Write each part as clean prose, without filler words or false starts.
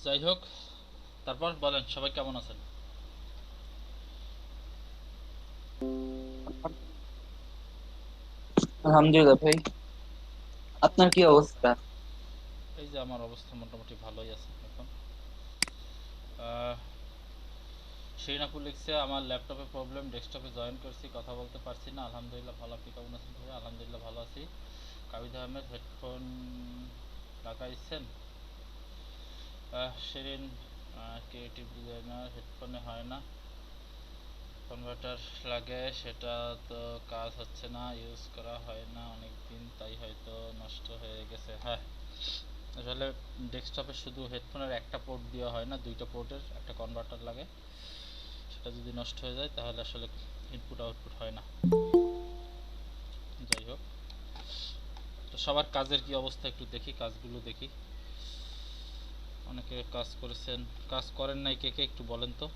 যাই হোক, তারপর বলেন সবাই কেমন আছেন? আলহামদুলিল্লাহ ভাই, আপনার কি অবস্থা? এই যে আমার অবস্থা মোটামুটি ভালোই আছে এখন। আহ, শ্রীনাপুর লিখছে আমার ল্যাপটপে প্রবলেম, ডেস্কটপে জয়েন করছি, কথা বলতে পারছি না। আলহামদুলিল্লাহ ভালো, আপনি কেমন আছেন ভাই? আলহামদুলিল্লাহ ভালো আছি। কাবিদ আহমেদ হেডফোন লাগাইছেন? শিরিন ক্রিয়েটিভ ডিজাইনার হেডফোনে হয় না, কনভার্টার লাগে, সেটা তো কাজ হচ্ছে না, ইউজ করা হয় না অনেক দিন, তাই হয়তো নষ্ট হয়ে গেছে। হ্যাঁ, আসলে ডেস্কটপে শুধু হেডফোনের একটা পোর্ট দেওয়া হয় না, দুইটা পোর্টের একটা কনভার্টার লাগে। সেটা যদি নষ্ট হয়ে যায় তাহলে আসলে ইনপুট আউটপুট হয় না। যাই হোক, তো সবার কাজের কি অবস্থা একটু দেখি, কাজগুলো দেখি। অনেকে কাজ করেছেন, কাজ করেন নাই কে কে একটু বলেন তো।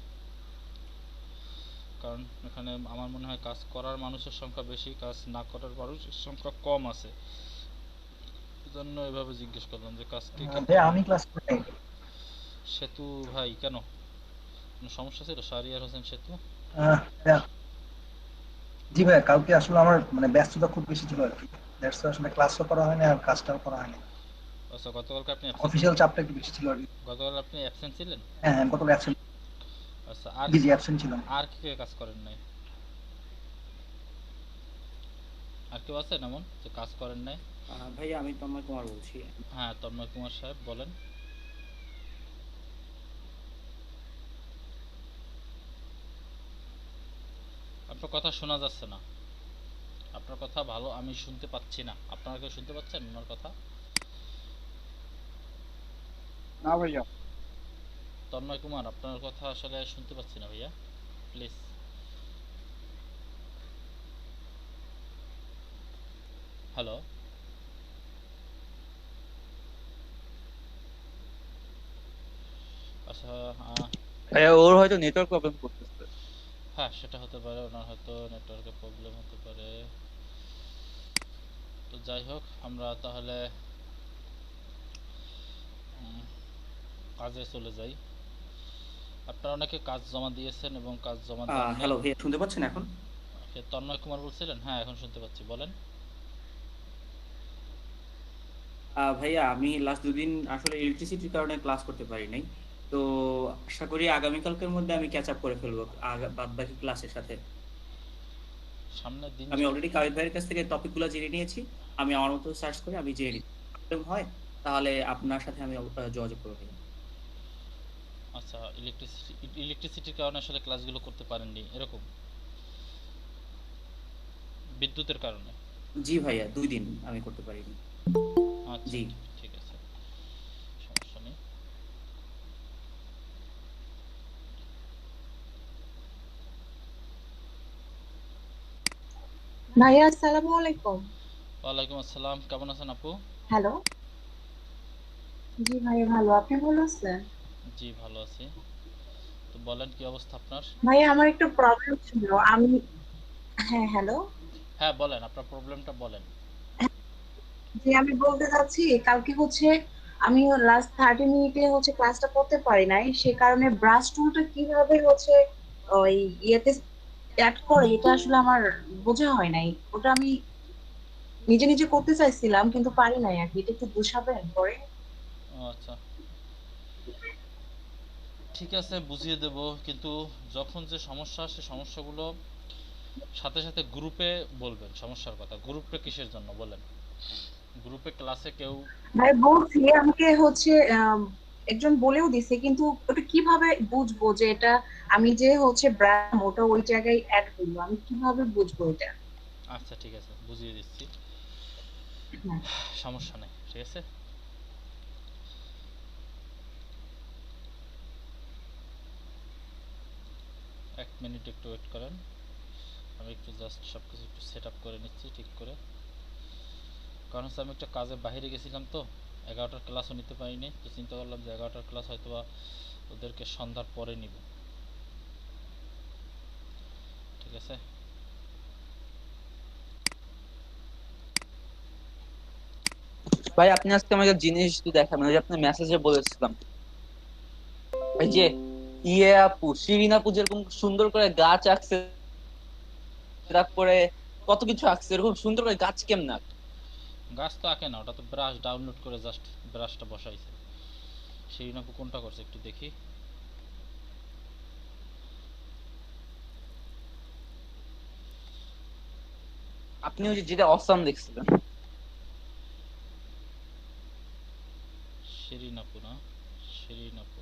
কারণ এখানে আমার মনে হয় কাজ করার মানুষের সংখ্যা বেশি, কাজ না করার মানুষের সংখ্যা কম আছে। এজন্য এভাবে জিজ্ঞেস করলাম যে কাজ কে কে ভাই করেন। আমি ক্লাস করি নাই। সেতু ভাই, কেন কোনো সমস্যা ছিল? শাহরিয়ার হোসেন সেতু। ভাইয়া, জি ভাইয়া, কালকে আসলে আমার মানে ব্যস্ততা খুব বেশি ছিল আর কি। দ্যাটস আসলে ক্লাসও করা হয়নি আর কাজটাও করা হয়নি। আচ্ছা, গতকালকে আপনি অ্যাবসেন্ট অফিসিয়াল ছিলেন? চাপটা একটু বেশি ছিল আর কি। গতকাল আপনি অ্যাবসেন্ট ছিলেন? হ্যাঁ হ্যাঁ, গতকাল অ্যাবসেন্ট। আচ্ছা, আর জি জি, অ্যাবসেন্ট ছিলাম। আর কে কে কাজ করেন নাই? আর কেউ আছেন এমন যে কাজ করেন নাই? ভাইয়া আমি তন্ময় কুমার বলছি। হ্যাঁ, তন্ময় কুমার সাহেব বলেন। আপনার কথা শোনা যাচ্ছে না, আপনার কথা ভালো আমি শুনতে পাচ্ছি না। আপনারা কেউ শুনতে পাচ্ছেন ওনার কথা? না ভাইয়া। তন্ময় কুমার, আপনার কথা আসলে শুনতে পাচ্ছি না ভাইয়া, প্লিজ। হ্যালো। আচ্ছা, ভাইয়া ওর হয়তো নেটওয়ার্ক প্রবলেম করতেছে। হ্যাঁ সেটা হতে পারে, ওনার হয়তো নেটওয়ার্কের প্রবলেম হতে পারে। তো যাই হোক, আমরা তাহলে কাজে চলে যাই। আপনারা অনেকে কাজ জমা দিয়েছেন এবং কাজ জমা দেন নাই। হ্যালো ভাইয়া, শুনতে পাচ্ছেন এখন? সে তন্ময় কুমার বলছিলেন? হ্যাঁ এখন শুনতে পাচ্ছি, বলেন। ভাইয়া আমি লাস্ট দুদিন আসলে ইলেকট্রিসিটির কারণে ক্লাস করতে পারি নাই। তো আশা করি আগামীকালকের মধ্যে আমি ক্যাচ আপ করে ফেলবো বাদ বাকি ক্লাসের সাথে। সামনের দিন আমি অলরেডি কাবির ভাইয়ের কাছ থেকে টপিকগুলো জেনে নিয়েছি। আমি আমার মতো সার্চ করে আমি জেনে নিই। প্রবলেম হয় তাহলে আপনার সাথে আমি যোগাযোগ করবো ভাইয়া। আচ্ছা, ইলেকট্রিসিটির কারণে আসলে ক্লাসগুলো করতে পারেননি এরকম? বিদ্যুতের কারণে? জি ভাইয়া, 2 দিন আমি করতে পারিনি। আচ্ছা, জি। ঠিক আছে, সমস্যা নেই। ভাইয়া আসসালামু আলাইকুম। ওয়ালাইকুম আসসালাম, কেমন আছেন আপু? হ্যালো। জি ভাইয়া ভালো, আপনি ভালো আছেন? জি ভালো আছি। তো বলেন কি অবস্থা আপনার? ভাইয়া আমার একটু প্রবলেম ছিল। আমি হ্যাঁ হ্যালো। হ্যাঁ বলেন, আপনার প্রবলেমটা বলেন। যে আমি বলতে চাচ্ছি কালকে হচ্ছে আমি লাস্ট 30 মিনিটে হচ্ছে ক্লাসটা করতে পারি নাই, সে কারণে ব্রাশ টুলটা কিভাবে হচ্ছে ওই ইয়েতে অ্যাড করে এটা আসলে আমার বোঝা হয় নাই। ওটা আমি নিজে নিজে করতে চাইছিলাম কিন্তু পারি নাই আর কি। এটা একটু বুঝাবেন পরে? ও আচ্ছা, ঠিক আছে বুঝিয়ে দেব, কিন্তু যখন যে সমস্যা সে সমস্যাগুলো সাথে সাথে গ্রুপে বলবেন। সমস্যার কথা গ্রুপে কিসের জন্য বলেন? গ্রুপে ক্লাসে কেউ ভাই বলছি আমাকে হচ্ছে একজন বলেও দিছে, কিন্তু ওটা কিভাবে বুঝবো যে এটা আমি যে হচ্ছে ব্র্যান্ড ওটা ওই জায়গায় অ্যাড করবো, আমি কিভাবে বুঝবো এটা? আচ্ছা ঠিক আছে বুঝিয়ে দিচ্ছি, হ্যাঁ। সমস্যা নেই, ঠিক আছে। 1 মিনিট একটু ওয়েট করেন, আমি একটু জাস্ট সব কিছু একটু সেট আপ করে নিচ্ছি ঠিক করে। কারণ হচ্ছে আমি একটা কাজে বাইরে গেছিলাম, তো 11টার ক্লাসও নিতে পারিনি, তো চিন্তা করলাম যে 11টার ক্লাস হয়তো বা ওদেরকে সন্ধ্যার পরে নিব, ঠিক আছে। ভাই আপনি আজকে আমাকে জিনিস একটু দেখাবেন, ওই যে আপনার মেসেজে বলেছিলাম। এই যে ইয়ে আপু, শিরিন আপু যেরকম সুন্দর করে গাছ আঁকছে, তারপরে কত কিছু আঁকছে, এরকম সুন্দর করে গাছ কেমন আঁকে? গাছ তো আঁকে না, ওটা তো ব্রাশ ডাউনলোড করে জাস্ট ব্রাশটা বসাইছে। শিরিন আপু কোনটা করছে একটু দেখি। আপনি ওই যে যেটা অসাম দেখছিলেন। শিরিন আপু না, শিরিন আপু।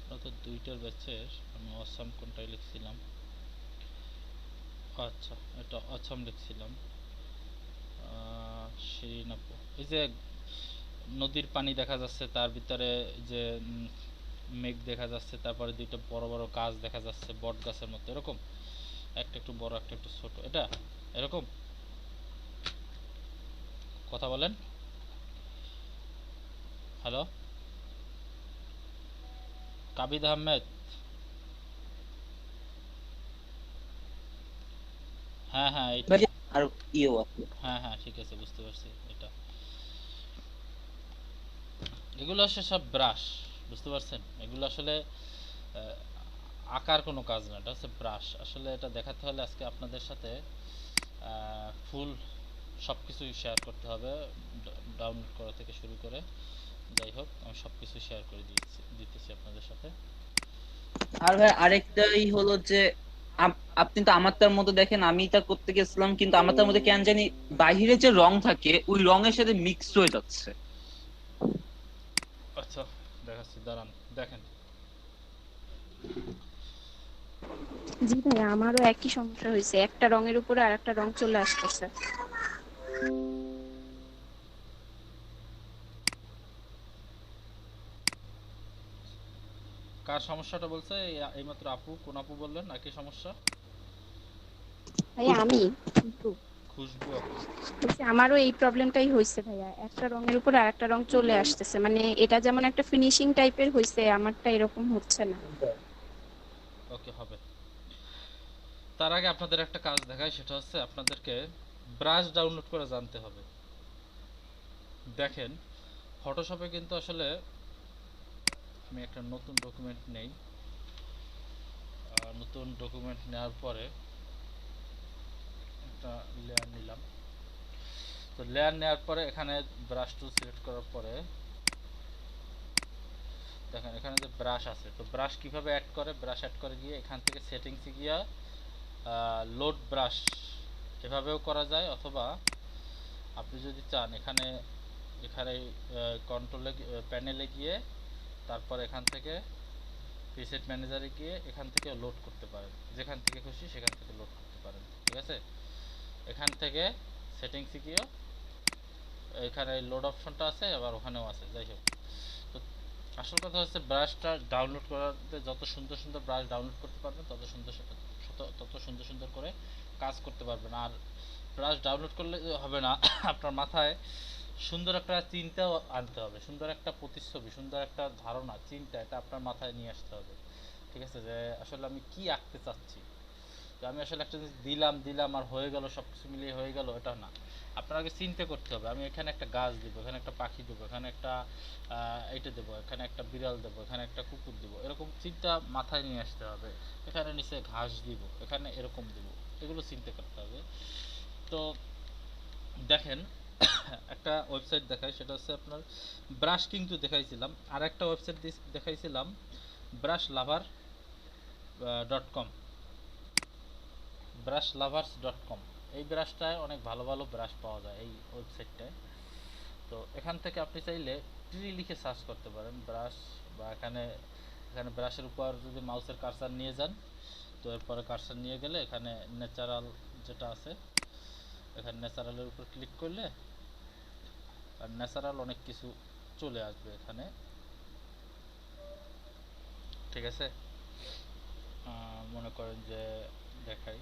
ওটা তো দুইটার ব্যাচের, আমি অসাম কোনটাই লিখছিলাম। আচ্ছা, এটা অসাম লিখছিলাম। শিরিন আপু, এই যে নদীর পানি দেখা যাচ্ছে, তার ভিতরে যে মেঘ দেখা যাচ্ছে, তারপরে দুইটা বড় বড় গাছ দেখা যাচ্ছে বট গাছের মতো, এরকম একটা একটু বড় একটা একটু ছোট, এটা এরকম। কথা বলেন। হ্যালো কাবিদ আহমেদ। হ্যাঁ হ্যাঁ এইটা। ভাই, আর ইয়েও আছে। হ্যাঁ হ্যাঁ ঠিক আছে, বুঝতে পারছি এটা। এগুলো আসলে সব ব্রাশ, বুঝতে পারছেন? এগুলো আসলে আঁকার কোনো কাজ না, এটা হচ্ছে ব্রাশ। আসলে এটা দেখাতে হলে আজকে আপনাদের সাথে ফুল সব কিছুই শেয়ার করতে হবে, ডাউনলোড করা থেকে শুরু করে। যাই হোক, আমি সব কিছু শেয়ার করে দিতেছি আপনাদের সাথে। আর ভাই আরেকটাই হলো যে আপনি তো আমার তার মধ্যে দেখেন, আমি তা করতে গেছিলাম কিন্তু আমার তার মধ্যে কেন জানি বাহিরে যে রং থাকে ওই রঙের সাথে মিক্স হয়ে যাচ্ছে। আচ্ছা দেখাচ্ছি, দাঁড়ান দেখেন। জি ভাইয়া, আমারও একই সমস্যা হয়েছে, একটা রঙের উপরে আর একটা রং চলে আসতেছে। কার সমস্যাটা বলছে? এইমাত্র আপু, কোন আপু বললেন একই সমস্যা? ভাইয়া আমি কিন্তু খুশবু আপু। বলছি আমারও এই প্রবলেমটাই হয়েছে ভাইয়া, একটা রঙের উপরে আর একটা রং চলে আসতেছে, মানে এটা যেমন একটা ফিনিশিং টাইপের হয়েছে, আমারটা এরকম হচ্ছে না। ওকে, হবে। তার আগে আপনাদের একটা কাজ দেখাই, সেটা হচ্ছে আপনাদেরকে ব্রাশ ডাউনলোড করে জানতে হবে। দেখেন ফটোশপে কিন্তু আসলে, আমি একটা নতুন ডকুমেন্ট নেই, নতুন ডকুমেন্ট নেওয়ার পরে একটা লেয়ার নিলাম। তো লেয়ার নেওয়ার পরে এখানে ব্রাশ টুল সিলেক্ট করার পরে দেখেন এখানে যে ব্রাশ আছে, তো ব্রাশ কিভাবে অ্যাড করে, ব্রাশ অ্যাড করে গিয়ে এখান থেকে সেটিংসে গিয়া লোড ব্রাশ এভাবেও করা যায়, অথবা আপনি যদি চান এখানে এখানে কন্ট্রোলে প্যানেলে গিয়ে তারপর এখান থেকে প্রিসেট ম্যানেজারে গিয়ে এখান থেকে লোড করতে পারেন, যেখান থেকে খুশি সেখান থেকে লোড করতে পারেন। ঠিক আছে, এখান থেকে সেটিংসে গিয়ে এখানে লোড অপশনটা আছে, আবার ওখানেও আছে। যাই হোক, তো আসল কথা হচ্ছে ব্রাশটা ডাউনলোড করাতে যত সুন্দর সুন্দর ব্রাশ ডাউনলোড করতে পারবেন তত সুন্দর সুন্দর করে কাজ করতে পারবেন। আর ব্রাশ ডাউনলোড করলে হবে না, আপনার মাথায় সুন্দর একটা চিন্তাও আনতে হবে, সুন্দর একটা প্রতিচ্ছবি, সুন্দর একটা ধারণা চিন্তা, এটা আপনার মাথায় নিয়ে আসতে হবে। ঠিক আছে, যে আসলে আমি কি আঁকতে চাচ্ছি, যে আমি আসলে একটা জিনিস দিলাম দিলাম আর হয়ে গেল, সব কিছু মিলিয়ে হয়ে গেল, এটা না। আপনার আগে চিন্তা করতে হবে, আমি এখানে একটা গাছ দেবো, এখানে একটা পাখি দেবো, এখানে একটা এইটা দেবো, এখানে একটা বিড়াল দেবো, এখানে একটা কুকুর দেবো, এরকম চিন্তা মাথায় নিয়ে আসতে হবে। এখানে নিচে ঘাস দিব, এখানে এরকম দিব, এগুলো চিন্তা করতে হবে। তো দেখেন একটা ওয়েবসাইট দেখায়, সেটা হচ্ছে আপনার ব্রাশ কিন্তু দেখাইছিলাম, আর একটা ওয়েবসাইট দেখাইছিলাম brushlover.com, brushlovers.com। এই ব্রাশটায় অনেক ভালো ভালো ব্রাশ পাওয়া যায় এই ওয়েবসাইটটায়। তো এখান থেকে আপনি চাইলে ট্রি লিখে সার্চ করতে পারেন ব্রাশ, বা এখানে এখানে ব্রাশের উপর যদি মাউসের কার্সার নিয়ে যান, তো এরপরে কার্সার নিয়ে গেলে এখানে ন্যাচারাল যেটা আছে, এখানে ন্যাচারালের উপর ক্লিক করলে আর ন্যাচারাল অনেক কিছু চলে আসবে এখানে। ঠিক আছে, মনে করেন যে দেখাই,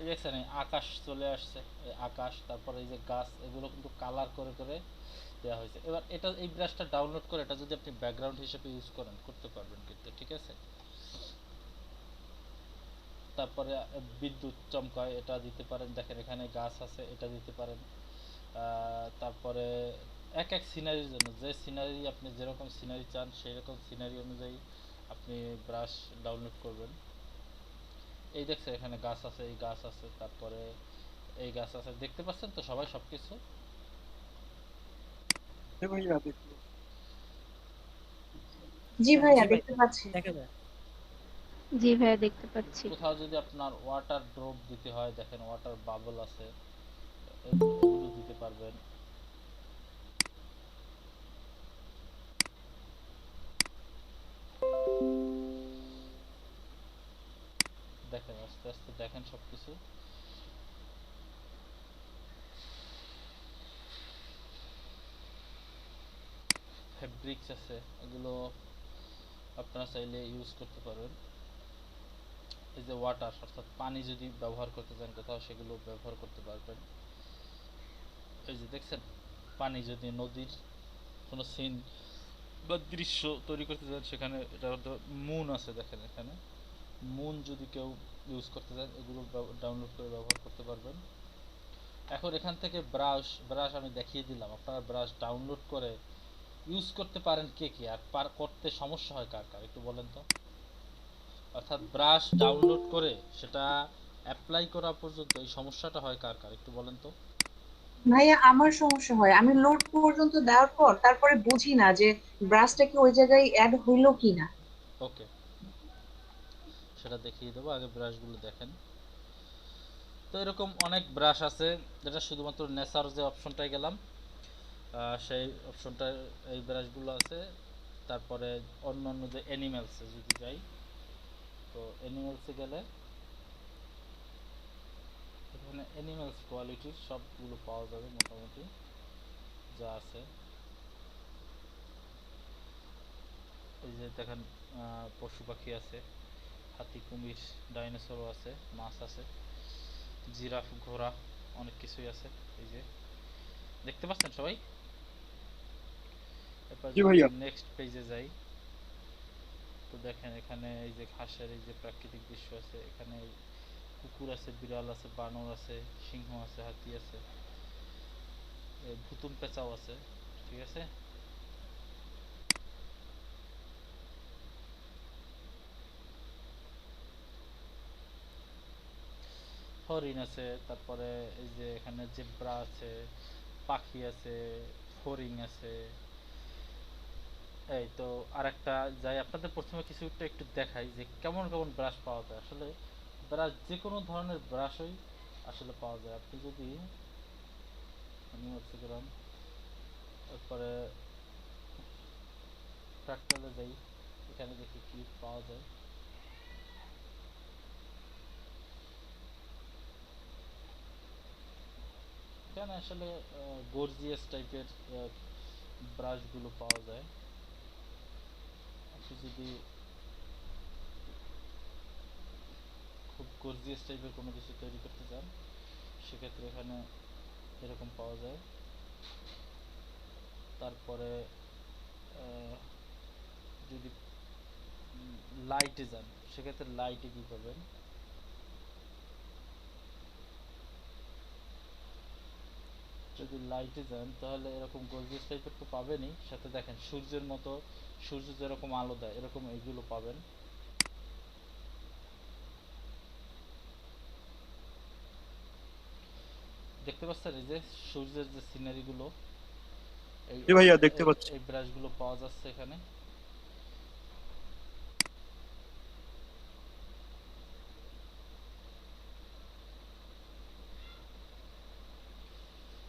এই দেখছেন এই আকাশ চলে আসছে, এই আকাশ, তারপরে এই যে গাছ, এগুলো কিন্তু কালার করে করে দেওয়া হয়েছে। এবার এটা এই ব্রাশটা ডাউনলোড করে এটা যদি আপনি ব্যাকগ্রাউন্ড হিসেবে ইউজ করেন করতে পারবেন কিন্তু, ঠিক আছে। তারপরে বিদ্যুৎ চমকায় এটা দিতে পারেন, দেখেন এখানে গাছ আছে এটা দিতে পারেন। তারপরে এক এক সিনারির জন্য যে সিনারি আপনি যেরকম সিনারি চান সেই রকম সিনারি অনুযায়ী আপনি ব্রাশ ডাউনলোড করবেন। এই দেখছে এখানে গাছ আছে, এই গাছ আছে, তারপরে এই গাছ আছে, দেখতে পাচ্ছেন তো সবাই সবকিছু। জি ভাইয়া দেখতে পাচ্ছি। জি ভাইয়া দেখতে পাচ্ছি। দেখা যায়। জি ভাইয়া দেখতে পাচ্ছি। কোথাও যদি আপনার ওয়াটার ড্রপ দিতে হয়, দেখেন ওয়াটার বাবল আছে, এগুলো দিতে পারবেন। দেখেন আস্তে আস্তে দেখেন সবকিছু। ফেব্রিক্স আছে, এগুলো আপনারা চাইলে ইউজ করতে পারবেন। এই যে ওয়াটার অর্থাৎ পানি যদি ব্যবহার করতে চান কোথাও, সেগুলো ব্যবহার করতে পারবেন। এই যে দেখছেন পানি, যদি নদীর কোনো সিন বা দৃশ্য তৈরি করতে চান সেখানে, এটা মুন আছে দেখেন এখানে, মুন যদি কেউ ইউজ করতে চান এগুলো ডাউনলোড করে ব্যবহার করতে পারবেন। এখন এখান থেকে ব্রাশ ব্রাশ আমি দেখিয়ে দিলাম, আপনারা ব্রাশ ডাউনলোড করে ইউজ করতে পারেন কে কে, আর করতে সমস্যা হয় কার কার একটু বলেন তো। অর্থাৎ ব্রাশ ডাউনলোড করে সেটা অ্যাপ্লাই করা পর্যন্ত এই সমস্যাটা হয় কার কার একটু বলেন তো। ভাইয়া আমার সমস্যা হয়, আমি লোড পর্যন্ত দেওয়ার পর তারপরে বুঝি না যে ব্রাশটা কি ওই জায়গায় অ্যাড হইলো কিনা। ওকে, সেটা দেখিয়ে দেবো, আগে ব্রাশগুলো দেখেন। তো এরকম অনেক ব্রাশ আছে, যেটা শুধুমাত্র নেচার যে অপশনটায় গেলাম সেই অপশনটায় এই ব্রাশগুলো আছে। তারপরে অন্য অন্য যে অ্যানিমেলসে যদি যাই, তো অ্যানিমেলসে গেলে এখানে অ্যানিমেলস কোয়ালিটির সবগুলো পাওয়া যাবে মোটামুটি যা আছে। এই যে দেখেন পশু পাখি আছে, হাতি, কুমির, ডাইনোসরও আছে, মাছ আছে, জিরাফ, ঘোড়া, অনেক কিছুই আছে। এই যে দেখতে পাচ্ছেন সবাই। এরপর জি যদি ভাইয়া। নেক্সট পেজে যাই, তো দেখেন এখানে এই যে ঘাসের এই যে প্রাকৃতিক দৃশ্য আছে, এখানে কুকুর আছে, বিড়াল আছে, বানর আছে, সিংহ আছে, হাতি আছে, ভুতুম পেঁচাও আছে, ঠিক আছে। হরিণ আছে, তারপরে এই যে এখানে জেব্রা আছে, পাখি আছে, ফড়িং আছে। এই তো আরেকটা যাই, আপনাদের প্রথমে কিছু একটা একটু দেখাই যে কেমন কেমন ব্রাশ পাওয়া যায়। আসলে ব্রাশ যে কোনো ধরনের ব্রাশই আসলে পাওয়া যায়। আপনি যদি আমি হচ্ছে গেলাম, তারপরে ট্রাক্টরে যাই, এখানে দেখি কি পাওয়া যায়। এখানে আসলে গর্জিয়াস টাইপের ব্রাশগুলো পাওয়া যায়। আপনি যদি খুব গর্জিয়াস টাইপের কোনো কিছু তৈরি করতে চান সেক্ষেত্রে এখানে এরকম পাওয়া যায়। তারপরে যদি লাইটে যান সেক্ষেত্রে লাইটে কি করবেন, যদি লাইটে যান তাহলে এরকম গর্জিয়াস টাইপের তো পাবেনই, সাথে দেখেন সূর্যের মতো, সূর্য যেরকম আলো দেয় এরকম এইগুলো পাবেন। দেখতে পাচ্ছেন এই যে সূর্যের যে সিনারিগুলো, এই জি ভাইয়া দেখতে পাচ্ছি। এই ব্রাশগুলো পাওয়া যাচ্ছে এখানে।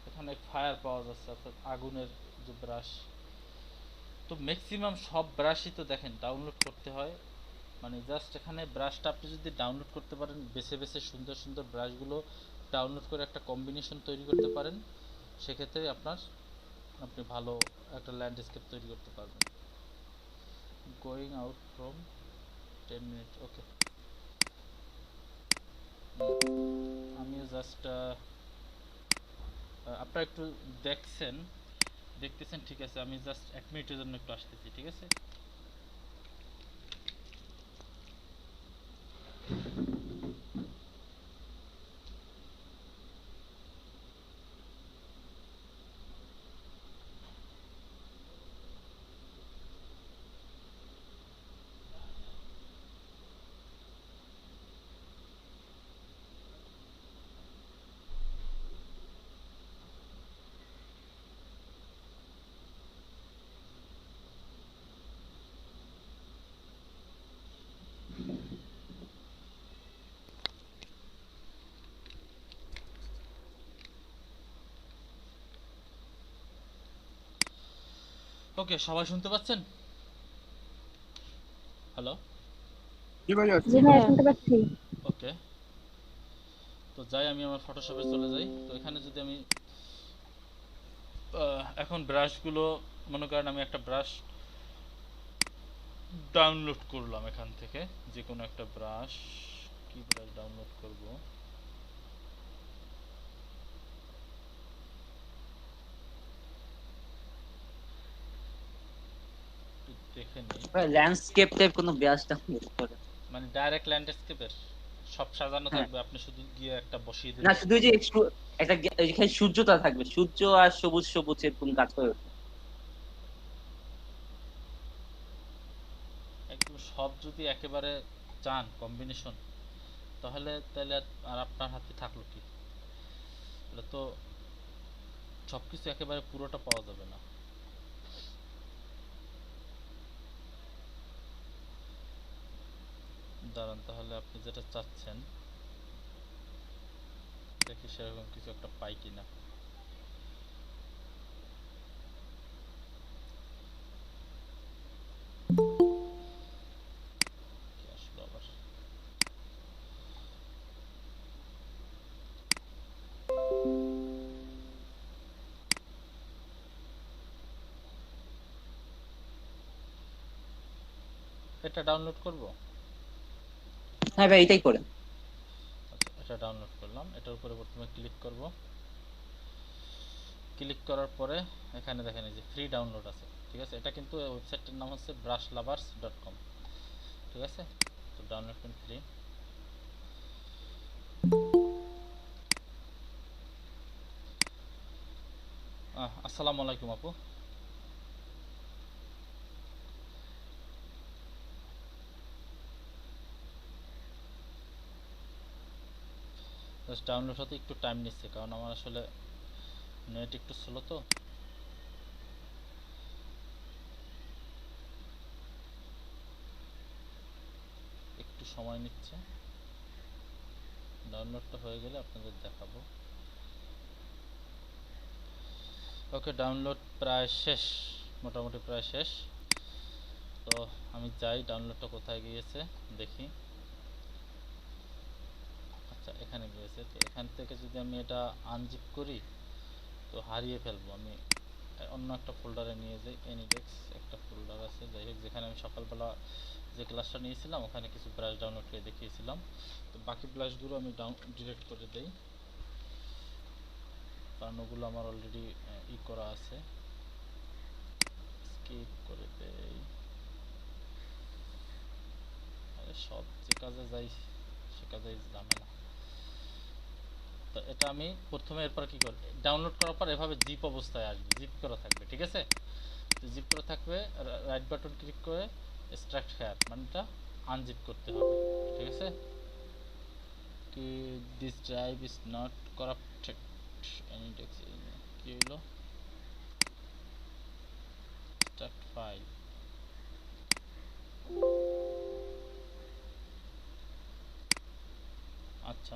এখানে ফায়ার পাওয়া যাচ্ছে অর্থাৎ আগুনের যে ব্রাশ। তো ম্যাক্সিমাম সব ব্রাশই তো দেখেন ডাউনলোড করতে হয়, মানে জাস্ট এখানে ব্রাশটা আপনি যদি ডাউনলোড করতে পারেন, বেছে বেছে সুন্দর সুন্দর ব্রাশগুলো ডাউনলোড করে একটা কম্বিনেশন তৈরি করতে পারেন, সেক্ষেত্রে আপনি ভালো একটা ল্যান্ডস্কেপ তৈরি করতে পারবেন। গোয়িং আউট ফ্রম 10 মিনিট, ওকে। আমিও জাস্ট আপনারা একটু দেখতেছেন, ঠিক আছে। আমি জাস্ট 1 মিনিটের জন্য একটু আসতেছি, ঠিক আছে। ওকে, সবাই শুনতে পাচ্ছেন? হ্যালো, জি ভাইয়া। জি ভাইয়া শুনতে পাচ্ছি। ওকে। তো যাই, আমি আমার ফটোশপে চলে যাই। তো এখানে যদি আমি এখন ব্রাশগুলো, মনে করেন আমি একটা ব্রাশ ডাউনলোড করলাম এখান থেকে, যে কোনো একটা ব্রাশ। কি ব্রাশ ডাউনলোড করব? দেখে নিই। ল্যান্ডস্কেপ টাইপ কোনো ব্রাশ ডাউনলোড করে, মানে ডাইরেক্ট ল্যান্ডস্কেপের সব সাজানো থাকবে, আপনি শুধু গিয়ে একটা বসিয়ে না দিলেন। শুধু ওই যে একটা এখানে সূর্যটা থাকবে, সূর্য আর সবুজ সবুজ এরকম কাজ করে। একদম সব যদি একেবারে চান কম্বিনেশন, তাহলে আর আপনার হাতে থাকলো কি? তাহলে তো সবকিছু একেবারে পুরোটা পাওয়া যাবে না। দাঁড়ান, তাহলে আপনি যেটা চাচ্ছেন দেখি সেরকম কিছু একটা পাই কিনা। কি আসলো আবার? এটা ডাউনলোড করব। হ্যাঁ ভাই, এটাই করে। আচ্ছা, এটা ডাউনলোড করলাম। এটার উপরে প্রথমে ক্লিক করব। ক্লিক করার পরে এখানে দেখেন এই যে ফ্রি ডাউনলোড আছে, ঠিক আছে। এটা কিন্তু ওয়েবসাইটটার নাম হচ্ছে brushlovers.com, ঠিক আছে। তো ডাউনলোড করুন ফ্রি। আসসালামু আলাইকুম আপু। জাস্ট ডাউনলোড হতে একটু টাইম নিচ্ছে, কারণ আমার আসলে নেট একটু স্লো, তো একটু সময় নিচ্ছে। ডাউনলোডটা হয়ে গেলে আপনাদের দেখাবো। ওকে, ডাউনলোড প্রায় শেষ, মোটামুটি প্রায় শেষ। তো আমি যাই, ডাউনলোডটা কোথায় গিয়েছে দেখি। আচ্ছা, এখানে গিয়েছে। তো এখান থেকে যদি আমি এটা আনজিপ করি তো হারিয়ে ফেলবো। আমি অন্য একটা ফোল্ডারে নিয়ে যাই। এনিডেক্স একটা ফোল্ডার আছে, যাই হোক, যেখানে আমি সকালবেলা যে ক্লাসটা নিয়েছিলাম ওখানে কিছু ব্রাশ ডাউনলোড করে দেখিয়েছিলাম। তো বাকি ব্রাশগুলো আমি ডিলিট করে দেই, কারণ ওগুলো আমার অলরেডি করা আছে। স্কিপ করে দেই। আরে সব যে কাজে যাই সে কাজেই ঝামেলা। তো এটা আমি প্রথমে, এরপর কি করব, ডাউনলোড করার পর এভাবে জিপ অবস্থায় আসবে, জিপ করা থাকবে, ঠিক আছে। তো জিপ করা থাকবে, রাইট বাটন ক্লিক করে এক্সট্রাক্ট হেয়ার, মানে এটা আনজিপ করতে হবে, ঠিক আছে। কি this drive is not corrupted index, কি হলো? Extract file. আচ্ছা,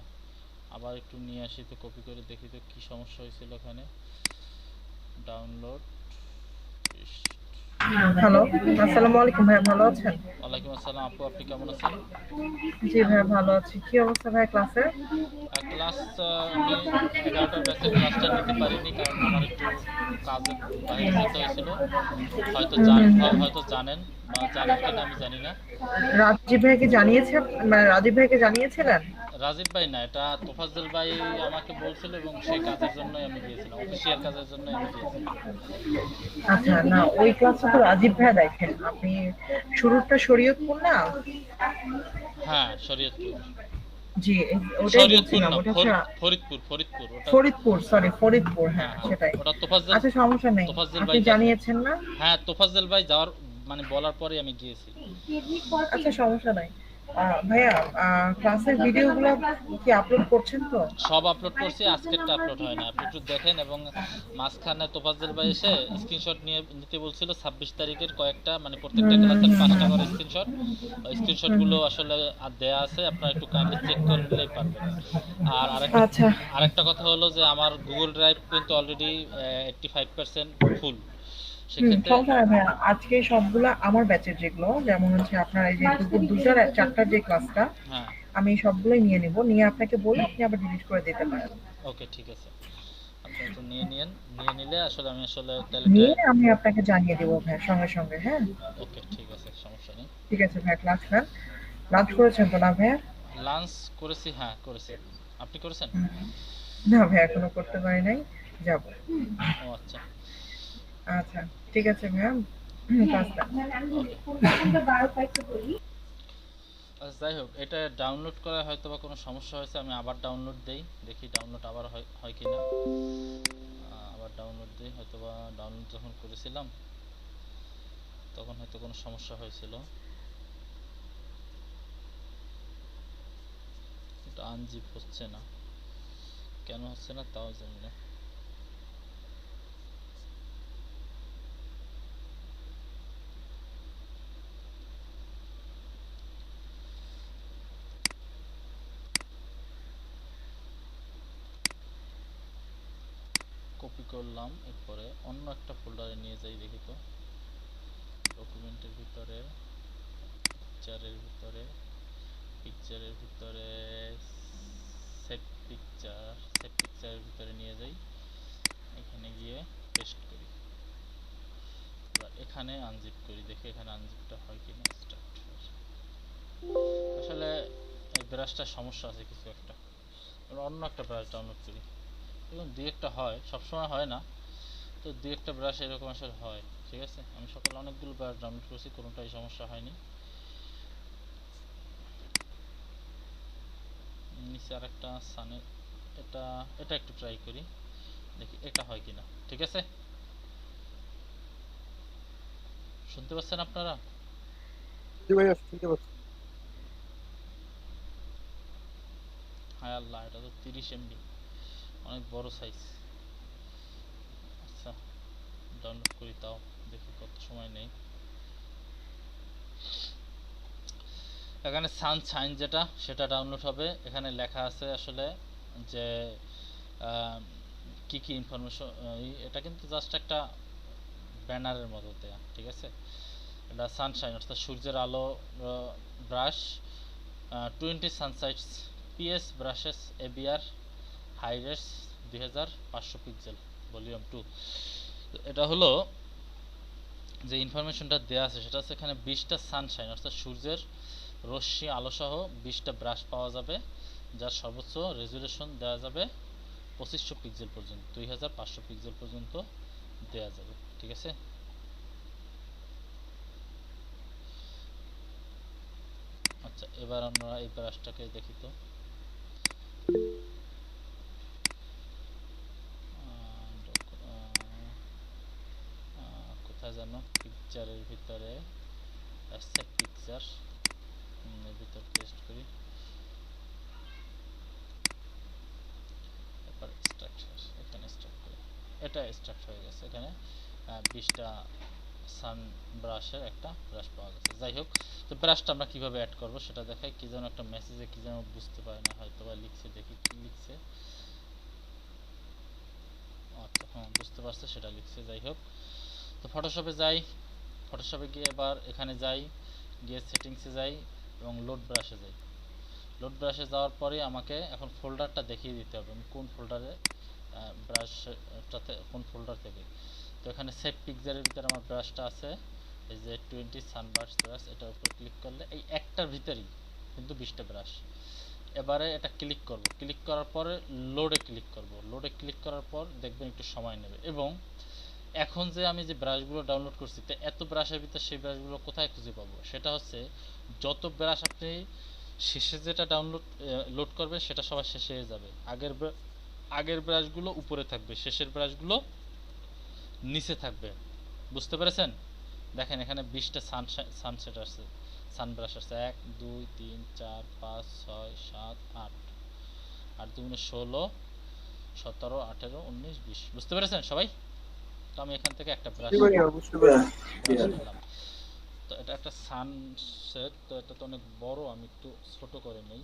আবার একটু নিয়ে আসি, তো কপি করে দেখি তো কি সমস্যা হয়েছিল এখানে। ডাউনলোড। হ্যালো, আসসালামু আলাইকুম ভাই, ভালো আছেন? ওয়ালাইকুম আসসালাম আপু, আপনি কেমন আছেন? জি ভাই ভালো আছি। কি অবস্থা ভাই ক্লাসে? ক্লাস আমি 11টার ব্যাচের ক্লাসটা নিতে পারিনি, কারণ আমার একটু কাজে বাইরে যেতে হয়েছিল। হয়তো জানেন বা জানেন কিনা আমি জানি না। রাজীব ভাইকে জানিয়েছেন, মানে রাজীব ভাইকে জানিয়েছিলেন? রাজীব ভাই না, এটা তোফাজ্জল ভাই আমাকে বলছিল এবং সেই কাজের জন্যই আমি গিয়েছিলাম, অফিসিয়াল কাজের জন্যই আমি গিয়েছিলাম। আচ্ছা, না ওই ক্লাসে তো রাজীব ভাইয়া দেখেন, আপনি শুরুটা শরীয়তপুর না? হ্যাঁ, শরীয়তপুর। জি, ওটাই শরীয়তপুর বলছিলাম, না, ওটা হচ্ছে ফরিদপুর ওটা। ফরিদপুর, সরি ফরিদপুর, হ্যাঁ হ্যাঁ, সেটাই। ওটা তোফাজ্জল আচ্ছা সমস্যা নেই, তোফাজ্জল আপনি ভাই জানিয়েছেন না? হ্যাঁ, তোফাজ্জল ভাই যাওয়ার মানে বলার পরে আমি গিয়েছি। আচ্ছা সমস্যা নাই। ভাইয়া ক্লাসের ভিডিওগুলো কি আপলোড করছেন তো? সব আপলোড করছি, আজকেরটা আপলোড হয় না, আপনি একটু দেখেন। এবং মাঝখানে তোফাজ্জল ভাই এসে স্ক্রিনশট নিতে বলছিল 26 তারিখের কয়েকটা, মানে প্রত্যেকটা ক্লাসের 5টা করে স্ক্রিনশট। ওই স্ক্রিনশটগুলো আসলে আর দেয়া আছে, আপনারা একটু কাইন্ডলি চেক করে নিলেই পারবেন। আর আচ্ছা আরেকটা কথা হলো যে আমার গুগল ড্রাইভ কিন্তু অলরেডি 85% ফুল। সেক্ষেত্রে সমস্যা নাই ভাইয়া, আজকে সবগুলা আমার ব্যাচের যেগুলো, যেমন হচ্ছে আপনার এই যে দুপুর 2টা 4টার যে ক্লাসটা, হ্যাঁ, আমি সবগুলোই নিয়ে নিব, নিয়ে আপনাকে বলে আপনি আবার ডিলিট করে দিতে পারেন। ওকে ঠিক আছে, আপনি একটু নিয়ে নিলে আসলে আমি তাহলে নিয়ে আমি আপনাকে জানিয়ে দেবো ভাইয়া সঙ্গে সঙ্গে, হ্যাঁ? ওকে ঠিক আছে, সমস্যা নেই। ঠিক আছে ভাইয়া, ক্লাস নেন। লাঞ্চ করেছেন তো না ভাইয়া? লাঞ্চ করেছি, হ্যাঁ করেছি। আপনি করেছেন? না ভাইয়া এখনো করতে পারি নাই, যাব। ও আচ্ছা, আচ্ছা ঠিক আছে ভাইয়া, ক্লাস নেন। আচ্ছা যাই হোক, এটা ডাউনলোড করা হয়তো বা কোনো সমস্যা হয়েছে, আমি আবার ডাউনলোড দেই, দেখি ডাউনলোড আবার হয় কিনা। আবার ডাউনলোড দিই, হয়তো বা ডাউনলোড যখন করেছিলাম তখন হয়তো কোনো সমস্যা হয়েছিল। এটা আনজিপ হচ্ছে না, কেন হচ্ছে না তাও জানি না। কপি করলাম, এরপরে অন্য একটা ফোল্ডারে নিয়ে যাই, দেখি তো। ডকুমেন্টের ভিতরে, পিকচারের ভিতরে সেভ পিকচারের ভিতরে নিয়ে যাই, এখানে গিয়ে পেস্ট করি, এবার এখানে আনজিপ করি, দেখি এখানে আনজিপটা হয় কিনা। স্টার্ট। আসলে এই ব্রাশটার সমস্যা আছে কিছু একটা, অন্য একটা ব্রাশ ডাউনলোড করি, এবং দুই একটা হয়, সবসময় হয় না, তো দুই একটা ব্রাশ এরকম আসলে হয়। ঠিক আছে, আমি সকালে অনেকগুলো ব্রাশ ডাউনলোড করেছি, কোনোটাই সমস্যা হয়নি। নিচে আরেকটা সানের, এটা একটু ট্রাই করি, দেখি এটা হয় কিনা। ঠিক আছে, শুনতে পাচ্ছেন আপনারা? জি ভাইয়া শুনতে পাচ্ছি। হায় আল্লাহ, এটা তো 30 MB, অনেক বড় সাইজ। আচ্ছা ডাউনলোড করি, তাও দেখি কত সময় নেই। এখানে সানশাইন যেটা, সেটা ডাউনলোড হবে। এখানে লেখা আছে আসলে যে কি কি ইনফরমেশন, এটা কিন্তু জাস্ট একটা ব্যানারের মতো দেয়া। ঠিক আছে, এটা সানশাইন অর্থাৎ সূর্যের আলো ব্রাশ, 20 সানসাইটস PS brushes ABR high res 2500 pixel volume 2। এটা হলো যে ইনফরমেশনটা দেয়া আছে, সেটা হচ্ছে এখানে 20টা সানশাইন অর্থাৎ সূর্যের রশ্মি আলোসহ 20টা ব্রাশ পাওয়া যাবে, যার সর্বোচ্চ রেজুলেশন দেওয়া যাবে 2500 পিক্সেল পর্যন্ত, 2500 পিক্সেল পর্যন্ত দেওয়া যাবে। ঠিক আছে, আচ্ছা এবার আমরা এই ব্রাশটাকে দেখি তো। কোথায় যেন পিকচারের ভিতরে আসছে, পিকচার এর ভিতর টেস্ট করি, এবার স্ট্রাকচার, এখানে স্টার্ট করি, এটা স্টার্ট হয়ে গেছে। এখানে 20টা সান ব্রাশের একটা ব্রাশ পাওয়া গেছে। যাই হোক, তো ব্রাশটা আমরা কিভাবে অ্যাড করব সেটা দেখাই। কি যেন একটা মেসেজে কি যেন বুঝতে পারি না, হয়তো বা লিখছে, দেখি কি লিখছে। আচ্ছা হ্যাঁ বুঝতে পারছে, সেটা লিখছে। যাই হোক, তো ফটোশপে যাই, ফটোশপে গিয়ে এবার এখানে যাই, গিয়ে সেটিংসে যাই এবং লোড ব্রাশে যাই। লোড ব্রাশে যাওয়ার পরে আমাকে এখন ফোল্ডারটা দেখিয়ে দিতে হবে আমি কোন ফোল্ডারে ব্রাশটাতে, কোন ফোল্ডার থেকে। তো এখানে সেভ পিকচারের ভিতরে আমার ব্রাশটা আছে, এই যে 20 সানবার্স ব্রাশ, এটার উপর ক্লিক করলে এই একটার ভিতরেই কিন্তু 20টা ব্রাশ। এবারে এটা ক্লিক করব, ক্লিক করার পরে লোডে ক্লিক করব, লোডে ক্লিক করার পর দেখবেন একটু সময় নেবে। এবং এখন যে আমি যে ব্রাশগুলো ডাউনলোড করছি, তো এত ব্রাশের ভিতরে সেই ব্রাশগুলো কোথায় খুঁজে পাবো? সেটা হচ্ছে যত ব্রাশ আপনি শেষে যেটা ডাউনলোড লোড করবে সেটা সবার শেষে হয়ে যাবে। আগের ব্রাশগুলো উপরে থাকবে, শেষের ব্রাশগুলো নিচে থাকবে। বুঝতে পেরেছেন? দেখেন এখানে 20টা সানসেট আছে, সানব্রাশ আছে, 1 2 3 4 5 6 7 8, 8 2 16 17 18 19 20। বুঝতে পেরেছেন সবাই? তো আমি এখান থেকে একটা ব্রাশ জি ভাইয়া বুঝতে পেরেছি। নিলাম। তো এটা একটা সানসেট, তো এটা তো অনেক বড়, আমি একটু ছোট করে নেই।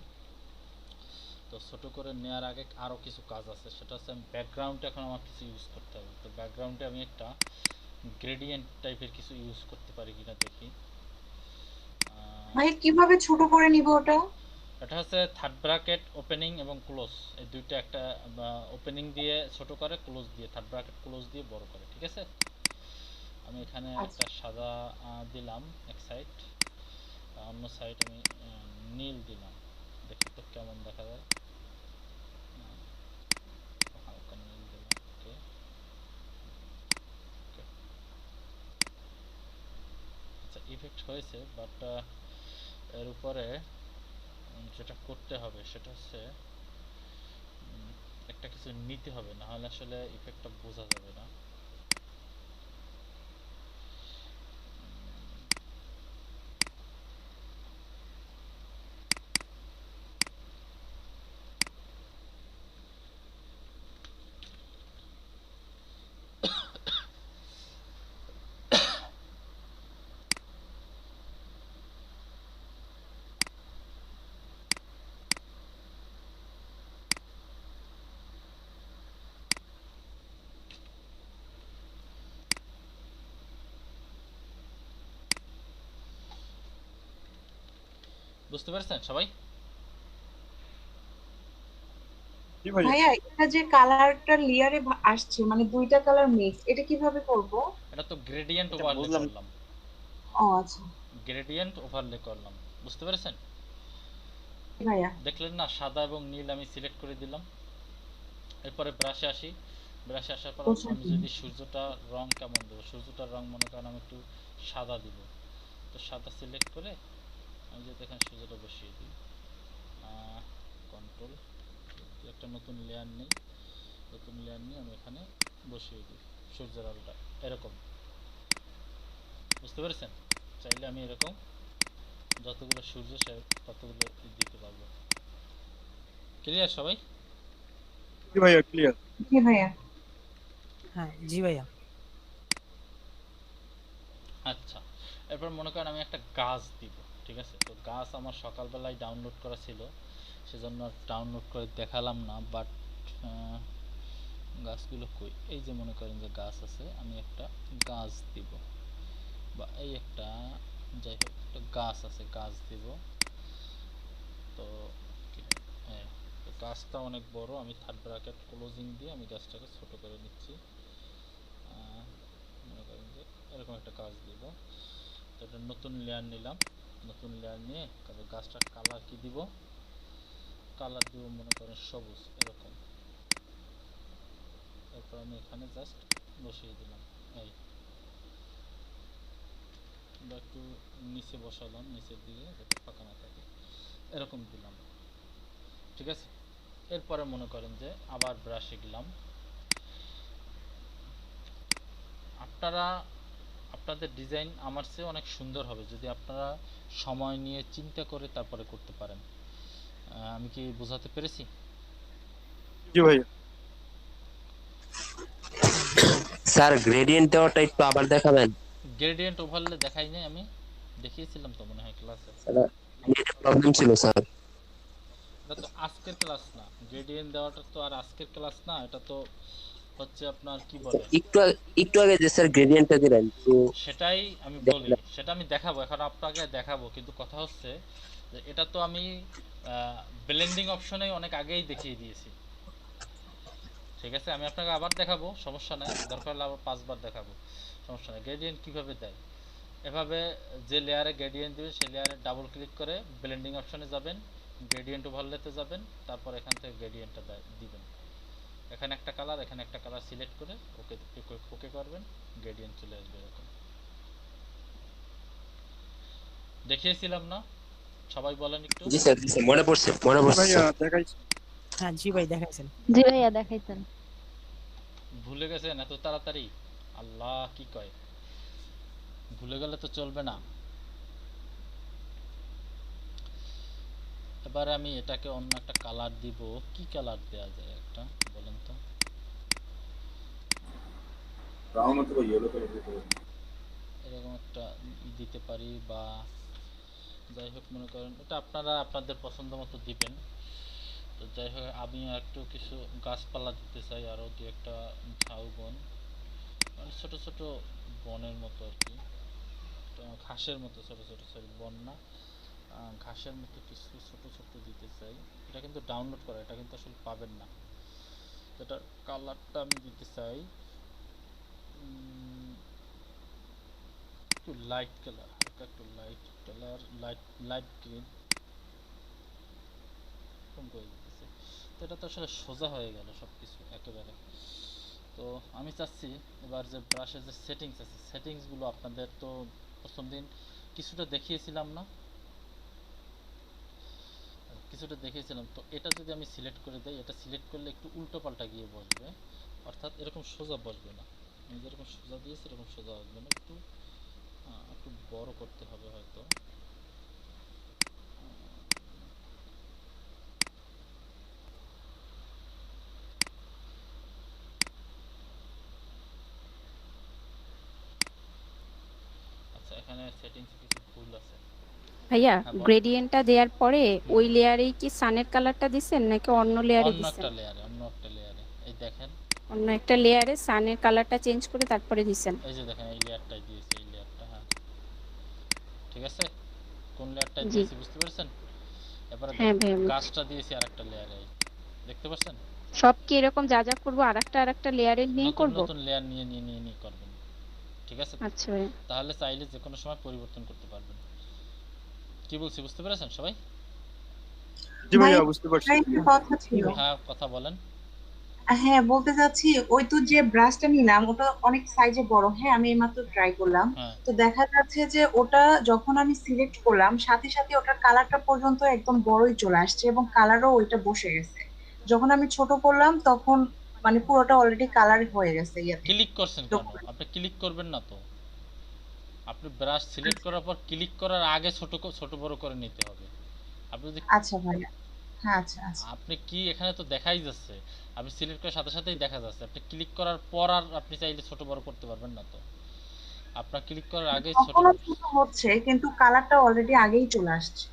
তো ছোট করে নেওয়ার আগে আরও কিছু কাজ আছে, সেটা হচ্ছে আমি ব্যাকগ্রাউন্ডে এখন আমার কিছু ইউজ করতে হবে। তো ব্যাকগ্রাউন্ডে আমি একটা গ্রেডিয়েন্ট টাইপের কিছু ইউজ করতে পারি কিনা দেখি। ভাই কিভাবে ছোট করে নিব ওটা? এটা হচ্ছে থার্ড ব্র্যাকেট ওপেনিং এবং ক্লোজ, এই দুইটা একটা ওপেনিং দিয়ে ছোট করে, ক্লোজ দিয়ে থার্ড ব্র্যাকেট ক্লোজ দিয়ে বড় করে। ঠিক আছে, আমি এখানে একটা সাদা দিলাম এক সাইড, অন্য সাইড আমি নীল দিলাম, দেখি তো কেমন দেখা যায়। হালকা নীল দিলাম। ওকে, আচ্ছা ইফেক্ট হয়েছে, বাট এর উপরে যেটা করতে হবে সেটা হচ্ছে একটা কিছু নিতে হবে, না হলে আসলে ইফেক্টটা বোঝা যাবে না। বুঝতে পারছেন সবাই? জি ভাইয়া। ভাইয়া এটা যে কালারটা লেয়ারে আসছে, মানে দুইটা কালার মিক্স, এটা কিভাবে করব? এটা তো গ্রেডিয়েন্ট ওভারলে করলাম। ও আচ্ছা গ্রেডিয়েন্ট ওভারলে করলাম, বুঝতে পেরেছেন? ভাইয়া। দেখলেন না, সাদা এবং নীল আমি সিলেক্ট করে দিলাম। এরপরে ব্রাশে আসি, ব্রাশে আসার পর আমি যদি সূর্যটা রং কেমন দেবো, সূর্যটার রং মনে করেন আমি একটু সাদা দিব। তো সাদা সিলেক্ট করে আমি যদি এখানে সূর্যটা বসিয়ে দিই, কন্ট্রোল একটা নতুন লেয়ার নেই, নতুন লেয়ার নিয়ে আমি এখানে বসিয়ে দিই সূর্যের আলোটা এরকম। বুঝতে পেরেছেন? চাইলে আমি এরকম যতগুলো সূর্য সে ততগুলো দিতে পারবো। ক্লিয়ার সবাই? জি ভাইয়া ক্লিয়ার। জি ভাইয়া। হ্যাঁ জি ভাইয়া। আচ্ছা, এরপর মনে করেন আমি একটা গাছ দিব। ঠিক আছে, তো গাছ আমার সকালবেলায় ডাউনলোড করা ছিল, সেজন্য ডাউনলোড করে দেখালাম না। বাট গাছগুলো কই? এই যে মনে করেন যে গাছ আছে, আমি একটা গাছ দিব, বা এই একটা যাই হোক একটা গাছ আছে, গাছ দিব। তো হ্যাঁ, তো গাছটা অনেক বড়, আমি থার্ড ব্র্যাকেট ক্লোজিং দিয়ে আমি গাছটাকে ছোট করে নিচ্ছি। মনে করেন যে এরকম একটা গাছ দিব। তো একটা নতুন লেয়ার নিলাম, নতুন লেয়ার নিয়ে তারপর গাছটার কালার কি দিব? কালার দিব মনে করেন সবুজ এরকম। তারপর আমি এখানে জাস্ট বসিয়ে দিলাম, এই একটু নিচে বসালাম, নিচের দিকে যাতে ফাঁকা না থাকে, এরকম দিলাম। ঠিক আছে, এরপরে মনে করেন যে আবার ব্রাশে গেলাম। আপনারা আপনাদের ডিজাইন আমার চেয়ে অনেক সুন্দর হবে যদি আপনারা সময় নিয়ে চিন্তা করে তারপরে করতে পারেন। আমি কি বোঝাতে পেরেছি? জি ভাইয়া। স্যার গ্রেডিয়েন্ট দেওয়াটা একটু আবার দেখাবেন। গ্রেডিয়েন্ট ওভারলে দেখাই নাই, আমি দেখিয়েছিলাম তো মনে হয় ক্লাসে। এটা প্রবলেম ছিল স্যার। এটা তো আজকের ক্লাস না, গ্রেডিয়েন্ট দেওয়াটা তো আর আজকের ক্লাস না, এটা তো হচ্ছে আপনার কি বলে, একটু আগে যে স্যার গ্রেডিয়েন্টটা দিলেন তো সেটাই আমি বলি, সেটা আমি দেখাবো, এখন আপনাকে দেখাবো। কিন্তু কথা হচ্ছে যে এটা তো আমি ব্লেন্ডিং অপশনে অনেক আগেই দেখিয়ে দিয়েছি। ঠিক আছে, আমি আপনাকে আবার দেখাবো, সমস্যা নাই, দরকার হলে আবার 5 বার দেখাবো, সমস্যা নাই। গ্রেডিয়েন্ট কিভাবে দেয়, এভাবে যে লেয়ারে গ্রেডিয়েন্ট দিবেন সেই লেয়ারে ডাবল ক্লিক করে ব্লেন্ডিং অপশনে যাবেন, গ্রেডিয়েন্ট ওভারলেতে যাবেন, তারপর এখান থেকে গ্রেডিয়েন্টটা দিবেন। এখানে একটা কালার, এখানে একটা কালার সিলেক্ট করে ওকে ওকে করবেন, গ্রেডিয়েন্ট চলে আসবে এরকম। দেখিয়েছিলাম না? সবাই বলেন একটু। জি স্যার, জি স্যার, মনে পড়ছে ভাইয়া স্যার। দেখাইছি। হ্যাঁ জি ভাই দেখাইছেন। জি ভাইয়া দেখাইতেন। ভুলে গেছেন এত তাড়াতাড়ি? আল্লাহ, কি কয়, ভুলে গেলে তো চলবে না। এবারে আমি এটাকে অন্য একটা কালার দিব। কি কালার দেয়া যায় একটা বলেন তো? এরকম একটা দিতে পারি, বা যাই হোক মনে করেন এটা আপনারা আপনাদের পছন্দ মতো দিবেন। তো যাই হোক আমি একটু কিছু গাছপালা দিতে চাই, আরও দু একটা ঝাউবন, মানে ছোট ছোট বনের মতো আর কি, ঘাসের মতো, ছোট ছোট, সরি বন না, ঘাসের মতো কিছু ছোট ছোট দিতে চাই। এটা কিন্তু ডাউনলোড করা, এটা কিন্তু আসলে পাবেন না। এটার কালারটা আমি দিতে চাই একটু লাইট কালার, একটু লাইট কালার, লাইট গ্রিন এরকম করে দিতেছি। তো এটা তো আসলে সোজা হয়ে গেল সব কিছু একেবারে। তো আমি চাচ্ছি এবার যে ব্রাশের যে সেটিংস আছে, সেটিংসগুলো আপনাদের তো প্রথম দিন কিছুটা দেখিয়েছিলাম না? কিছুটা দেখিয়েছিলাম। তো এটা যদি আমি সিলেক্ট করে দেই, এটা সিলেক্ট করলে একটু উল্টো পাল্টা গিয়ে বসবে, অর্থাৎ এরকম সোজা বসবে না। আমি যেরকম সোজা দিয়েছি এরকম সোজা আসবে না, একটু একটু বড় করতে হবে হয়তো। আচ্ছা, এখানে সেটিংসে কিছু ভুল আছে ভাইয়া। হ্যাঁ, বল। গ্রেডিয়েন্টটা দেওয়ার পরে ওই লেয়ারেই কি সানের কালারটা দিছেন নাকি অন্য লেয়ারে অন্য দিছেন? একটা লেয়ারে, অন্য একটা লেয়ারে, এই দেখেন, অন্য একটা লেয়ারে সানের কালারটা চেঞ্জ করে তারপরে দিছেন। এই যে দেখেন এই লেয়ারটাই দিয়েছি, এই লেয়ারটা। হ্যাঁ ঠিক আছে, কোন লেয়ারটাই জি। দিয়েছি বুঝতে পারছেন? এবারে হ্যাঁ দেখেন ভাইয়া, বুঝছি। গাছটা দিয়েছি আরেকটা লেয়ারে, দেখতে পাচ্ছেন? সব কি এরকম যা যা করবো আরেকটা লেয়ারে নিয়ে নতুন করব? নতুন লেয়ার নিয়ে নিয়ে নিয়ে নিয়ে করবেন, ঠিক আছে? আচ্ছা ভাইয়া। তাহলে চাইলে যে কোনো সময় পরিবর্তন করতে পারবেন। কি বলছি বুঝতে পেরেছেন সবাই? জি ভাইয়া বুঝতে পারছি। ভাই, একটা কথা ছিল। হ্যাঁ, কথা বলেন। হ্যাঁ, বলতে চাচ্ছি ওই তো যে ব্রাশটা নিলাম ওটা অনেক সাইজে বড়। হ্যাঁ, আমি এইমাত্র ট্রাই করলাম। হ্যাঁ, তো দেখা যাচ্ছে যে ওটা যখন আমি সিলেক্ট করলাম সাথে সাথে ওটার কালারটা পর্যন্ত একদম বড়ই চলে আসছে এবং কালারও ওইটা বসে গেছে। যখন আমি ছোট করলাম তখন মানে পুরোটা অলরেডি কালার হয়ে গেছে ইয়াতে। ক্লিক করছেন কেন? আপনি ক্লিক করবেন না তো। আপনি ব্রাশ সিলেক্ট করার পর ক্লিক করার আগে ছোট বড় করে নিতে হবে। আপনি যদি আচ্ছা ভাইয়া, হ্যাঁ আচ্ছা আচ্ছা। আপনি কি এখানে তো দেখাই যাচ্ছে, আপনি সিলেক্ট করার সাথে সাথেই দেখা যাচ্ছে। আপনি ক্লিক করার পর আর আপনি চাইলে ছোট বড় করতে পারবেন না তো। আপনার ক্লিক করার আগে ছোট তখনও ছোট হচ্ছে কিন্তু কালারটা অলরেডি আগেই চলে আসছে।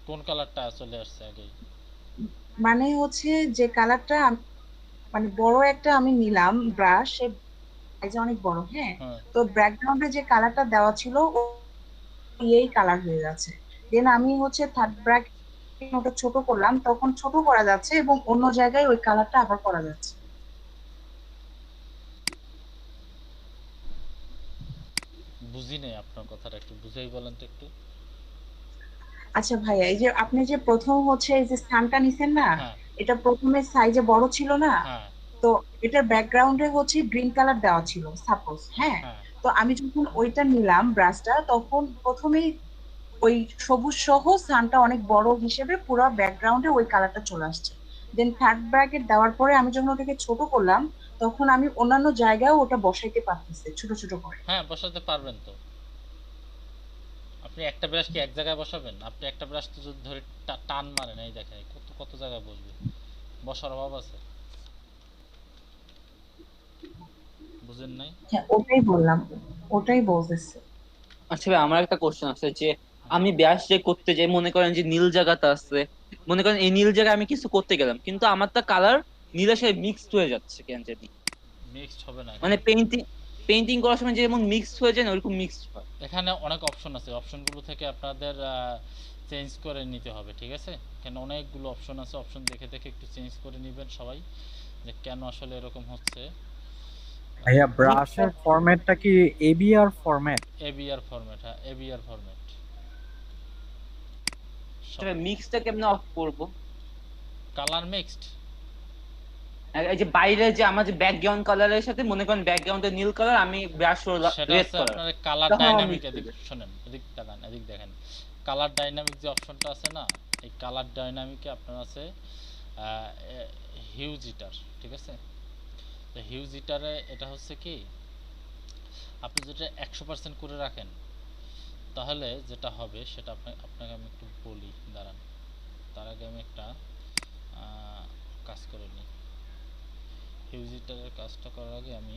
কোন কালারটা চলে আসছে আগেই? মানে হচ্ছে যে কালারটা মানে বড় একটা আমি নিলাম ব্রাশ, সে সাইজে অনেক বড়। হ্যাঁ, হ্যাঁ, তো ব্যাকগ্রাউন্ডে যে কালারটা দেওয়া ছিল এই কালার হয়ে যাচ্ছে। দেন আমি হচ্ছে থার্ড ব্র্যাকেট ওটা ছোট করলাম, তখন ছোট করা যাচ্ছে এবং অন্য জায়গায় ওই কালারটা আবার করা যাচ্ছে। বুঝি নাই আপনার কথাটা, একটু বুঝাই বলেন তো একটু। আচ্ছা ভাইয়া, এই যে আপনি যে প্রথম হচ্ছে এই যে স্থানটা নিছেন না, হ্যাঁ, এটা প্রথমে সাইজে বড় ছিল না, হ্যাঁ, তো এটার ব্যাকগ্রাউন্ডে হচ্ছে গ্রিন কালার দেওয়া ছিল সাপোজ। হ্যাঁ, হ্যাঁ, তো আমি যখন ওইটা নিলাম ব্রাশটা তখন প্রথমেই ওই সবুজ সহ সানটা অনেক বড় হিসেবে পুরো ব্যাকগ্রাউন্ডে ওই কালারটা চলে আসছে। দেন থার্ড ব্র্যাকেট দেওয়ার পরে আমি যখন ওটাকে ছোট করলাম তখন আমি অন্যান্য জায়গায় ওটা বসাইতে পারতেছি ছোট ছোট করে। হ্যাঁ, বসাতে পারবেন তো। আপনি একটা ব্রাশ কি এক জায়গায় বসাবেন? আপনি একটা ব্রাশ তো যদি ধরে টান মারেন, এই দেখেন কত কত জায়গায় বসবে, বসার অভাব আছে? বুঝেন নাই? হ্যাঁ, ওটাই বললাম, ওটাই বলতেছি। আচ্ছা ভাই, আমার একটা কোশ্চেন আছে যে আমি ব্যাস যে করতে যাই, মনে করেন যে নীল জায়গাটা আছে, মনে করেন এই নীল জায়গায় আমি কিছু করতে গেলাম কিন্তু আমার তো কালার নীলের সাথে মিক্সড হয়ে যাচ্ছে কেন জানি। মিক্সড হবে না মানে এখানে। পেইন্টিং করার সময় যেমন মিক্সড হয়ে যায় না ওরকম মিক্সড হয়। এখানে অনেক অপশন আছে, অপশনগুলো থেকে আপনাদের চেঞ্জ করে নিতে হবে, ঠিক আছে? এখানে অনেকগুলো অপশন আছে, অপশন দেখে দেখে একটু চেঞ্জ করে নেবেন সবাই, যে কেন আসলে এরকম হচ্ছে। ভাইয়া ব্রাশের ফরম্যাটটা কি এবিআর ফরম্যাট? এবিআর ফরম্যাট, হ্যাঁ এবিআর ফরম্যাট। মিক্সটা কেমনে অফ করব? কালার মিক্সড এই যে বাইরে যে আমার যে ব্যাকগ্রাউন্ড কালারের সাথে মনে করেন ব্যাকগ্রাউন্ডে নীল কালার, আমি ব্রাশ সেটা রেড হচ্ছে কালার, আপনার কালার তখন আমার ডাইনামিক। mix হয়ে এদিক যায়। শুনেন, এদিক তাকান, এদিক দেখেন। কালার ডাইনামিক যে অপশনটা আছে না, এই কালার ডাইনামিকে আপনার আছে হিউজ হিটার, ঠিক আছে? তো হিউজ হিটারে এটা হচ্ছে কি, আপনি যেটা 100% করে রাখেন তাহলে যেটা হবে সেটা আপনাকে আমি একটু বলি, দাঁড়ান। তার আগে আমি একটা কাজ করে নিই। হিউজ হিটারের কাজটা করার আগে আমি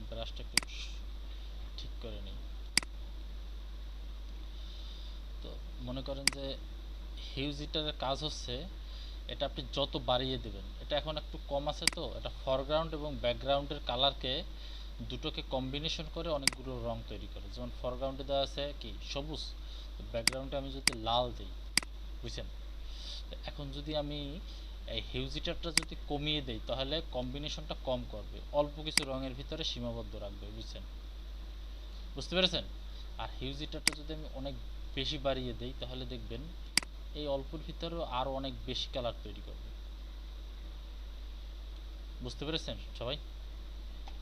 ব্রাশটা একটু ঠিক করে নিই। তো মনে করেন যে হিউজ হিটারের কাজ হচ্ছে, এটা আপনি যত বাড়িয়ে দেবেন, এটা এখন একটু কম আছে, তো এটা ফরগ্রাউন্ড এবং ব্যাকগ্রাউন্ডের কালারকে দুটোকে কম্বিনেশন করে অনেকগুলো রং তৈরি করে। যেমন ফরগ্রাউন্ডে দেওয়া আছে কি সবুজ, ব্যাকগ্রাউন্ডে আমি যদি লাল দিই, বুঝছেন? এখন যদি আমি এই হিউজ হিটারটা যদি কমিয়ে দেই তাহলে কম্বিনেশনটা কম করবে, অল্প কিছু রঙের ভিতরে সীমাবদ্ধ রাখবে, বুঝছেন? বুঝতে পেরেছেন? আর হিউজ হিটারটা যদি আমি অনেক বেশি বাড়িয়ে দেই তাহলে দেখবেন এই অল্পর ভিতরেও আরো অনেক বেশি কালার তৈরি করবে। বুঝতে পেরেছেন সবাই?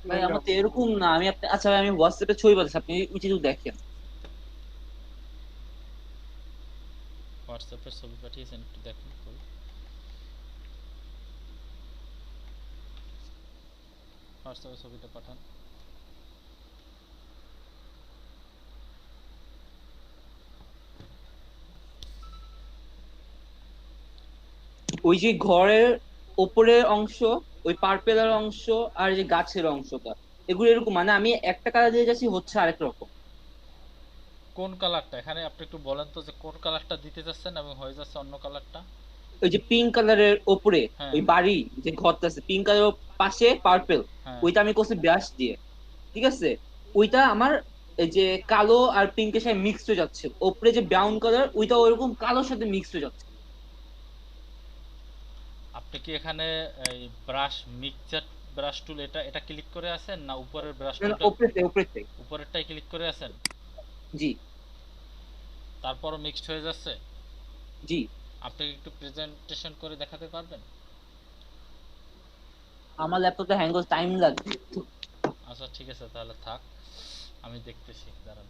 ভাই আমার তো এরকম না, আমি আচ্ছা ভাই, আমি হোয়াটসঅ্যাপে ছবি পাঠাচ্ছি, আপনি উচিত দেখেন। হোয়াটসঅ্যাপে ছবি পাঠিয়েছেন, একটু দেখুন তো। হোয়াটসঅ্যাপে ছবিটা পাঠান। ওই যে ঘরের ওপরের অংশ, ওই পার্পেলের অংশ, আর যে গাছের অংশটা, এগুলো এরকম, মানে আমি একটা কালার দিয়ে যাচ্ছি, হচ্ছে আরেক রকম। কোন কালারটা এখানে আপনি একটু বলেন তো, যে কোন কালারটা দিতে যাচ্ছেন এবং হয়ে যাচ্ছে অন্য কালারটা? ওই যে পিঙ্ক কালারের ওপরে, হ্যাঁ ওই বাড়ি যে ঘরটা আছে, পিঙ্ক কালারের পাশে পার্পেল, হ্যাঁ। ওইটা আমি করছি ব্রাশ দিয়ে, ঠিক আছে? ওইটা আমার এই যে কালো আর পিঙ্কের সাথে মিক্সড হয়ে যাচ্ছে, ওপরে যে ব্রাউন কালার ওইটা ওইরকম কালোর সাথে মিক্সড হয়ে যাচ্ছে। আপনি কি এখানে এই ব্রাশ মিক্সচার ব্রাশ টুল এটা এটা ক্লিক করে আছেন, না উপরের ব্রাশ টুলটা? উপরেরটাই ক্লিক করে আছেন? জি। তারপরও মিক্সড হয়ে যাচ্ছে? জি। আপনি একটু প্রেজেন্টেশন করে দেখাতে পারবেন? আমার ল্যাপটপে হ্যাং করতে টাইম লাগবে। আচ্ছা ঠিক আছে, তাহলে থাক, আমি দেখতেছি, দাঁড়ান।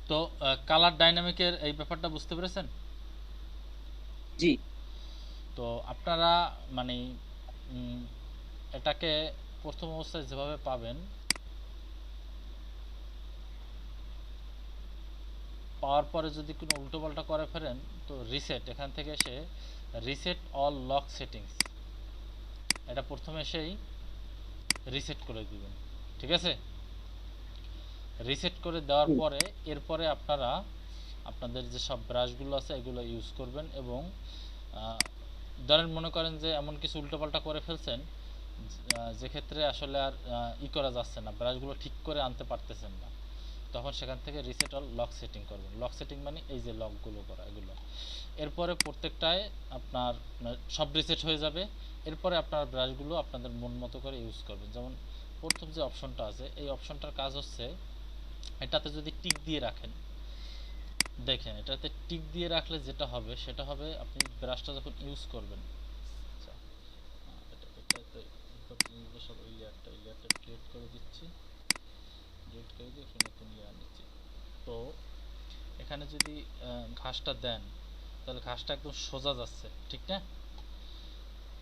তো কালার ডাইনামিকের এই ব্যাপারটা বুঝতে পেরেছেন? জি। তো আপনারা মানে এটাকে প্রথম অবস্থায় যেভাবে পাবেন, পাওয়ার পরে যদি কোনো উল্টোপাল্টা করে ফেলেন তো রিসেট, এখান থেকে এসে রিসেট অল লক সেটিংস, এটা প্রথমে এসেই রিসেট করে দিবেন, ঠিক আছে? রিসেট করে দেওয়ার পরে এরপরে আপনারা আপনাদের যে সব ব্রাশগুলো আছে এগুলো ইউজ করবেন, এবং ধরেন মনে করেন যে এমন কিছু উল্টোপাল্টা করে ফেলছেন যে ক্ষেত্রে আসলে আর করা যাচ্ছে না, ব্রাশগুলো ঠিক করে আনতে পারতেছেন না, তখন সেখান থেকে রিসেট অল লক সেটিং করবেন। লক সেটিং মানে এই যে লকগুলো করা, এগুলো। এরপরে প্রত্যেকটায় আপনার সব রিসেট হয়ে যাবে। এরপরে আপনার ব্রাশগুলো আপনাদের মন মতো করে ইউজ করবেন। যেমন প্রথম যে অপশনটা আছে, এই অপশনটার কাজ হচ্ছে, এটাতে যদি টিক দিয়ে রাখেন, দেখেন এটাতে টিক দিয়ে রাখলে যেটা হবে সেটা হবে, আপনি ব্রাশটা যখন ইউজ করবেন, আচ্ছা এটাতে সব এই লেয়ারটা ক্রিয়েট করে দিচ্ছি, ডিলিট করে দিয়ে একটা নতুন লেয়ার নিচ্ছি। তো এখানে যদি ঘাসটা দেন তাহলে ঘাসটা একদম সোজা যাচ্ছে, ঠিক না?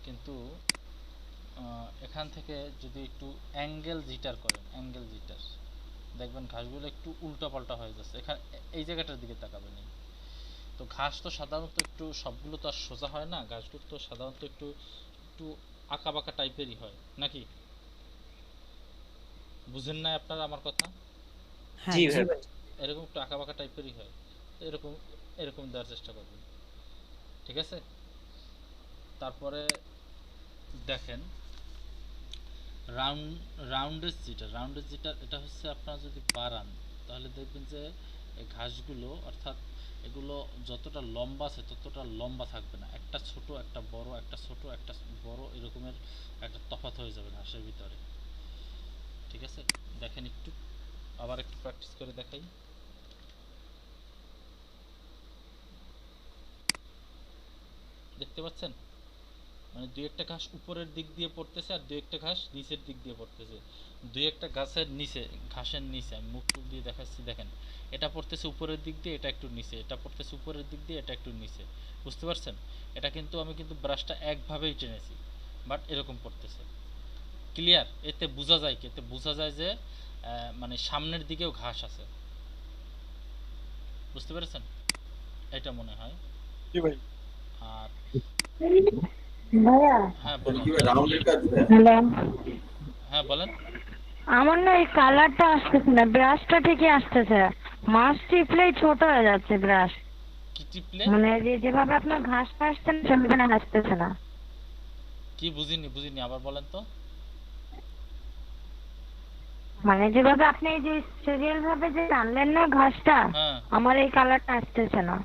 কিন্তু এখান থেকে যদি একটু অ্যাঙ্গেল জিটার করেন, অ্যাঙ্গেল জিটার, দেখবেন ঘাসগুলো একটু উল্টাপাল্টা হয়ে যাচ্ছে। এখানে এই জায়গাটার দিকে তাকাবেন। তো ঘাস তো সাধারণত একটু, সবগুলো তো আর সোজা হয় না, ঘাসগুলো তো সাধারণত একটু একটু আঁকা বাঁকা টাইপেরই হয়, নাকি? বুঝেন না আপনারা আমার কথা? এরকম একটু আঁকা বাঁকা টাইপেরই হয়, এরকম এরকম দেওয়ার চেষ্টা করবেন, ঠিক আছে? তারপরে দেখেন রাউন্ডেজ যেটা এটা হচ্ছে আপনারা যদি বাড়ান তাহলে দেখবেন যে এই ঘাসগুলো, অর্থাৎ এগুলো যতটা লম্বা আছে ততটা লম্বা থাকবে না, একটা ছোট একটা বড়, একটা ছোট একটা বড়, এরকমের একটা তফাৎ হয়ে যাবে ঘাসের ভিতরে, ঠিক আছে? দেখেন একটু, আবার একটু প্র্যাকটিস করে দেখাই। দেখতে পাচ্ছেন? মানে দুই একটা ঘাস উপরের দিক দিয়ে পড়তেছে আর দুই একটা ঘাস নিচের দিক দিয়ে পড়তেছে। দুই একটা ঘাসের নিচে, ঘাসের নিচে আমি মুখ টুক দিয়ে দেখাচ্ছি, দেখেন এটা পড়তেছে উপরের দিক দিয়ে, এটা একটু নিচে, এটা পড়তেছে উপরের দিক দিয়ে, এটা একটু নিচে। বুঝতে পারছেন? এটা কিন্তু আমি কিন্তু ব্রাশটা একভাবেই টেনেছি, বাট এরকম পড়তেছে। ক্লিয়ার? এতে বোঝা যায় কি? এতে বোঝা যায় যে মানে সামনের দিকেও ঘাস আছে। বুঝতে পেরেছেন? এটা মনে হয়। জি ভাই। আর ভাইয়া হ্যাঁ বলুন। হ্যালো, হ্যাঁ বলেন। আমার না এই কালারটা আসতেছে না, ব্রাশটা ঠিকই আসতেছে, মাছ টিপলেই ছোট হয়ে যাচ্ছে ব্রাশ। কি টিপলে? মানে যেভাবে আপনার ঘাস আসছেন সেভাবে আসতেছে না। কি বুঝিনি আবার বলেন তো। মানে যেভাবে আপনি এই যে সিরিয়াল ভাবে যে টানলেন না ঘাসটা, হ্যাঁ। আমার এই কালারটা আসতেছে না,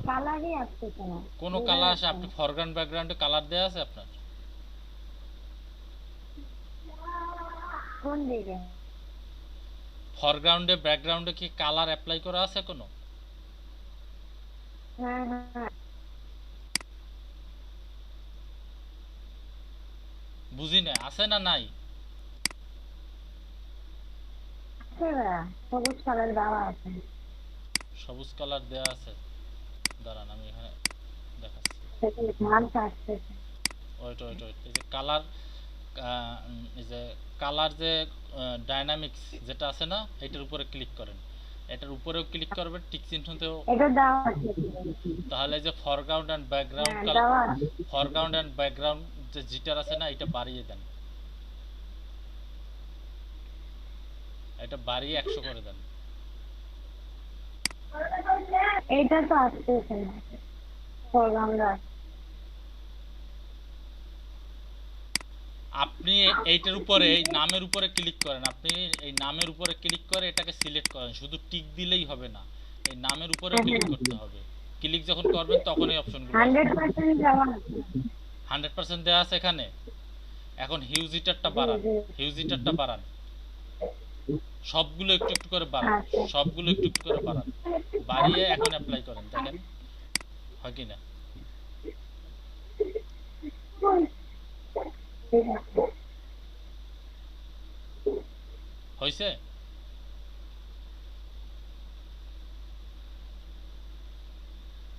কালারই আসতেছে না। কোন কালার আসে? আপনি ফরগ্রাউন্ড ব্যাকগ্রাউন্ডে কালার দেয়া আছে আপনার? কোন দিকে? ফরগ্রাউন্ডে ব্যাকগ্রাউন্ডে কি কালার অ্যাপ্লাই করা আছে কোনো? হ্যাঁ হ্যাঁ। বুঝি না, আছে না নাই? সবুজ কালার দেওয়া আছে। সবুজ কালার দেয়া আছে, দাঁড়ান আমি এখানে দেখাচ্ছি। ওয়েট এই যে কালার, এই যে কালার যে ডাইনামিক্স যেটা আছে না, এটার উপরে ক্লিক করেন। এটার উপরেও ক্লিক করবেন, টিক চিহ্নতেও। এটা দেওয়া আছে। তাহলে যে foreground and background foreground and background যে জিটার আছে না, এটা বাড়িয়ে দেন। এটা বাড়িয়ে 100 করে দেন। এইটা তো আসতেছে না ফরগ্রাউন্ড। আপনি এইটার উপরে, এই নামের উপরে ক্লিক করেন। আপনি এই নামের উপরে ক্লিক করে এটাকে সিলেক্ট করেন। শুধু টিক দিলেই হবে না, এই নামের উপরে ক্লিক করতে হবে। ক্লিক যখন করবেন তখন এই অপশনগুলো 100% দেওয়া আছে। 100% দেওয়া আছে এখানে। এখন হিউজ হিটারটা বাড়ান, হিউজ হিটারটা বাড়ান, সবগুলো একটু একটু করে বাড়ান, সবগুলো একটু একটু করে বাড়ান। বাড়িয়ে এখন অ্যাপ্লাই করেন, দেখেন হয় কি না। হইছে?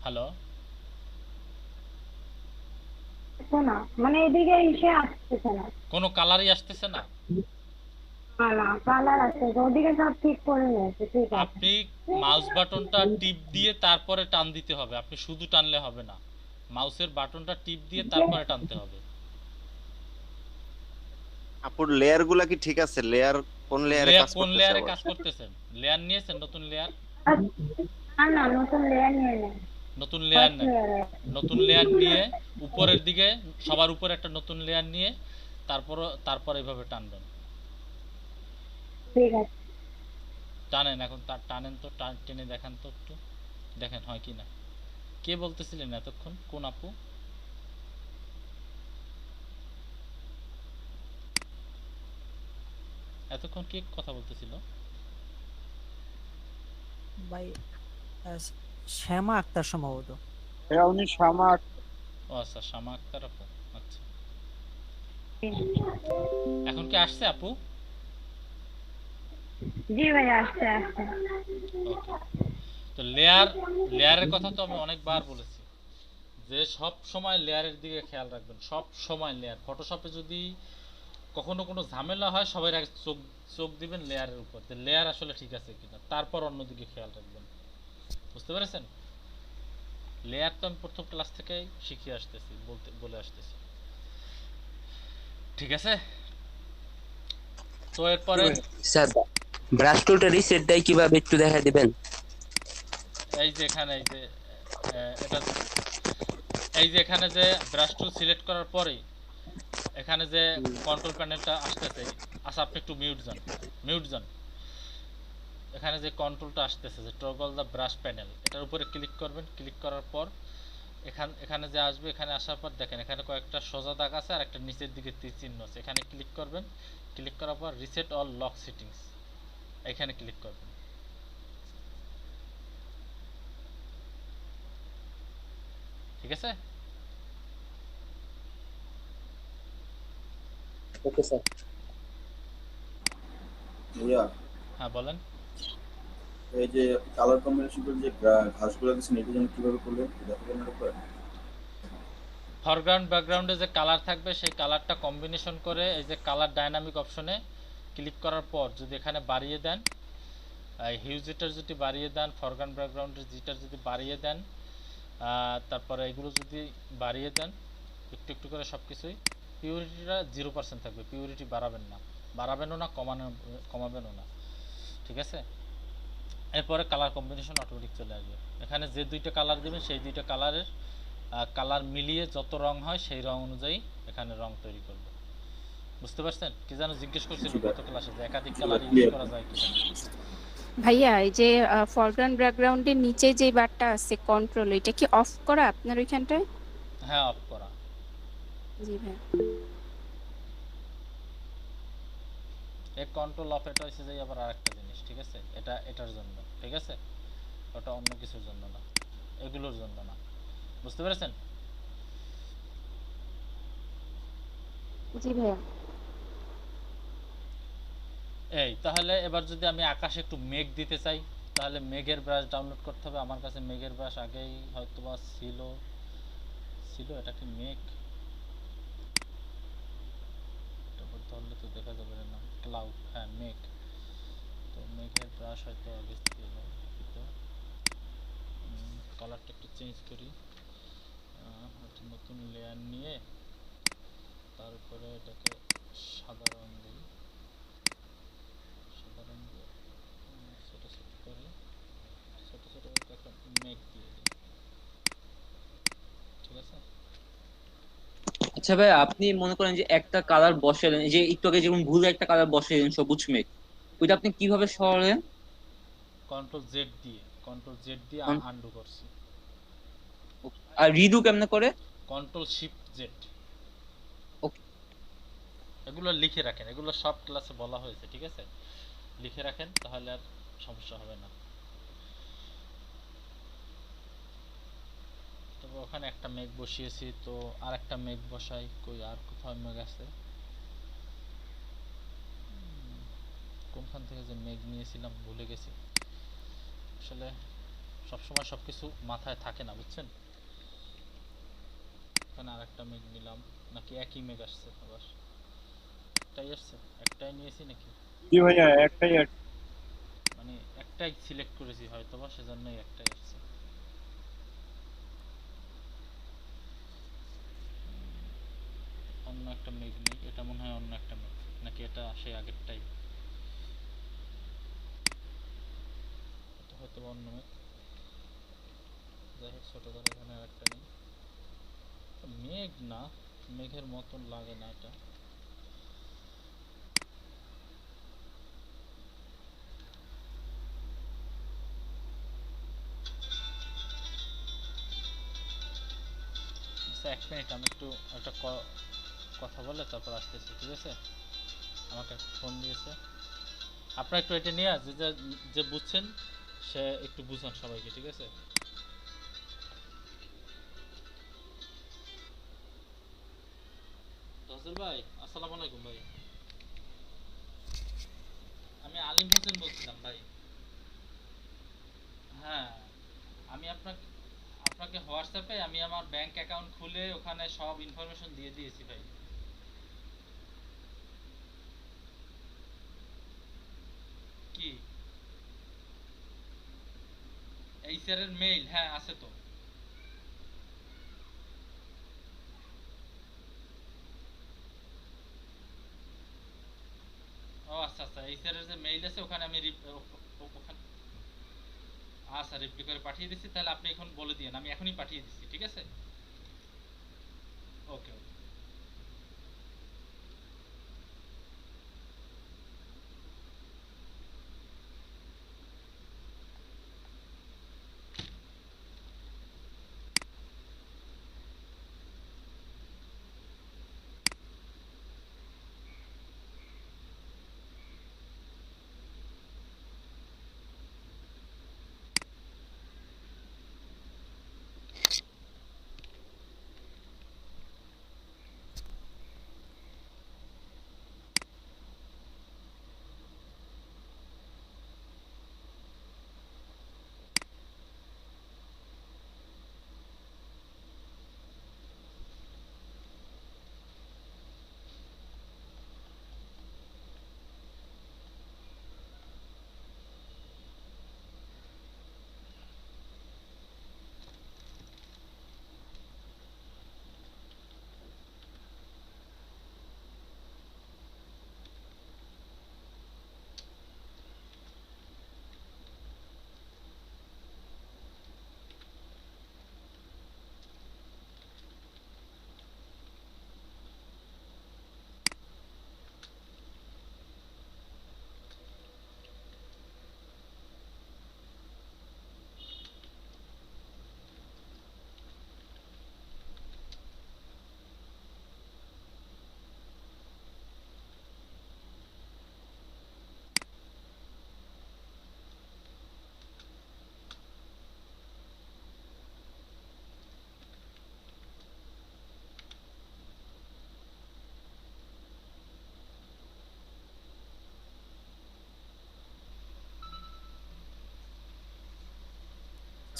হ্যালো, না মানে এদিকে এসে আসতেছে না, কোনো কালারই আসতেছে না। কালার আছে ওদিকে সব ঠিক করে নিয়েছে। ঠিক আছে, আপনি মাউস বাটনটা টিপ দিয়ে তারপরে টান দিতে হবে। আপনি শুধু টানলে হবে না, মাউসের বাটনটা টিপ দিয়ে তারপরে টানতে হবে। আপুর লেয়ার গুলা কি ঠিক আছে? লেয়ার কোন লেয়ারে কাজ করতেছে? কোন লেয়ারে কাজ করতেছেন? লেয়ার নিয়েছেন? নতুন লেয়ার? না নতুন লেয়ার নিয়ে নেন। নতুন লেয়ার নেন। নতুন লেয়ার নিয়ে উপরের দিকে সবার উপরে একটা নতুন লেয়ার নিয়ে তারপর এইভাবে টানবেন। ঠিক আছে, টানেন এখন, টানেন তো, টেনে দেখান তো একটু, দেখেন হয় কি না। কে বলতেছিলেন এতক্ষণ? কোন আপু? এতক্ষণ কে কথা বলতেছিল? ভাই শ্যামা আক্তার সম্ভবত। হ্যাঁ উনি শ্যামা। ও আচ্ছা, শ্যামা আক্তার আপু। আচ্ছা, এখন কি আসছে আপু? জি ভাই আসছে। ওকে। তো লেয়ারের কথা তো আমি অনেকবার বলেছি যে সব সময় লেয়ারের দিকে খেয়াল রাখবেন। সব সময় লেয়ার, ফটোশপে যদি কখনো কোনো ঝামেলা হয় সবাই আগে চোখ দিবেন লেয়ারের উপর, যে লেয়ার আসলে ঠিক আছে কিনা, তারপর অন্যদিকে খেয়াল রাখবেন। বুঝতে পেরেছেন? লেয়ার তো আমি প্রথম ক্লাস থেকেই শিখিয়ে আসতেছি, বলে আসতেছি। ঠিক আছে? তো এরপরে স্যার ব্রাশ টুলটা রিসেট দেয় কিভাবে একটু দেখাই দিবেন? এই যে এখানে এই যে এখানে যে ব্রাশ টুল সিলেক্ট করার পরে এখানে যে কন্ট্রোল প্যানেলটা আসতেছে, আচ্ছা আপনি একটু মিউট যান। এখানে যে কন্ট্রোলটা আসতেছে যে টগল দা ব্রাশ প্যানেল, এটার উপরে ক্লিক করবেন। ক্লিক করার পর এখানে যে আসবে, এখানে আসার পর দেখেন এখানে কয়েকটা সোজা দাগ আছে আর একটা নিচের দিকে তীর চিহ্ন আছে। এখানে ক্লিক করবেন। ক্লিক করার পর রিসেট অল লক সেটিংস, এখানে ক্লিক করবেন। ঠিক আছে? Okay sir. ভাইয়া হ্যাঁ বলেন। এই যে কালার কম্বিনেশন করে যে ঘাসগুলো দিচ্ছেন এটা যেন কিভাবে করলেন দেখাবেন একবার? ফরগ্রাউন্ড ব্যাকগ্রাউন্ডে যে কালার থাকবে সেই কালারটা কম্বিনেশন করে এই যে কালার ডাইনামিক অপশনে ক্লিক করার পর যদি এখানে বাড়িয়ে দেন, হিউজিটার যদি বাড়িয়ে দেন, ফরগ্রাউন্ড ব্যাকগ্রাউন্ডের জিটার যদি বাড়িয়ে দেন, তারপরে এগুলো যদি বাড়িয়ে দেন একটু একটু করে সব কিছুই, পিউরিটিটা 0% থাকবে, পিউরিটি বাড়াবেন না, বাড়াবেনও না, কমাবেনও না, ঠিক আছে। এরপরে কালার কম্বিনেশন অটোমেটিক চলে আসবে। এখানে যে দুইটা কালার দেবেন সেই দুইটা কালারের কালার মিলিয়ে যত রং হয় সেই রং অনুযায়ী এখানে রং তৈরি করবে। বুঝতে পারছেন? কি যেন জিজ্ঞেস করছিল গত ক্লাসে যে একাধিক কালার ইউজ করা যায় কিনা। ভাইয়া এই যে ফরগ্রাউন্ড ব্যাকগ্রাউন্ডের নিচে যে বারটা আছে কন্ট্রোল, এটা কি অফ করা আপনার ওইখানটায়? হ্যাঁ অফ করা। জি ভাই। এই কন্ট্রোল অফ এটা হচ্ছে যে আবার আরেকটা জিনিস, ঠিক আছে। এটা এটার জন্য, ঠিক আছে, ওটা অন্য কিছুর জন্য না, এগুলোর জন্য না। বুঝতে পেরেছেন? জি ভাইয়া। এই তাহলে এবার যদি আমি আকাশে একটু মেঘ দিতে চাই তাহলে মেঘের ব্রাশ ডাউনলোড করতে হবে। আমার কাছে মেঘের ব্রাশ আগেই হয়তোবা ছিল, এটা কি মেঘ ধরলে তো দেখা যাবে না, ক্লাউড, হ্যাঁ মেঘ। তো মেঘের ব্রাশ হয়তো আগে ছিল, কালারটা একটু চেঞ্জ করি, একটা নতুন লেয়ার নিয়ে তারপরে এটাকে সাদা রং দিই, সাদা রং দিয়ে ছোটো ছোটো করে একটা মেঘ দিয়ে দিই, ঠিক আছে। আচ্ছা ভাই, আপনি মনে করেন যে একটা কালার বসালেন, যে একটু আগে যেমন ভুল একটা কালার বসালেন সবুজ মেঘ, ওইটা আপনি কিভাবে সরালেন? কন্ট্রোল জেড দিয়ে আনডু করছি। আর রিডু কেমনে করে? Control shift Z. ওকে। এগুলো লিখে রাখেন, এগুলো সব ক্লাসে বলা হয়েছে, ঠিক আছে, লিখে রাখেন তাহলে আর সমস্যা হবে না। তবে ওখানে একটা মেঘ বসিয়েছি, তো আর একটা মেঘ বসাই, কই আর কোথাও মেঘ আছে, কোনখান থেকে যে মেঘ নিয়েছিলাম ভুলে গেছি। আসলে সবসময় সবকিছু মাথায় থাকে না, বুঝছেন। এখানে আর একটা মেঘ নিলাম, নাকি একই মেঘ আসছে আবার? একটাই আসছে, একটাই নিয়েছি নাকি? জি ভাইয়া একটাই মানে একটাই সিলেক্ট করেছি হয়তোবা, সেজন্যই একটাই আসছে। অন্য একটা মেঘ নেই, এটা মনে হয় অন্য একটা মেঘ, নাকি এটা সেই আগেরটাই? এটা হয়তো অন্য মেঘ, যাই হোক ছোট ধরে এখানে আর একটা নেই। মেঘ না, মেঘের মতন লাগে না এটা। আচ্ছা 1 মিনিট, আমি একটু একটা কথা বলে তারপর আসতেছি, ঠিক আছে। আমাকে ফোন দিয়েছে, আপনারা একটু এটা নিয়ে যে বুঝছেন সে একটু বুঝান সবাইকে, ঠিক আছে। তহসিল ভাই আসসালামু আলাইকুম ভাই, আমি আলিম হোসেন বলছিলাম ভাই। হ্যাঁ আমি আপনাকে হোয়াটসঅ্যাপে আমি আমার ব্যাংক অ্যাকাউন্ট খুলে ওখানে সব ইনফরমেশন দিয়ে দিয়েছি ভাই। কি এই স্যারের মেইল? হ্যাঁ আছে তো। ও আচ্ছা আচ্ছা, এই স্যারের যে মেইল আছে ওখানে আমি ওখানে আচ্ছা রিপ্লাই করে পাঠিয়ে দিচ্ছি। তাহলে আপনি এখন বলে দিন, আমি এখনই পাঠিয়ে দিচ্ছি, ঠিক আছে। ওকে ওকে।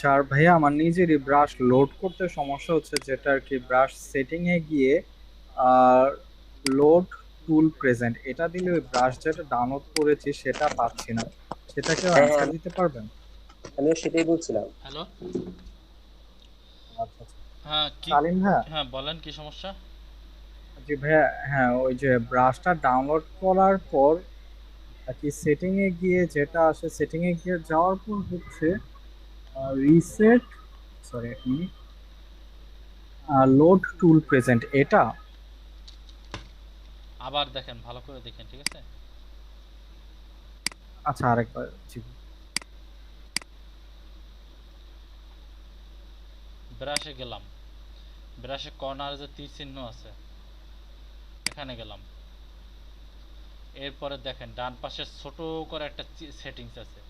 আচ্ছা, আর ভাইয়া আমার নিজেরই ব্রাশ লোড করতে সমস্যা হচ্ছে, যেটা আর কি ব্রাশ সেটিং এ গিয়ে আর লোড টুল প্রেজেন্ট এটা দিলে ওই ব্রাশ যেটা ডাউনলোড করেছি সেটা পাচ্ছি না। সেটা কেউ হ্যাঁ অ্যান্সার হ্যাঁ, দিতে পারবেন? আমিও সেটাই বলছিলাম। হ্যালো, আচ্ছা আচ্ছা। হ্যাঁ কি, সালিম ভাইয়া, হ্যাঁ বলেন কি সমস্যা? জি ভাইয়া, হ্যাঁ ওই যে ব্রাশটা ডাউনলোড করার পর আর কি সেটিং এ গিয়ে যেটা আসে, সেটিং এ গিয়ে যাওয়ার পর হচ্ছে রিসেট, সরি এক মিনিট, লোড টুল প্রেজেন্ট এটা। আবার দেখেন, ভালো করে দেখেন, ঠিক আছে? আচ্ছা আরেকবার, জি। ব্রাশে গেলাম, ব্রাশে কর্নারে যে তীর চিহ্ন আছে এখানে গেলাম, এরপরে দেখেন ডান পাশে ছোট করে একটা সেটিংস আছে,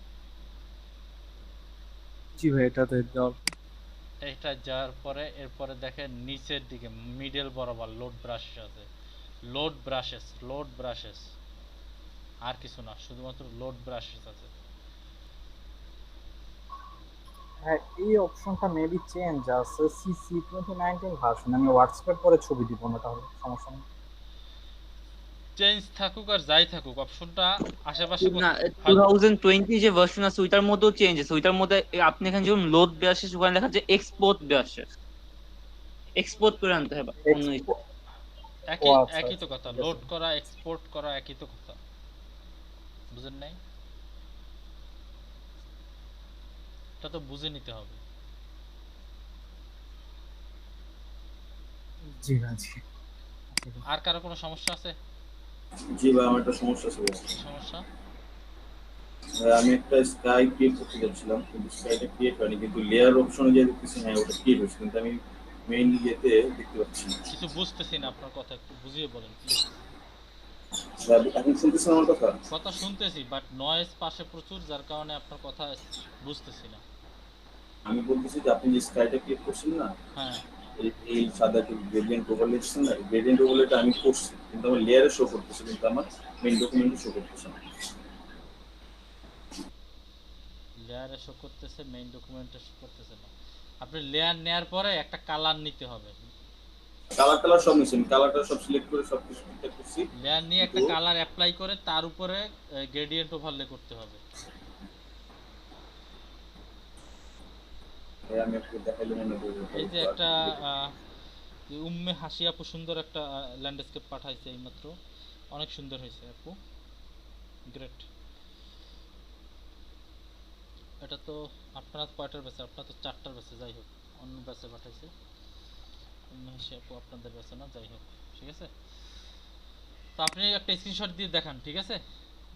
জি ভাই এটাতে দেওয়ার এইটা যাওয়ার পরে এরপরে দেখেন নিচের দিকে মিডল বরাবর লোড ব্রাশ আছে, লোড ব্রাশেস, লোড ব্রাশেস, আর কিছু না, শুধুমাত্র লোড ব্রাশেস আছে। হ্যাঁ এই অপশনটা মেবি চেঞ্জ আছে সিসি 2019 ভার্সন। আমি হোয়াটসঅ্যাপে পরে ছবি দিব না, তাহলে সমস্যা নেই। চেঞ্জ থাকুক আর যাই থাকুক, অপশনটা আশেপাশে না, 2020 যে ভার্সন আছে ওইটার মধ্যেও চেঞ্জ আছে। ওইটার মধ্যে আপনি এখানে যখন লোড ব্রাশেস ওখানে লেখা আছে এক্সপোর্ট ব্রাশেস, এক্সপোর্ট করে আনতে হবে অন্য কিছু। একই আচ্ছা, একই তো আচ্ছা, কথা, ঠিক আছে। লোড করা এক্সপোর্ট করা একই তো কথা, বুঝেন নাই? এটা তো বুঝে নিতে হবে। জি ভাই, জি। আর কারো কোনো সমস্যা আছে? জি ভাই, আমার একটা সমস্যা ছিল। কি সমস্যা? আমি একটা স্কাই ক্রিয়েট করতে যাচ্ছিলাম, কিন্তু স্কাইটা ক্রিয়েট হয়নি, কিন্তু লেয়ার অপশনে যে দেখতেছি হ্যাঁ ওটা ক্রিয়েট হয়েছে, কিন্তু আমি মেইন ইয়েতে দেখতে পাচ্ছি না। কিছু বুঝতেছি না আপনার কথা, একটু বুঝিয়ে বলেন প্লিজ। এখন শুনতেছেন আমার কথা? কথা শুনতেছি, বাট নয়েজ পাশে প্রচুর, যার কারণে আপনার কথা বুঝতেছি না। আমি বলতেছি যে আপনি যে স্কাইটা ক্রিয়েট করছেন না, হ্যাঁ, এই সাদা গ্রেডিয়েন্ট ওভারলে দিচ্ছেন না, গ্রেডিয়েন্ট ওভারলেটা আমি করছি, কিন্তু আমার লেয়ারে শো করতেছে, কিন্তু আমার মেইন ডকুমেন্টে শো করতেছে না। লেয়ারে শো করতেছে, মেইন ডকুমেন্টে শো করতেছে না। আপনি লেয়ার নেয়ার পরে একটা কালার নিতে হবে। কালার সব নিচ্ছেন, কালারটা সব সিলেক্ট করে সব কিছু ঠিকঠাক করছি। লেয়ার নিয়ে একটা কালার অ্যাপ্লাই করে তার উপরে গ্রেডিয়েন্ট ওভারলে করতে হবে। আমি আপনাকে দেখাইলে মনে করবো। এই যে একটা উম্মে হাসি আপু সুন্দর একটা ল্যান্ডস্কেপ পাঠাইছে এইমাত্র, অনেক সুন্দর হয়েছে আপু, গ্রেট। এটা তো আপনার কয়টার ব্যাচে? আপনার তো 4টার ব্যাচে, যাই হোক অন্য ব্যাচে পাঠাইছে উম্মে হাসি আপু, আপনাদের ব্যাচে না, যাই হোক ঠিক আছে। তো আপনি একটা স্ক্রিনশট দিয়ে দেখান, ঠিক আছে,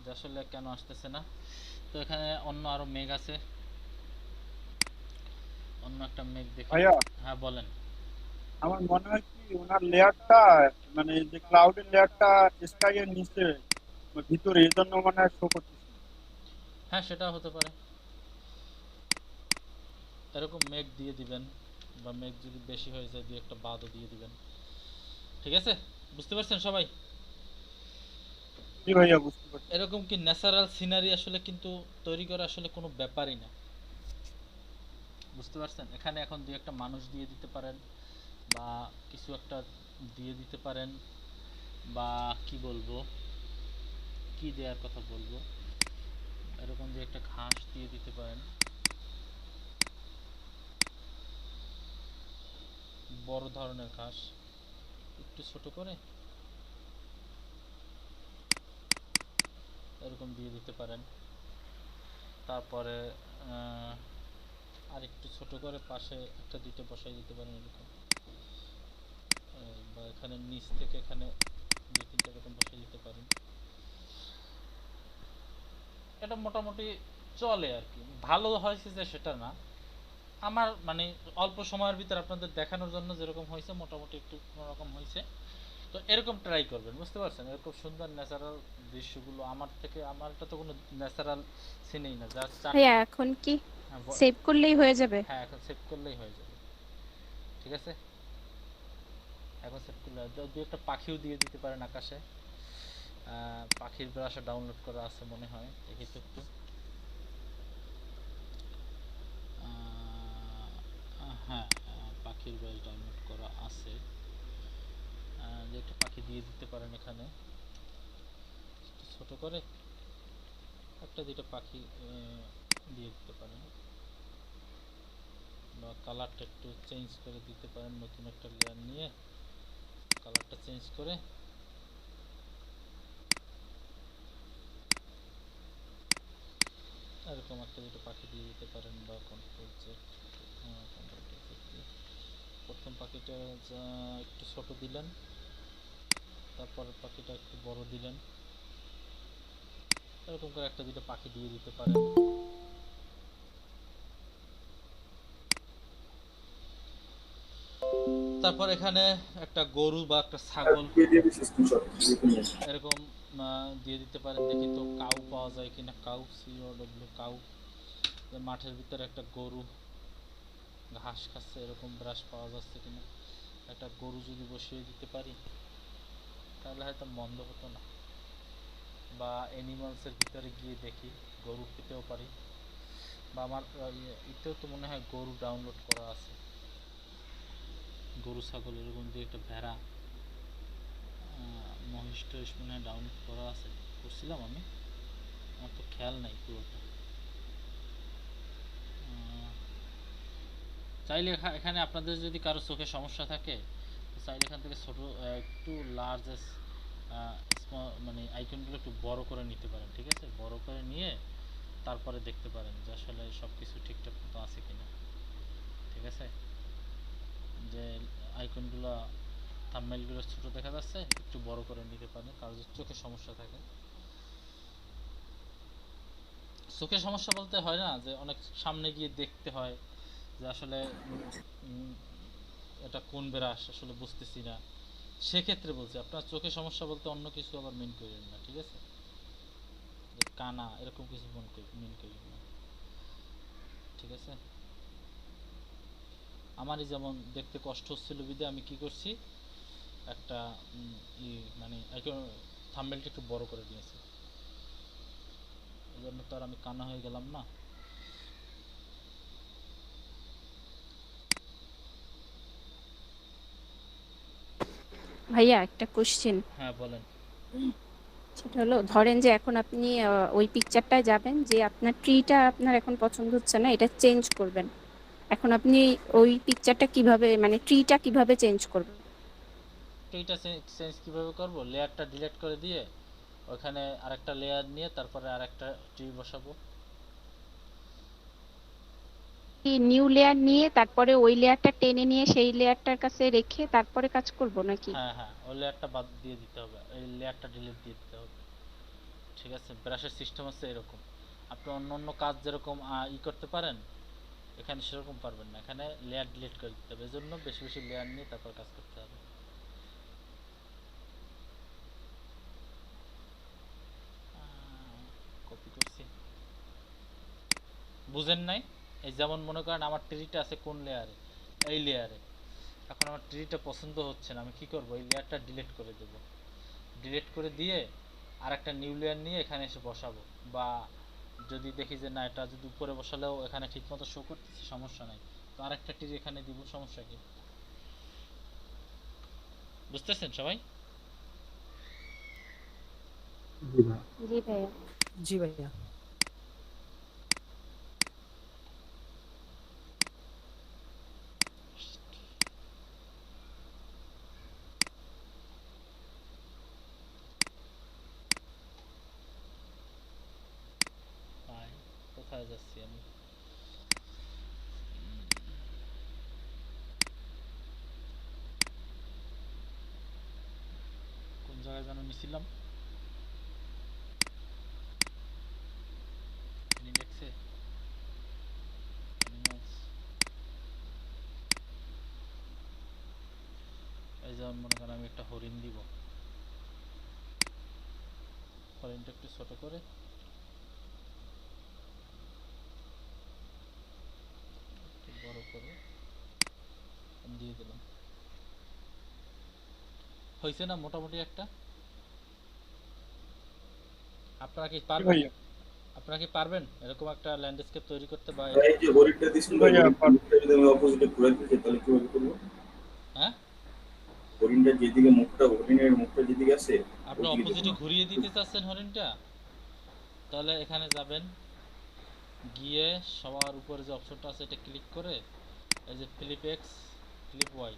যে আসলে কেন আসতেছে না। তো এখানে অন্য আরো মেঘ আছে, অন্য একটা মেঘ দেখুন। ভাইয়া, হ্যাঁ বলেন। আমার মনে হয় কি ওনার লেয়ারটা মানে যে ক্লাউডের লেয়ারটা স্কাই এর নিচে ভিতরে, এই জন্য মানে শো করতেছে। হ্যাঁ সেটা হতে পারে, এরকম মেঘ দিয়ে দিবেন, বা মেঘ যদি বেশি হয়ে যায় দিয়ে একটা বাদও দিয়ে দিবেন, ঠিক আছে? বুঝতে পারছেন সবাই? জি ভাইয়া, বুঝতে পারছি। এরকম কি ন্যাচারাল সিনারি আসলে কিন্তু তৈরি করা আসলে কোনো ব্যাপারই না, বুঝতে পারছেন? এখানে এখন দুই একটা মানুষ দিয়ে দিতে পারেন, বা কিছু একটা দিয়ে দিতে পারেন, বা কি বলবো, কি দেওয়ার কথা বলবো, এরকম দিয়ে একটা ঘাস দিয়ে দিতে পারেন, বড় ধরনের ঘাস একটু ছোট করে এরকম দিয়ে দিতে পারেন। তারপরে আর একটু ছোট করে পাশে একটা দুটো বসাই দিতে পারেন এরকম, বা এখানে নিচ থেকে এখানে দুই তিনটা এরকম বসাই দিতে পারেন। এটা মোটামুটি চলে আর কি, ভালো হয়েছে যে সেটা না, আমার মানে অল্প সময়ের ভিতরে আপনাদের দেখানোর জন্য যেরকম হয়েছে মোটামুটি একটু কোনোরকম হয়েছে। তো এরকম ট্রাই করবেন, বুঝতে পারছেন? এরকম সুন্দর ন্যাচারাল দৃশ্যগুলো আমারটা তো কোনো ন্যাচারাল সিনেই না, জাস্ট ভাইয়া এখন কি সেভ করলেই হয়ে যাবে? হ্যাঁ এখন সেভ করলেই হয়ে যাবে, ঠিক আছে? এখন সেভ করলে দুই একটা পাখিও দিয়ে দিতে পারেন আকাশে, পাখির ব্রাশও ডাউনলোড করা আছে মনে হয়, দেখি তো একটু। হ্যাঁ, পাখির ব্যাচ ডাউনলোড করা আছে। যে একটা পাখি দিয়ে দিতে পারেন এখানে একটু ছোট করে, একটা দুইটা পাখি দিয়ে দিতে পারেন, বা কালারটা একটু চেঞ্জ করে দিতে পারেন। নতুন একটা লেয়ার নিয়ে কালারটা চেঞ্জ করে এরকম একটা দুটো পাখি দিয়ে দিতে পারেন, বা কন্ট্রোল জেড, প্রথম পাখিটা একটু ছোট দিলেন, তারপর পাখিটা একটু বড় দিলেন, এরকম করে একটা দুটো পাখি দিয়ে দিতে পারেন। তারপর এখানে একটা গরু বা একটা ছাগল এরকম দিয়ে দিতে পারেন। দেখি তো কাউ পাওয়া যায় কিনা, কাউ, COW কাউ, মাঠের ভিতরে একটা গরু ঘাস খাচ্ছে এরকম ব্রাশ পাওয়া যাচ্ছে কিনা। একটা গরু যদি বসিয়ে দিতে পারি তাহলে হয়তো মন্দ হতো না। বা অ্যানিমালসের ভিতরে গিয়ে দেখি গরু পেতেও পারি, বা আমার এতেও তো মনে হয় গরু ডাউনলোড করা আছে, গরু ছাগল এরকম দিয়ে একটা ভেড়া, মহিষ টহিষ মনে হয় ডাউনলোড করা আছে, করছিলাম আমি, আমার তো খেয়াল নাই পুরোটা। চাইলে এখানে আপনাদের যদি কারো চোখে সমস্যা থাকে চাইলে এখান থেকে ছোট একটু লার্জ মানে আইকনগুলো একটু বড় করে নিতে পারেন, ঠিক আছে? বড় করে নিয়ে তারপরে দেখতে পারেন যে আসলে সব কিছু ঠিকঠাক মতো আছে কিনা, ঠিক আছে? যে আইকনগুলো থাম্বনেইলগুলো ছোট দেখা যাচ্ছে, একটু বড় করে নিতে পারেন কারো যদি চোখে সমস্যা থাকে। চোখে সমস্যা বলতে হয় না যে অনেক সামনে গিয়ে দেখতে হয় যে আসলে এটা কোন ব্রাশ আসলে বুঝতেছি না, সেক্ষেত্রে বলছি। আপনার চোখে সমস্যা বলতে অন্য কিছু আবার মেন করেন না, ঠিক আছে? কানা এরকম কিছু মেন করেন না, ঠিক আছে? আমারই যেমন দেখতে কষ্ট হচ্ছিল বিধে আমি কি করছি, একটা মানে থাম্বনেইলটা একটু বড় করে দিয়েছি, এই জন্য তো আর আমি কানা হয়ে গেলাম না। ভাইয়া একটা কোশ্চেন। হ্যাঁ বলেন। সেটা হলো, ধরেন যে এখন আপনি ওই পিকচারটায় যাবেন, যে আপনার ট্রিটা আপনার এখন পছন্দ হচ্ছে না, এটা চেঞ্জ করবেন। এখন আপনি ওই পিকচারটা কিভাবে, মানে ট্রিটা কিভাবে চেঞ্জ করবেন? এইটা চেঞ্জ কিভাবে করব? লেয়ারটা ডিলিট করে দিয়ে ওখানে আরেকটা লেয়ার নিয়ে তারপরে আরেকটা ট্রি বসাবো। নিউ লেয়ার নিয়ে তারপরে ওই লেয়ারটা টেনে নিয়ে সেই লেয়ারটার কাছে রেখে তারপরে কাজ করব নাকি? হ্যাঁ হ্যাঁ, ওই লেয়ারটা বাদ দিয়ে দিতে হবে, এই লেয়ারটা ডিলিট দিয়ে দিতে হবে, ঠিক আছে? ব্রাশের সিস্টেম হচ্ছে এরকম। আপনি অন্য অন্য কাজ যেরকম করতে পারেন এখানে সেরকম পারবেন না, এখানে লেয়ার ডিলিট করে দিতে হবে, এজন্য বেশি বেশি লেয়ার নিয়ে তারপর কাজ করতে হবে। কপি করছি, বুঝেন নাই? এই যেমন মনে করেন আমার ট্রিটা আছে কোন লেয়ারে, এই লেয়ারে। এখন আমার ট্রিটা পছন্দ হচ্ছে না, আমি কি করব? এই লেয়ারটা ডিলিট করে দেব, ডিলিট করে দিয়ে আর একটা নিউ লেয়ার নিয়ে এখানে এসে বসাবো। বা যদি দেখি যে না, এটা যদি উপরে বসালেও এখানে ঠিকমতো শো করতেছে, সমস্যা নাই, তো আরেকটা ট্রি এখানে দিব, সমস্যা কি? বুঝতেছেন সবাই? জি ভাইয়া। জি ভাইয়া। কোথায় যাচ্ছি আমি? কোন জায়গায় যেন নিছিলাম, ইন্ডেক্সে এই যেমন মনে করেন আমি একটা হরিণ দিব, হরিণটা একটু ছোট করে একটু বড় করে দিয়ে দিলাম, হয়েছে না মোটামুটি একটা? আপনারা কি পারবেন? আপনারা কি পারবেন এরকম একটা ল্যান্ডস্কেপ তৈরি করতে বা ভাই এই যে হরিণটা দিছিল হরিণটা যদি আমি অপোজিটে ঘুরে দিতে তাহলে কিভাবে করব? হ্যাঁ হরিণটা যেদিকে মুখটা হরিণের মুখটা যেদিকে আছে আপনি অপোজিটে ঘুরিয়ে দিতে চাচ্ছেন হরিণটা, তাহলে এখানে যাবেন, গিয়ে সবার উপরে যে অপশনটা আছে এটা ক্লিক করে এই যে ফ্লিপ এক্স ফ্লিপ ওয়াই,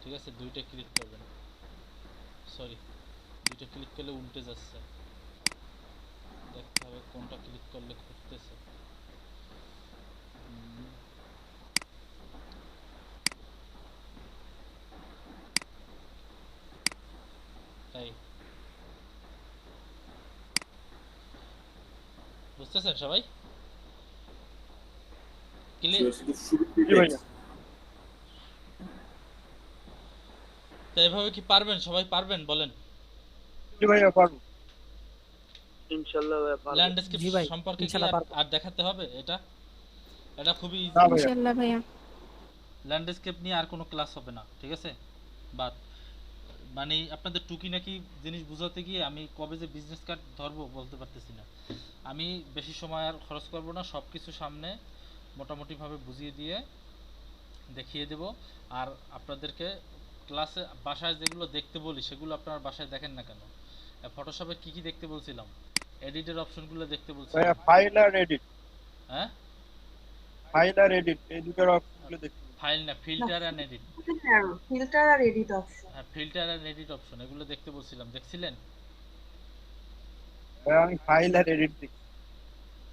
ঠিক আছে, দুইটা ক্লিক করবেন, সরি দুইটা ক্লিক করলে উল্টে যাচ্ছে, দেখতে হবে কোনটা ক্লিক করলে ঘুরতেছে। তাই বুঝতেছেন সবাই? তো এভাবে কি পারবেন? সবাই পারবেন বলেন? জি ভাইয়া পারবো ইনশাআল্লাহ ভাইয়া পারবো। ল্যান্ডস্কেপ সম্পর্কে কি আর দেখাতে হবে? এটা খুবই ইজি। ইনশাআল্লাহ ভাইয়া। ল্যান্ডস্কেপ নিয়ে আর কোনো ক্লাস হবে না, ঠিক আছে? বাট মানে আপনাদের টুকিনাকি জিনিস বোঝাতে গিয়ে আমি কবে যে বিজনেস কার্ড ধরবো বলতে পারতেছি না। আমি বেশি সময় আর খরচ করব না, সব কিছু সামনে মোটামুটিভাবে বুঝিয়ে দিয়ে দেখিয়ে দেব। আর আপনাদেরকে ক্লাসে বাসায় যেগুলো দেখতে বলি সেগুলো আপনারা বাসায় দেখেন না কেন? ফটোশপে কি কি দেখতে বলছিলাম? এডিটের অপশনগুলো দেখতে বলছিলাম। ভাইয়া ফাইল আর এডিট। হ্যাঁ ফাইল আর এডিট এই দুটোর অপশনগুলো দেখতে। ফাইল না, ফিল্টার এন্ড এডিট। ফিল্টার আর এডিট অপশন। হ্যাঁ ফিল্টার এন্ড এডিট অপশন এগুলো দেখতে বলছিলাম, দেখছিলেন? ভাইয়া আমি ফাইল আর এডিট দেখি।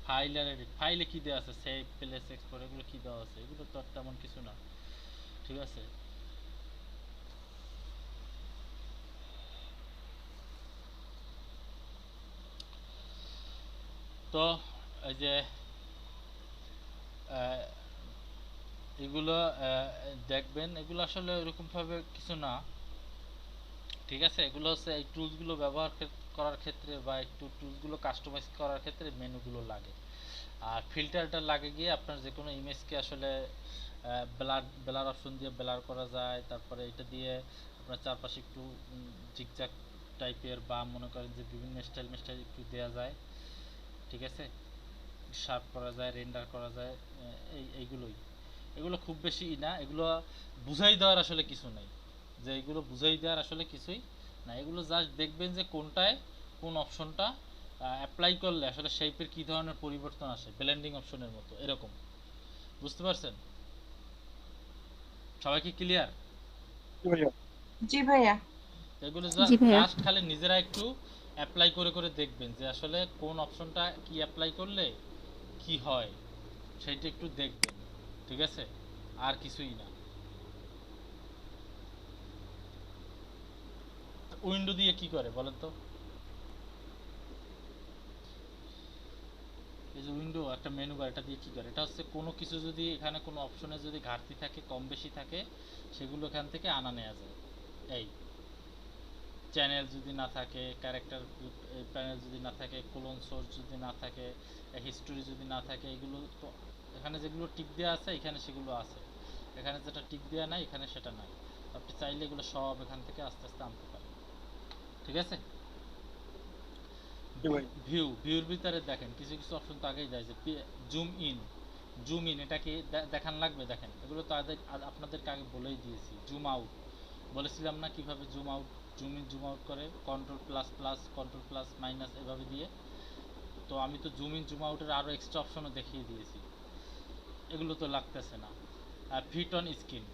ফাইল আর এডিট, ফাইলে কি দেওয়া আছে? সেভ, প্লেস, এক্সপোর্ট, এগুলো কি দেওয়া আছে? এগুলো তো তেমন কিছু না, ঠিক আছে? তো এই যে এগুলো দেখবেন, এগুলো আসলে এরকম ভাবে কিছু না, ঠিক আছে? এগুলো হচ্ছে এই টুলসগুলো ব্যবহার করার ক্ষেত্রে বা একটু টুলসগুলো কাস্টমাইজ করার ক্ষেত্রে মেনুগুলো লাগে। আর ফিল্টারটা লাগে গিয়ে আপনার যে কোনো ইমেজকে আসলে ব্লার অপশন দিয়ে ব্লার করা যায়। তারপরে এটা দিয়ে আপনার চারপাশে একটু জিগজ্যাগ টাইপের বা মনে করেন যে বিভিন্ন স্টাইল একটু দেওয়া যায়, ঠিক আছে? শার্প করা যায়, রেন্ডার করা যায়, এগুলো খুব বেশি না, এগুলো বুঝাই দেওয়ার আসলে কিছু নাই, যে এগুলো বুঝাই দেওয়ার আসলে কিছুই না। এগুলো জাস্ট দেখবেন যে কোনটায় কোন অপশনটা অ্যাপ্লাই করলে আসলে শেপের কি ধরনের পরিবর্তন আসে, ব্লেন্ডিং অপশনের মতো এরকম। বুঝতে পারছেন? সবাই কি ক্লিয়ার? জি ভাইয়া। এগুলো জাস্ট খালি নিজেরা একটু অ্যাপ্লাই করে করে দেখবেন যে আসলে কোন অপশনটা কি অ্যাপ্লাই করলে কি হয়, সেইটা একটু দেখবেন, ঠিক আছে? আর কিছুই না। উইন্ডো দিয়ে কি করে বলেন তো? এই যে উইন্ডো একটা মেনু বার, এটা দিয়ে কি করে? এটা হচ্ছে কোনো কিছু যদি এখানে কোনো অপশনে যদি ঘাটতি থাকে, কম বেশি থাকে, সেগুলো এখান থেকে আনা নেওয়া যায়। এই চ্যানেল যদি না থাকে, ক্যারেক্টার প্যানেল যদি না থাকে, কোলন সোর্স যদি না থাকে, হিস্টোরি যদি না থাকে, এগুলো তো এখানে যেগুলো টিক দেওয়া আছে এখানে সেগুলো আছে, এখানে যেটা টিক দেওয়া নাই এখানে সেটা নাই। আপনি চাইলে এগুলো সব এখান থেকে আস্তে আস্তে আনতে পারেন, ঠিক আছে? ভিউর ভিতরে দেখেন কিছু কিছু অপশন তো আগেই যায়, যে জুম ইন এটা কি দেখান লাগবে? দেখেন এগুলো তো আপনাদেরকে আগে বলেই দিয়েছি। জুম আউট বলেছিলাম না কিভাবে zoom out, zoom in, zoom out করে? Control plus plus, control plus minus এভাবে দিয়ে। তো আমি তো জুম ইন জুম আউটের আরও এক্সট্রা অপশনও দেখিয়ে দিয়েছি, এগুলো তো লাগতেছে না। আর ফিট অন স্ক্রিন,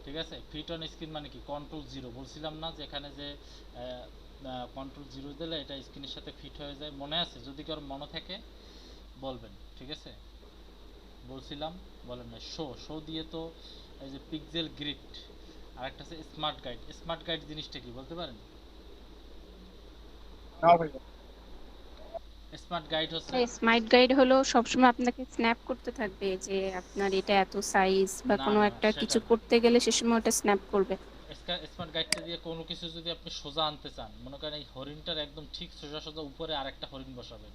ঠিক আছে? ফিট অন স্ক্রিন মানে কি? কন্ট্রোল জিরো বলছিলাম না যে এখানে যে কন্ট্রোল জিরো দিলে এটা স্ক্রিনের সাথে ফিট হয়ে যায়, মনে আছে? যদি কারো মনে থাকে বলবেন, ঠিক আছে? বলছিলাম, বলেন না। শো দিয়ে তো এই যে পিক্সেল গ্রিড, আর একটা আছে স্মার্ট গাইড। স্মার্ট গাইড জিনিসটা কি বলতে পারেন? স্মার্ট গাইড হচ্ছে, স্মার্ট গাইড হলো সবসময় আপনাকে স্ন্যাপ করতে থাকবে যে আপনার এটা এত সাইজ বা কোনো একটা কিছু করতে গেলে সে সময় ওটা স্ন্যাপ করবে। স্মার্ট গাইডটা দিয়ে কোনো কিছু যদি আপনি সোজা আনতে চান, মনে করেন এই হরিণটার একদম ঠিক সোজা সোজা উপরে আরেকটা হরিণ বসাবেন,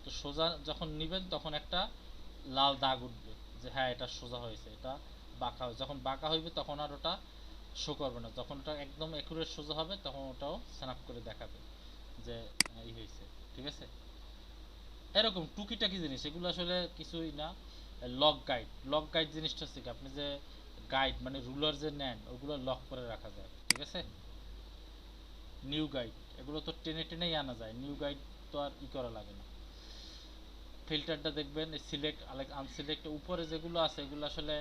তো সোজা যখন নেবেন তখন একটা লাল দাগ উঠবে যে হ্যাঁ এটা সোজা হয়েছে, এটা বাঁকা হয়েছে। যখন বাঁকা হইবে তখন আর ওটা শো করবে না, যখন ওটা একদম একুরেট সোজা হবে তখন ওটাও স্ন্যাপ করে দেখাবে যে এই হয়েছে, ঠিক আছে? এরকম টুকিটাকি জিনিস, এগুলো আসলে কিছুই না। লক গাইড জিনিসটা হচ্ছে কি, আপনি যে গাইড মানে রুলার যে নেন ওগুলো লক করে রাখা যায়, ঠিক আছে। নিউ গাইড এগুলো তো টেনে টেনেই আনা যায়, নিউ গাইড তো আর করা লাগে না। ফিল্টারটা দেখবেন সিলেক্ট আনসিলেক্ট উপরে যেগুলো আছে এগুলো আসলে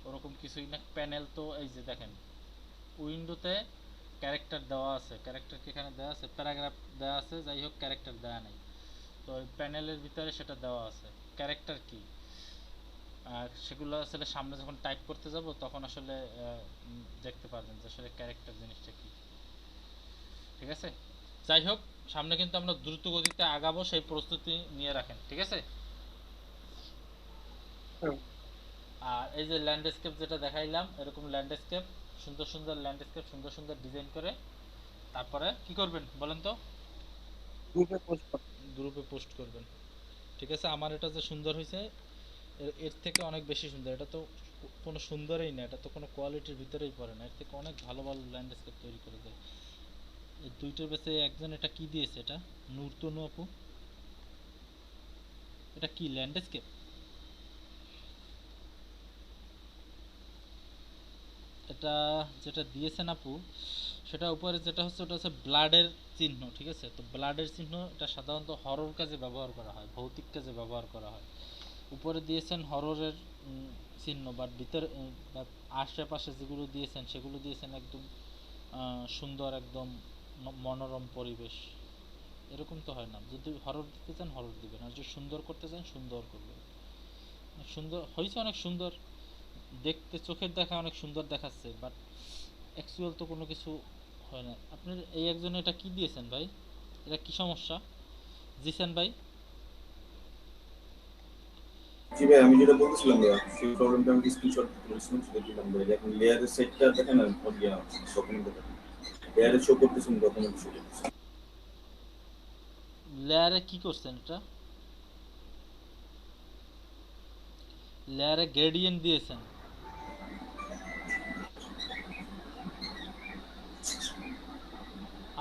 ওরকম কিছুই না। প্যানেল তো এই যে দেখেন উইন্ডোতে ক্যারেক্টার দেওয়া আছে, ক্যারেক্টার কি এখানে দেওয়া আছে, প্যারাগ্রাফ দেওয়া আছে, যাই হোক ক্যারেক্টার দেওয়া নাই। তো ওই প্যানেলের ভিতরে সেটা দেওয়া আছে ক্যারেক্টার কি, সেগুলো আসলে সামনে যখন টাইপ করতে যাব তখন আসলে দেখতে পারবেন যে আসলে ক্যারেক্টার জিনিসটা কি, ঠিক আছে। যাই হোক সামনে কিন্তু আমরা দ্রুত গতিতে আগাবো, সেই প্রস্তুতি নিয়ে রাখেন, ঠিক আছে। আর এই যে ল্যান্ডস্কেপ যেটা দেখাইলাম, এরকম ল্যান্ডস্কেপ সুন্দর সুন্দর ল্যান্ডস্কেপ সুন্দর সুন্দর ডিজাইন করে তারপরে কি করবেন বলেন তো? গ্রুপে পোস্ট করবেন, ঠিক আছে। আমার এটা যে সুন্দর হয়েছে এর থেকে অনেক বেশি সুন্দর, এটা তো কোনো সুন্দরই না, এটা তো কোনো কোয়ালিটির ভিতরেই পড়ে না, এর থেকে অনেক ভালো ভালো ল্যান্ডস্কেপ তৈরি করে দেয়। এই দুইটার বেশি একজন এটা কি দিয়েছে, এটা নূরতনু আপু, এটা কি ল্যান্ডস্কেপ? এটা যেটা দিয়েছেন আপু সেটা উপরে যেটা হচ্ছে ওটা হচ্ছে ব্লাডের চিহ্ন, ঠিক আছে। তো ব্লাডের চিহ্ন এটা সাধারণত হরর কাজে ব্যবহার করা হয়, ভৌতিক কাজে ব্যবহার করা হয়। উপরে দিয়েছেন হররের চিহ্ন, বাট ভিতরে বা আশেপাশে যেগুলো দিয়েছেন সেগুলো দিয়েছেন একদম সুন্দর, একদম মনোরম পরিবেশ। এরকম তো হয় না, যদি হরর দিতে চান হরর দিবেন, আর যদি সুন্দর করতে চান সুন্দর করবেন। সুন্দর হয়েছে, অনেক সুন্দর দেখতে, চোখের দেখা অনেক সুন্দর দেখাচ্ছে, বাট অ্যাকচুয়াল তো কোনো কিছু হয় না। আপনার এই একজন এটা কি দিয়েছেন ভাই, এটা কি সমস্যা জিসেন ভাই? জি ভাই, আমি যেটা বলছিলাম ভাই, সেই প্রবলেমটা আমি স্ক্রিনশট দিলাম ভাই। এখন লেয়ারের সেটটা দেখেন না, অডিও ডকুমেন্টে দেখেন লেয়ারে শো করতেছেন, ডকুমেন্ট শো করতেছেন। লেয়ারে কি করছেন, এটা লেয়ারে গ্রেডিয়েন্ট দিয়েছেন,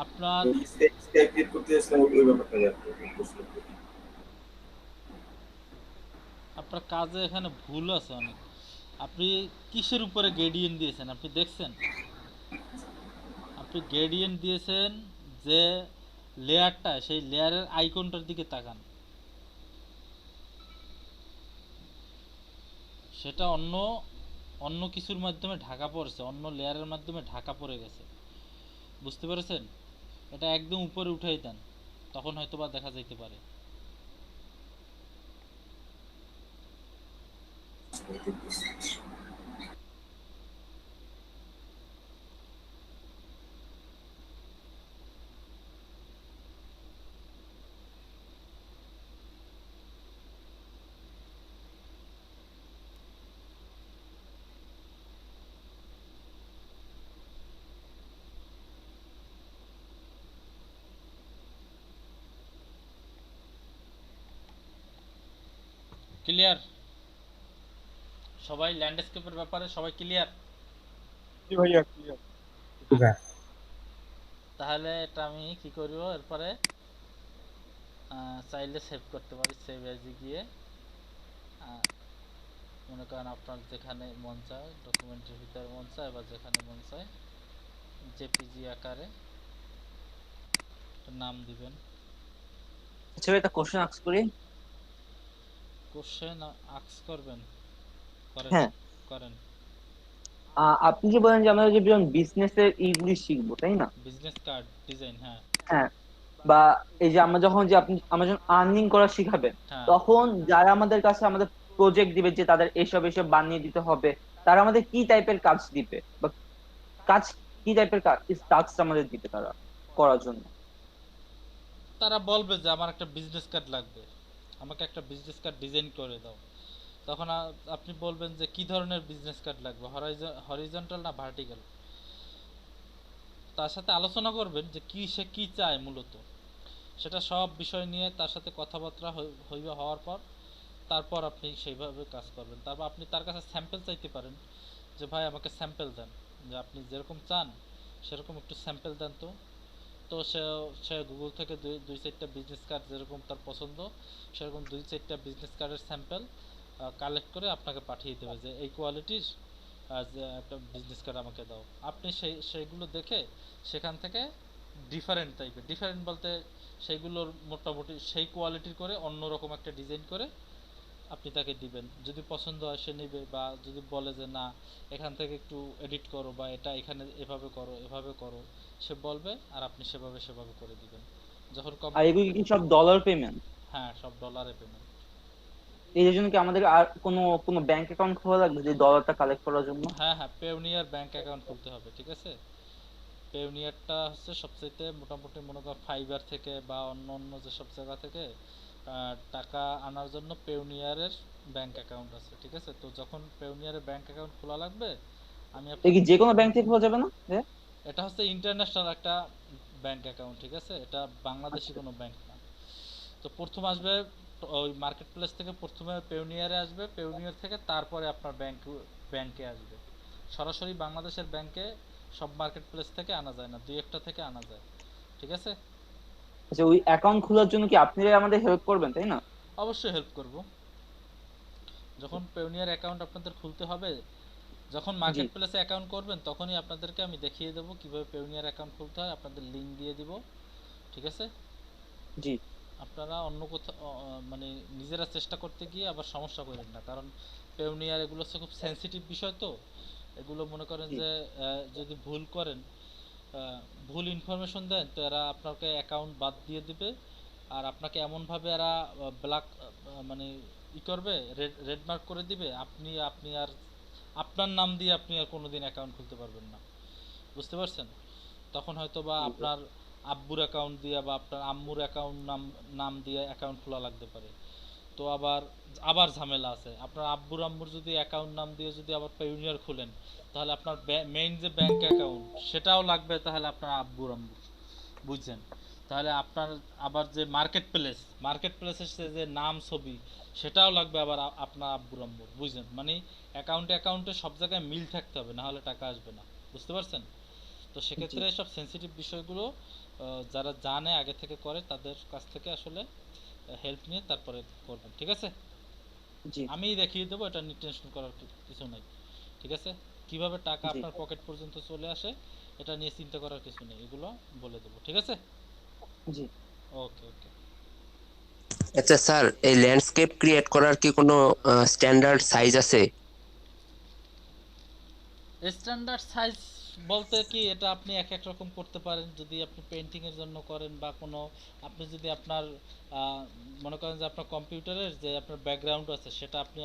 আপনার স্কাইপ ক্রিয়েট করতে আসলাম ওই ব্যাপারটা আপনার কাজে এখানে ভুল আছে অনেক। আপনি কিসের উপরে গ্রেডিয়েন্ট দিয়েছেন আপনি দেখছেন? আপনি গ্রেডিয়েন্ট দিয়েছেন যে লেয়ারটা, সেই লেয়ারের আইকনটার দিকে তাকান, সেটা অন্য কিছুর মাধ্যমে ঢাকা পড়েছে, অন্য লেয়ারের মাধ্যমে ঢাকা পড়ে গেছে, বুঝতে পেরেছেন? এটা একদম উপরে উঠাই দেন, তখন হয়তো বা দেখা যাইতে পারে। ক্লিয়ার সবাই? ল্যান্ডস্কেপের ব্যাপারে সবাই ক্লিয়ার? জি ভাইয়া ক্লিয়ার। তাহলে এটা আমি কি করব, এরপরে চাইলে সেভ করতে পারি, সেভ এজে গিয়ে মনে করেন আপনার যেখানে মন চায় ডকুমেন্টের ভিতরে মন চায় বা যেখানে মন চায় জেপিজি আকারে নাম দিবেন। আচ্ছা এটা কোশ্চেন আস্ক করি। কোশ্চেন আস্ক করবেন? করেন। হ্যাঁ করেন। আপনি যে বলেন যে আমরা যে বিজনেসের ইগুলি শিখবো তাই না, বিজনেস কার্ড ডিজাইন, হ্যাঁ হ্যাঁ, বা এই যে আমরা যখন আমরা যখন আর্নিং করা শিখাবেন তখন যারা আমাদের কাছে আমাদের প্রজেক্ট দিবে যে তাদের এসব বানিয়ে দিতে হবে, তারা আমাদের কি টাইপের কাজ দিবে বা কাজ কি টাইপের টাস্ক আমাদের দিবে তারা করার জন্য? তারা বলবে যে আমার একটা বিজনেস কার্ড লাগবে, আমাকে একটা বিজনেস কার্ড ডিজাইন করে দাও। তখন আপনি বলবেন যে কি ধরনের বিজনেস কার্ড লাগবে, হরিজন্টাল না ভার্টিক্যাল। তার সাথে আলোচনা করবেন যে সে কি চায় মূলত, সেটা সব বিষয় নিয়ে তার সাথে কথাবার্তা হওয়ার পর তারপর আপনি সেইভাবে কাজ করবেন। তারপর আপনি তার কাছে স্যাম্পল চাইতে পারেন যে ভাই আমাকে স্যাম্পল দেন, যে আপনি যেরকম চান সেরকম একটু স্যাম্পল দেন তো, তো সে সে গুগল থেকে দুই চারটা বিজনেস কার্ড যেরকম তার পছন্দ সেরকম দুই চারটা বিজনেস কার্ডের স্যাম্পল কালেক্ট করে আপনাকে পাঠিয়ে দেবে যে এই কোয়ালিটির যে একটা বিজনেস কার্ড আমাকে দাও। আপনি সেইগুলো দেখে সেখান থেকে ডিফারেন্ট টাইপের, ডিফারেন্ট বলতে সেইগুলোর মোটামুটি সেই কোয়ালিটির করে অন্যরকম একটা ডিজাইন করে আপনি তাকে দিবেন। যদি পছন্দ হয় সে নেবে, বা যদি বলে যে না এখান থেকে একটু এডিট করো বা এটা এখানে এভাবে করো এভাবে করো সে বলবে, আর আপনি সেভাবে করে দিবেন। যখন আর এগুলো কি সব ডলার পেমেন্ট? হ্যাঁ, সব ডলারে পেমেন্ট। এই জন্য কি আমাদের আর কোনো ব্যাংক অ্যাকাউন্ট খোলা লাগবে যে ডলারটা কালেক্ট করার জন্য? হ্যাঁ হ্যাঁ, পেওনিয়ার ব্যাংক অ্যাকাউন্ট খুলতে হবে, ঠিক আছে? পেওনিয়ারটা হচ্ছে সবচেয়ে মোটামুটি মনে কর ফাইবার থেকে বা অন্য যেসব জায়গা থেকে টাকা আনার জন্য পেওনিয়ারের ব্যাংক অ্যাকাউন্ট আছে, ঠিক আছে? তো যখন পেওনিয়ারের ব্যাংক অ্যাকাউন্ট খোলা লাগবে আমি কি যে কোনো ব্যাংক থেকে খোলা যাবে না? এটা হচ্ছে ইন্টারন্যাশনাল একটা ব্যাংক অ্যাকাউন্ট, ঠিক আছে? এটা বাংলাদেশি কোনো ব্যাংক না। তো প্রথম আসবে ওই মার্কেট প্লেস থেকে, প্রথমে পেওনিয়ারে আসবে, পেওনিয়ার থেকে তারপরে আপনার ব্যাংকে আসবে। সরাসরি বাংলাদেশের ব্যাংকে সব মার্কেট প্লেস থেকে আনা যায় না, দুই একটা থেকে আনা যায়, ঠিক আছে? আচ্ছা, ওই অ্যাকাউন্ট খোলার জন্য কি আপনারা আমাদের হেল্প করবেন, তাই না? অবশ্যই হেল্প করব। যখন পেওনিয়ার অ্যাকাউন্ট আপনাদের খুলতে হবে, যখন মার্কেট প্লেসে অ্যাকাউন্ট করবেন তখনই আপনাদেরকে আমি দেখিয়ে দেবো কিভাবে পেওনিয়ার অ্যাকাউন্ট খুলতে হয়, আপনাদের লিংক দিয়ে দিব, ঠিক আছে? জি। আপনারা অন্য কোথাও মানে নিজেরা চেষ্টা করতে গিয়ে আবার সমস্যা করেন না, কারণ পেওনিয়ার এগুলো হচ্ছে খুব সেনসিটিভ বিষয়। তো এগুলো মনে করেন যে যদি ভুল করেন, ভুল ইনফরমেশন দেন, তো এরা আপনাকে অ্যাকাউন্ট বাদ দিয়ে দিবে, আর আপনাকে এমনভাবে এরা ব্ল্যাক মানে করবে, রেড মার্ক করে দিবে, আপনি আর আপনার নাম দিয়ে আপনি আর কোনোদিন অ্যাকাউন্ট খুলতে পারবেন না, বুঝতে পারছেন? তখন হয়তো বা আপনার আব্বুর অ্যাকাউন্ট দিয়ে বা আপনার আম্মুর অ্যাকাউন্ট নাম দিয়ে অ্যাকাউন্ট খোলা লাগতে পারে। তো আবার ঝামেলা আছে। আপনার আব্বুর আম্মুর যদি অ্যাকাউন্ট নাম দিয়ে যদি আবার পেওনিয়ার খুলেন, তাহলে আপনার মেইন যে ব্যাংক অ্যাকাউন্ট সেটাও লাগবে, তাহলে আপনার আব্বুর আম্মুর, বুঝছেন? তাহলে আপনার আবার যে মার্কেট প্লেসের যে নাম ছবি সেটাও লাগবে আবার আপনার আব্বুর আম্মুর, বুঝছেন? মানে অ্যাকাউন্টে সব জায়গায় মিল থাকতে হবে, না হলে টাকা আসবে না, বুঝতে পারছেন? তো সেক্ষেত্রে সব সেনসিটিভ বিষয়গুলো যারা জানে আগে থেকে করে তাদের কাছ থেকে আসলে হেল্প নিয়ে তারপরে করবেন, ঠিক আছে? আমি দেখিয়ে দেবো, এটা নিয়ে টেনশন করার কিছু নাই, ঠিক আছে? কিভাবে টাকা আপনার পকেট পর্যন্ত চলে আসে এটা নিয়ে চিন্তা করার কিছু নেই, এগুলো বলে দেবো, ঠিক আছে? জি, ওকে ওকে। আচ্ছা স্যার, এই ল্যান্ডস্কেপ ক্রিয়েট করার কি কোনো স্ট্যান্ডার্ড সাইজ আছে? স্ট্যান্ডার্ড সাইজ বলতে কি, এটা আপনি এক এক রকম করতে পারেন। যদি আপনি পেইন্টিং এর জন্য করেন বা কোনো আপনি যদি আপনার মনে করেন যে আপনার কম্পিউটারের যে আপনার ব্যাকগ্রাউন্ড আছে সেটা আপনি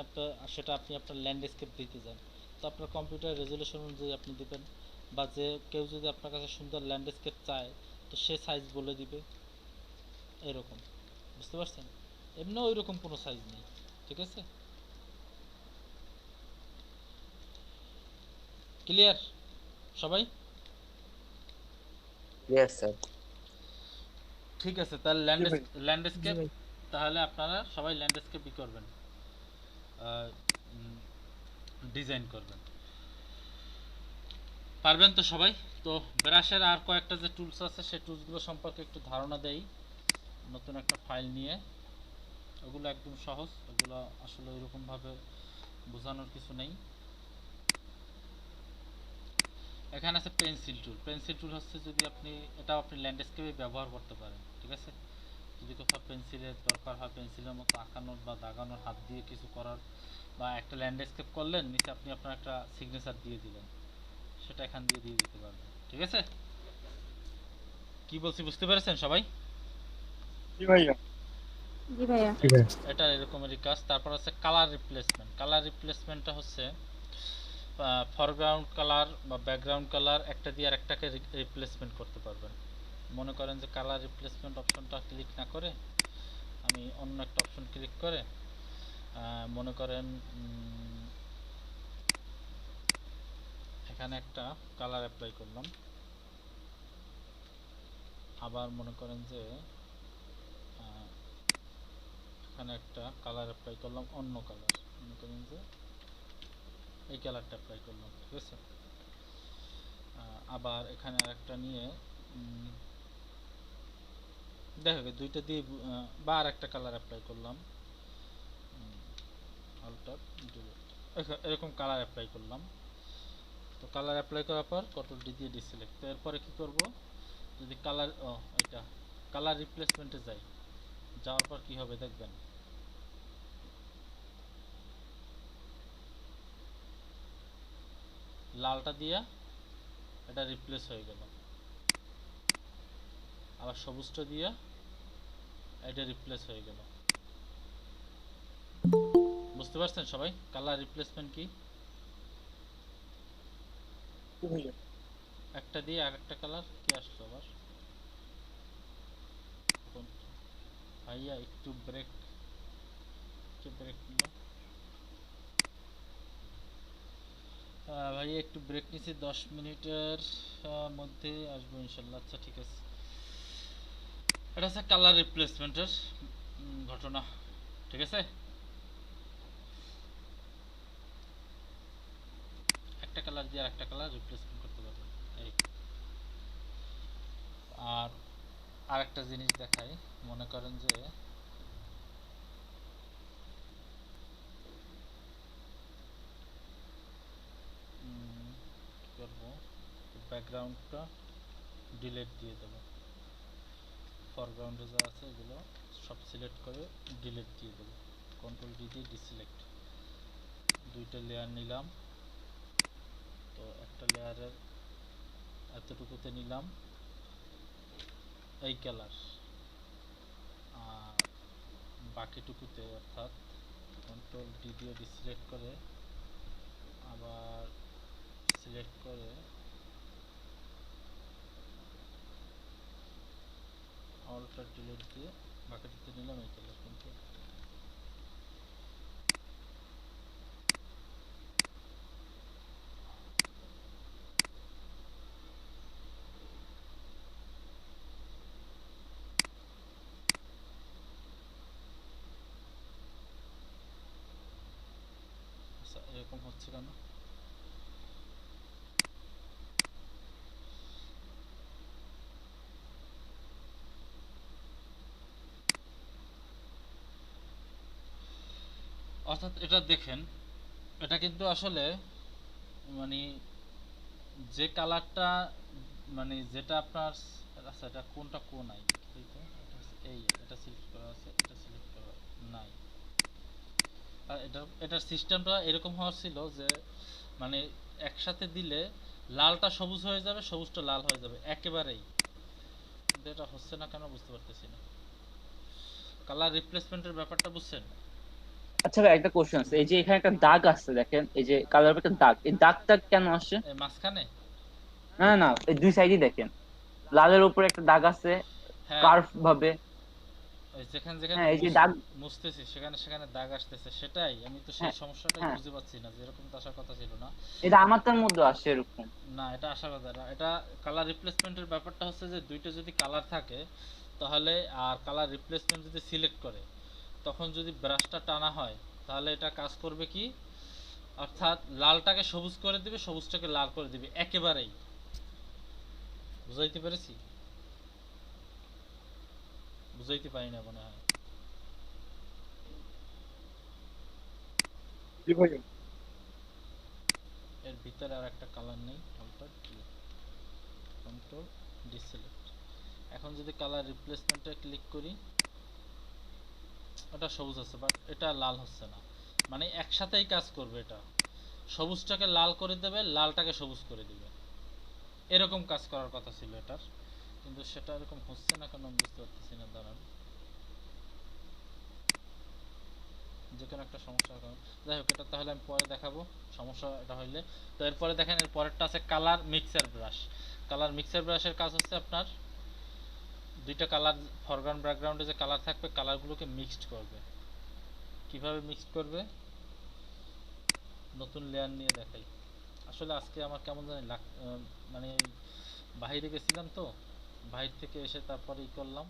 আপনার ল্যান্ডস্কেপ দিতে চান, তো আপনার কম্পিউটারের রেজলিউশন অনুযায়ী আপনি দিবেন, বা যে কেউ যদি আপনার কাছে সুন্দর ল্যান্ডস্কেপ চায় তো সে সাইজ বলে দিবে, এরকম, বুঝতে পারছেন? এমনি ওই রকম কোনো সাইজ নেই, ঠিক আছে? ক্লিয়ার সবাই? Clear sir. ঠিক আছে, তাহলে ল্যান্ডস্কেপ তাহলে আপনারা সবাই ল্যান্ডস্কেপই করবেন, ডিজাইন করবেন, পারবেন তো সবাই? তো ব্রাশের আর কয়েকটা যে টুলস আছে সেই টুলসগুলো সম্পর্কে একটু ধারণা দেই। নতুন একটা ফাইল নিয়ে, ওগুলো একদম সহজ, ওগুলো আসলে ওইরকমভাবে বোঝানোর কিছু নেই। এখানে আছে পেন্সিল টুল হচ্ছে যদি আপনি ল্যান্ডস্কেপে ব্যবহার করতে পারেন, ঠিক আছে? যদি কোথাও পেন্সিলের দরকার হয়, পেন্সিলের মতো আঁকানোর বা দাগানোর, হাত দিয়ে কিছু করার, বা একটা ল্যান্ডস্কেপ করলেন, নিচে আপনি আপনার একটা সিগনেচার দিয়ে দিলেন, সেটা এখান দিয়ে দিতে পারবেন, ঠিক আছে? কি বলছি বুঝতে পেরেছেন সবাই? জি ভাইয়া। এটা এরকমেরই কাজ। তারপর হচ্ছে কালার রিপ্লেসমেন্টটা হচ্ছে ফরগ্রাউন্ড কালার বা ব্যাকগ্রাউন্ড কালার একটা দিয়ে আরেকটাকে রিপ্লেসমেন্ট করতে পারবেন। মনে করেন যে কালার রিপ্লেসমেন্ট অপশনটা ক্লিক না করে আমি অন্য একটা অপশন ক্লিক করে মনে করেন এখানে একটা কালার অ্যাপ্লাই করলাম, আবার মনে করেন যে এখানে একটা কালার অ্যাপ্লাই করলাম, অন্য কালার, মনে করেন যে এই কালারটা অ্যাপ্লাই করলাম, ঠিক আছে? আবার এখানে আরেকটা নিয়ে দেখো দুইটা দিয়ে বা আর একটা কালার অ্যাপ্লাই করলাম, অল্টার এরকম কালার অ্যাপ্লাই করলাম। তো কালার অ্যাপ্লাই করার পর কন্ট্রোল ডি দিয়ে ডিসিলেক্ট। তো এরপরে কি করব, যদি কালার এটা কালার রিপ্লেসমেন্টে যাই, যাওয়ার পর কি হবে দেখবেন, লালটা দিয়া এটা রিপ্লেস হয়ে গেল, আবার সবুজটা দিয়া এটা রিপ্লেস হয়ে গেল। বুঝতে পারছেন সবাই কালার রিপ্লেসমেন্ট কি? একটা দিয়ে আরেকটা কালার কি আসলো আবার? ভাইয়া একটু ব্রেক নিলাম, ভাইয়া একটু ব্রেক নিছি, 10 মিনিটের মধ্যে আসবো ইনশাল্লাহ। আচ্ছা ঠিক আছে, এটা হচ্ছে কালার রিপ্লেসমেন্টের ঘটনা, ঠিক আছে। একটা কালার দিয়ে আরেকটা কালার রিপ্লেসমেন্ট করতে পারবেন। এই আর আরেকটা জিনিস দেখাই, মনে করেন যে কি করব, ব্যাকগ্রাউন্ডটা ডিলিট দিয়ে দেব, ফরগ্রাউন্ডে যা আছে এগুলো সব সিলেক্ট করে ডিলিট দিয়ে দেব, কন্ট্রোল ডি দিয়ে ডিসিলেক্ট। দুইটা লেয়ার নিলাম, তো একটা লেয়ারের এতটুকুতে নিলাম এই কালার, আর বাকিটুকুতে অর্থাৎ কন্ট্রোল ডি দিয়ে ডিসিলেক্ট করে আবার সিলেক্ট করে অল্টার ডিলিট দিয়ে বাকিটুকুতে নিলাম এই কালার। কিন্তু এরকম হচ্ছে কেন? অর্থাৎ এটা দেখেন, এটা কিন্তু আসলে মানে যে কালারটা মানে যেটা আপনার, আচ্ছা এটা কোনটা কোন আই, এই এটা সিলেক্ট করা আছে, এটা সিলেক্ট করা নাই। আর এটার সিস্টেমটা এরকম হওয়ার ছিল যে মানে একসাথে দিলে লালটা সবুজ হয়ে যাবে, সবুজটা লাল হয়ে যাবে একেবারেই, কিন্তু এটা হচ্ছে না কেন বুঝতে পারতেছি না। কালার রিপ্লেসমেন্টের ব্যাপারটা বুঝছেন? আচ্ছা ভাই একটা কোশ্চেন আছে, এই যে এখানে একটা দাগ আছে দেখেন, এই যে কালার একটা দাগ, এই দাগটা কেন আসছে? এই মাঝখানে না না, এই দুই সাইডই দেখেন, লালের উপরে একটা দাগ আছে কার্ভ ভাবে, যেখানে যেখানে হ্যাঁ এই যে দাগ মুছতেছি সেখানে সেখানে দাগ আসতেছে, সেটাই আমি তো সেই সমস্যাটাই বুঝতে পারছি না, যে এরকম তো আসার কথা ছিল না। এটা আমারটার মধ্যে আসে এরকম না, এটা আসার কথা না। এটা কালার রিপ্লেসমেন্টের ব্যাপারটা হচ্ছে যে দুইটা যদি কালার থাকে তাহলে, আর কালার রিপ্লেসমেন্ট যদি সিলেক্ট করে তখন যদি ব্রাশটা টানা হয় তাহলে এটা কাজ করবে কি, অর্থাৎ লালটাকে সবুজ করে দিবে, সবুজটাকে লাল করে দিবে একেবারেই। বুঝাইতে পেরেছি? বুঝাইতে পারি না মনে হয়। এর ভিতরে আর একটা কালার নেই, কন্ট্রোল ডিসিলেক্ট। এখন যদি কালার রিপ্লেসমেন্টে ক্লিক করি, এটা সবুজ আছে বাট এটা লাল হচ্ছে না, মানে একসাথেই কাজ করবে, এটা সবুজটাকে লাল করে দেবে, লালটাকে সবুজ করে দিবে, এরকম কাজ করার কথা ছিল এটার, কিন্তু সেটা এরকম হচ্ছে না কেন বুঝতে পারতেছি না। দাঁড়ান, যে কোনো একটা সমস্যার কারণ, যাই হোক এটা তাহলে আমি পরে দেখাবো সমস্যা এটা হইলে। তো এরপরে দেখেন এর পরেরটা আছে colour mixer brush. Colour mixer ব্রাশের কাজ হচ্ছে আপনার দুইটা কালার, ফরগ্রাউন্ড ব্যাকগ্রাউন্ডে যে কালার থাকবে কালারগুলোকে মিক্সড করবে। কিভাবে মিক্সড করবে নতুন লেয়ার নিয়ে দেখাই। আসলে আজকে আমার কেমন জানি মানে বাইরে গেছিলাম, তো বাইরে থেকে এসে তারপরে ই করলাম,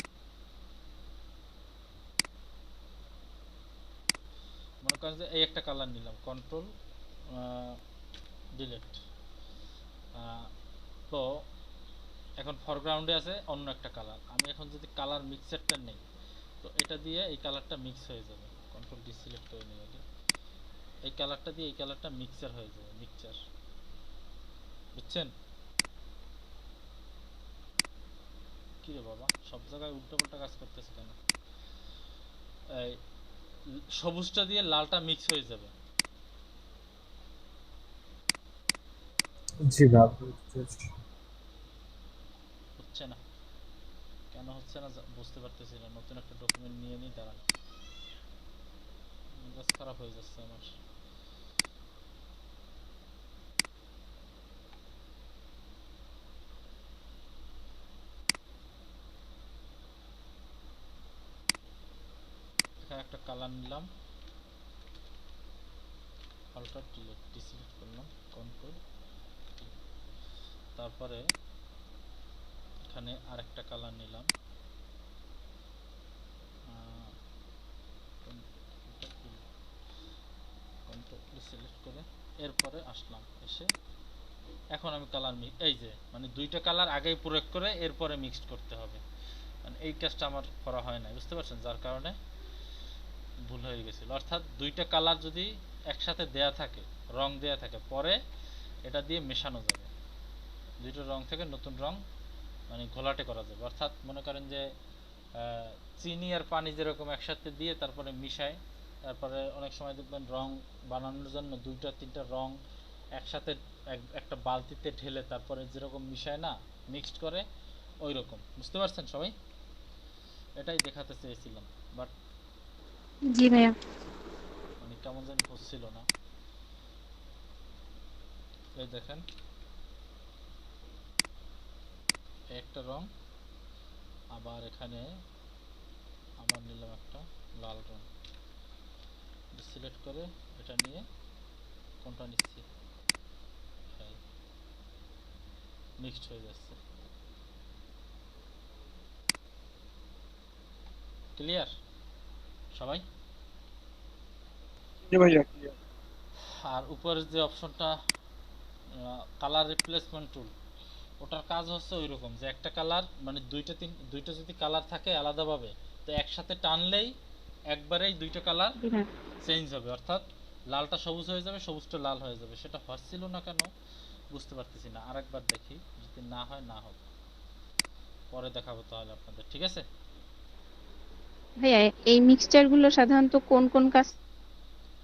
মনে করেন যে এই একটা কালার নিলাম, কন্ট্রোল ডিলিট। তো এখন ফরগ্রাউন্ডে আছে অন্য একটা কালার, আমি এখন যদি কালার মিক্সারটা নেই তো এটা দিয়ে এই কালারটা মিক্স হয়ে যাবে। কন্ট্রোল ডি সিলেক্ট করে নিই আগে, এই কালারটা দিয়ে এই কালারটা মিক্সার হয়ে যাবে, মিক্সচার, বুঝছেন? কি রে বাবা, সব জায়গায় উল্টোপাল্টা কাজ করতেছে কেন? এই সবুজটা দিয়ে লালটা মিক্স হয়ে যাবে। জি ভাই হচ্ছে না কেন, হচ্ছে না বুঝতে পারতেছি না। নতুন একটা ডকুমেন্ট নিয়ে নিই, দাঁড়ান, মেজাজ খারাপ হয়ে যাচ্ছে আমার। এখানে একটা কালার নিলাম, অল্টার ডিসিলেক্ট করলাম, কন্ট্রোল, তারপরে এখানে আরেকটা কালার নিলাম, কন্ট্রোল সিলেক্ট করে এরপরে আসলাম, এসে এখন আমি কালার এই যে মানে দুইটা কালার আগেই প্রয়োগ করে এরপরে মিক্সড করতে হবে, মানে এই কাজটা আমার করা হয় না, বুঝতে পারছেন? যার কারণে ভুল হয়ে গেছিল। অর্থাৎ দুইটা কালার যদি একসাথে দেয়া থাকে, রং দেয়া থাকে, পরে এটা দিয়ে মেশানো যাবে, দুইটা রং থেকে নতুন রং মানে ঘোলাটে করা যাবে। অর্থাৎ মনে করেন যে চিনি আর পানি যেরকম একসাথে দিয়ে তারপরে মিশায়, তারপরে অনেক সময় দেখবেন রং বানানোর জন্য দুইটা তিনটা রং একসাথে একটা বালতিতে ঢেলে তারপরে যেরকম মিশায় না, মিক্সড করে, ওই রকম, বুঝতে পারছেন সবাই? এটাই দেখাতে চেয়েছিলাম, বাট জি ভাইয়া মানে কেমন জানি হচ্ছিল না। এই দেখেন একটা রং, আবার এখানে আবার নিলাম একটা লাল রং, সিলেক্ট করে এটা নিয়ে কোনটা নিচ্ছি, মিক্সড হয়ে যাচ্ছে। ক্লিয়ার সবাই? জি ভাইয়া ক্লিয়ার। আর উপরের যে অপশনটা কালার রিপ্লেসমেন্ট টুল, ওটার কাজ হচ্ছে ওই রকম যে একটা কালার মানে দুইটা যদি কালার থাকে আলাদাভাবে, তো একসাথে টানলেই একবারেই দুইটা কালার চেঞ্জ হবে, অর্থাৎ লালটা সবুজ হয়ে যাবে, সবুজটা লাল হয়ে যাবে। সেটা হচ্ছিল না কেন বুঝতে পারতেছি না, আরেকবার দেখি, যদি না হয় না হোক, পরে দেখাবো তাহলে আপনাদের, ঠিক আছে? ভাইয়া এই মিক্সচার গুলো সাধারণত কোন কোন কাজ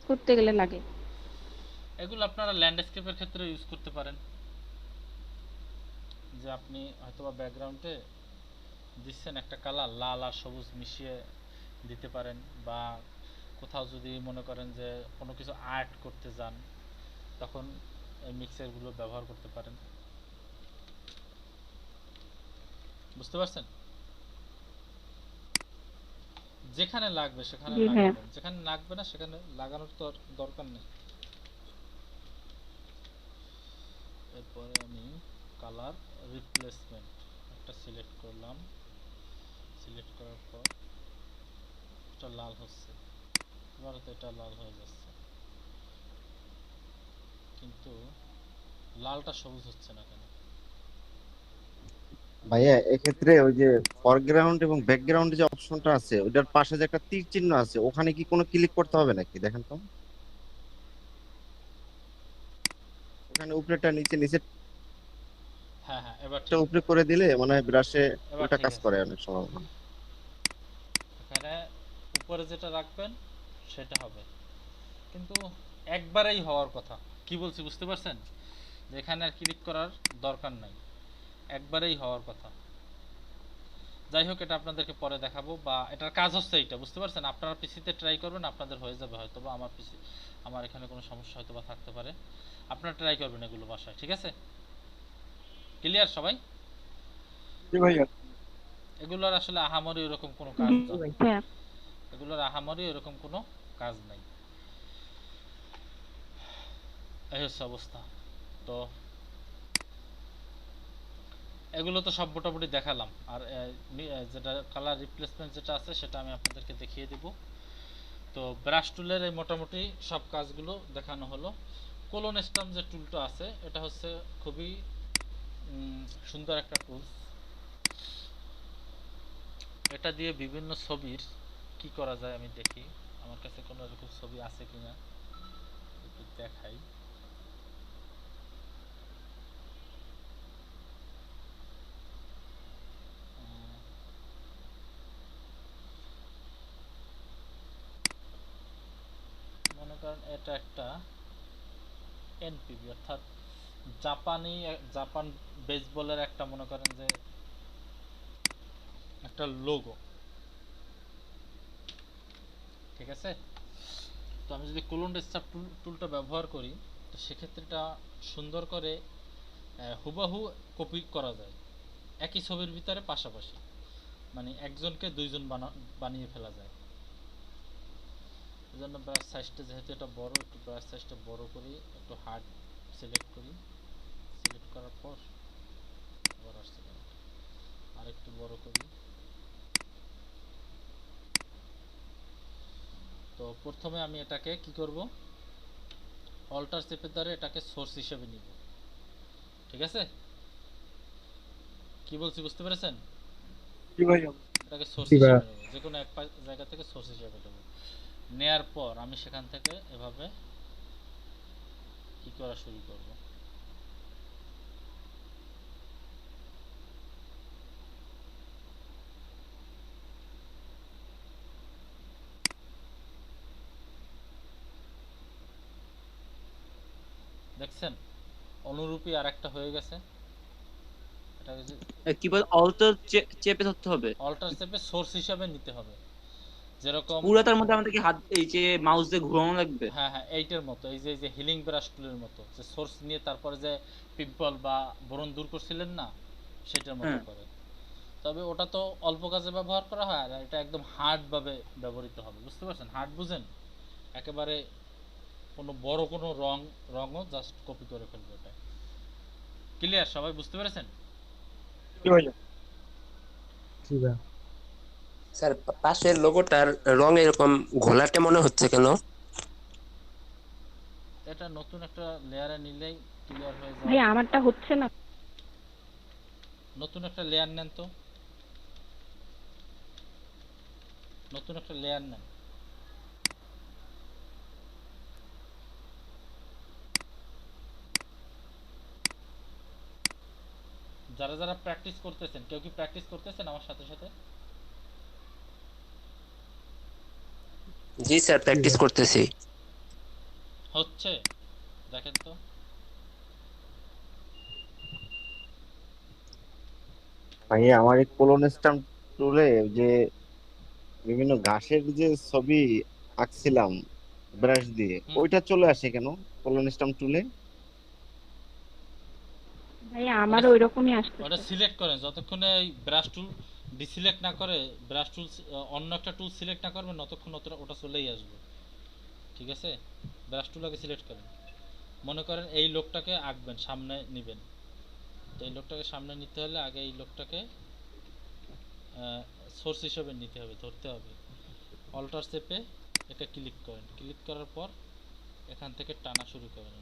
করতে গেলে লাগে? এগুলো আপনারা ল্যান্ডস্কেপের ক্ষেত্রে ইউজ করতে পারেন, যে আপনি হয়তোবা ব্যাকগ্রাউন্ডে দিচ্ছেন একটা কালার, লাল আর সবুজ মিশিয়ে দিতে পারেন, বা কোথাও যদি মনে করেন যে কোনো কিছু আর্ট করতে যান তখন এই মিক্সারগুলো ব্যবহার করতে পারেন, বুঝতে পারছেন? যেখানে লাগবে সেখানে লাগাবেন, যেখানে লাগবে না সেখানে লাগানোর তো দরকার নেই। এরপরে আমি কালার রিপ্লেসমেন্ট একটা সিলেক্ট করলাম, সিলেক্ট করার পর এটা লাল হচ্ছে, এবার তো এটা লাল হয়ে যাচ্ছে, কিন্তু লালটা সবুজ হচ্ছে না কেন? ভাইয়া এক্ষেত্রে ওই যে ফরগ্রাউন্ড এবং ব্যাকগ্রাউন্ডে যে অপশনটা আছে ওটার পাশে যে একটা তীর চিহ্ন আছে, ওখানে কি কোনো ক্লিক করতে হবে নাকি? দেখেন তো, ওখানে উপরেটা নিচে, নিচে হ্যাঁ হ্যাঁ এবার এটা উপরে করে দিলে মনে হয় ব্রাশে ওটা কাজ করে অনেক সময়। এখানে উপরে যেটা রাখবেন সেটা হবে, কিন্তু একবারেই হওয়ার কথা। কি বলছি বুঝতে পারছেন? যে এখানে আর ক্লিক করার দরকার নাই, একবারেই হওয়ার কথা। যাই হোক, এটা আপনাদেরকে পরে দেখাবো, বা এটার কাজ হচ্ছে এইটা, বুঝতে পারছেন? আপনারা পিসিতে ট্রাই করবেন, আপনাদের হয়ে যাবে হয়তো, বা আমার এখানে কোনো সমস্যা হয়তো বা থাকতে পারে, আপনারা ট্রাই করবেন এগুলো বাসায়, ঠিক আছে? ক্লিয়ার সবাই? জি ভাইয়া। এগুলোর আসলে আহামরি এরকম কোনো কাজ নেই, এগুলোর আহামরি এরকম কোনো কাজ নাই, এই হচ্ছে অবস্থা। তো এগুলো তো সব মোটামুটি দেখালাম, আর যেটা কালার রিপ্লেসমেন্ট যেটা আছে সেটা আমি আপনাদেরকে দেখিয়ে দেব। তো ব্রাশ টুলের এই মোটামুটি সব কাজগুলো দেখানো হলো। কোলন স্টাম্প যে টুলটা আছে এটা হচ্ছে খুবই সুন্দর একটা টুলস। এটা দিয়ে বিভিন্ন ছবির কি করা যায় আমি দেখি, আমার কাছে কোনো এরকম ছবি আছে কিনা একটু দেখাই। মনে করেন এটা একটা এনপিবি অর্থাৎ জাপান বেসবলের একটা মনে করেন যে একটা লোগো, ঠিক আছে। তো আমি যদি কোলন ডেস্কটপ টুলটা ব্যবহার করি তো সেক্ষেত্রে এটা সুন্দর করে হুবহু কপি করা যায় একই ছবির ভিতরে পাশাপাশি, মানে একজনকে দুইজন বানিয়ে ফেলা যায়। এই জন্য ব্রাশ সাইজটা যেহেতু এটা বড়, একটু ব্রাশ সাইজটা বড় করি, একটু হার্ড সিলেক্ট করি, সিলেক্ট করার পর আবার আসছে আর একটু বড় করি। তো প্রথমে আমি এটাকে কি করব, অল্টার চেপে ধরে এটাকে সোর্স হিসেবে নিব, ঠিক আছে। কি বলছি বুঝতে পেরেছেন? জি ভাই। এটাকে সোর্স হিসেবে নেব, যে কোনো এক জায়গা থেকে সোর্স হিসেবে নেব। নেয়ার পর আমি সেখান থেকে এভাবে কি করা শুরু করব। দেখছেন অনুরূপী আরেকটা হয়ে গেছে। কি বল, অল্টার চেপে ধরতে হবে, অল্টার চেপে সোর্স হিসেবে নিতে হবে। যেরকম পুরাটার মধ্যে আমাদের কি হাত এই যে মাউস দিয়ে ঘোরানো লাগবে? হ্যাঁ হ্যাঁ, এইটার মতো, এই যে হিলিং ব্রাশ টুলের মতো, যে সোর্স নিয়ে তারপরে যে পিম্পল বা ব্রণ দূর করছিলেন না, সেটার মতো করে। তবে ওটা তো অল্প কাজে ব্যবহার করা হয়, আর এটা একদম হার্ড ভাবে ব্যবহৃত হবে, বুঝতে পারছেন? হার্ড বুঝেন, একেবারে কোনো বড় কোনো রঙও জাস্ট কপি করে ফেলবে। এটা ক্লিয়ার? সবাই বুঝতে পেরেছেন? স্যার পাশের লোগোটার রং এরকম ঘোলাটে মনে হচ্ছে কেন? এটা নতুন একটা লেয়ারে নিলেই ক্লিয়ার হয়ে যাবে। ভাই আমারটা হচ্ছে না। নতুন একটা লেয়ার নেন তো, নতুন একটা লেয়ার নেন। যারা যারা প্র্যাকটিস করতেছেন, কেউ কি প্র্যাকটিস করতেছেন আমার সাথে সাথে? জি স্যার, প্র্যাকটিস করতেছি। হচ্ছে? দেখেন তো। ভাই আমার এই কোলন স্ট্যাম্প টুলে যে বিভিন্ন ঘাসের যে ছবি আঁকছিলাম ব্রাশ দিয়ে, ওইটা চলে আসে কেন কোলন স্ট্যাম্প টুলে? ভাই আমারও ওইরকমই আসছে। ওটা সিলেক্ট করেন, যতক্ষণে এই ব্রাশ টুল ডিসিলেক্ট না করে, ব্রাশ টুল অন্য একটা টুল সিলেক্ট না করবেন, ততক্ষণ ওটা চলেই আসবে, ঠিক আছে। ব্রাশ টুল আগে সিলেক্ট করেন। মনে করেন এই লোকটাকে আঁকবেন, সামনে নেবেন, তো এই লোকটাকে সামনে নিতে হলে আগে এই লোকটাকে সোর্স হিসেবে নিতে হবে, ধরতে হবে। অল্টার চেপে এটা ক্লিক করেন, ক্লিক করার পর এখান থেকে টানা শুরু করেন।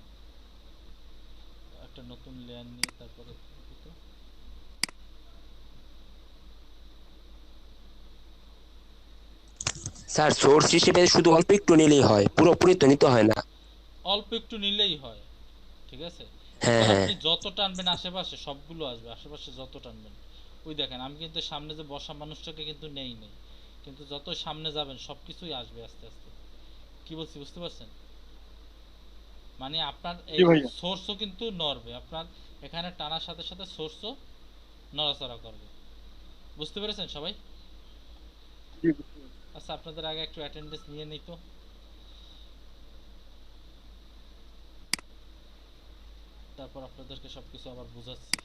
একটা নতুন লেয়ার নিয়ে তারপরে স্যার সোর্স হিসেবে শুধু অল্প একটু নিলেই হয়, পুরোপুরি তো নিতে হয় না? অল্প একটু নিলেই হয়, ঠিক আছে। হ্যাঁ হ্যাঁ, আপনি যত টানবেন আশেপাশে সবগুলো আসবে, আশেপাশে যত টানবেন। ওই দেখেন আমি কিন্তু সামনে যে বসা মানুষটাকে কিন্তু নেই, কিন্তু যত সামনে যাবেন সবকিছুই আসবে আস্তে আস্তে। কি বলছি বুঝতে পারছেন? মানে আপনার এই সোর্সও কিন্তু নড়বে, আপনার এখানে টানার সাথে সাথে সোর্সও নড়াচড়া করবে। বুঝতে পেরেছেন সবাই? আচ্ছা, আপনাদের আগে একটু অ্যাটেন্ডেন্স নিয়ে নিই তো, তারপর আপনাদেরকে সবকিছু আবার বুঝাচ্ছি।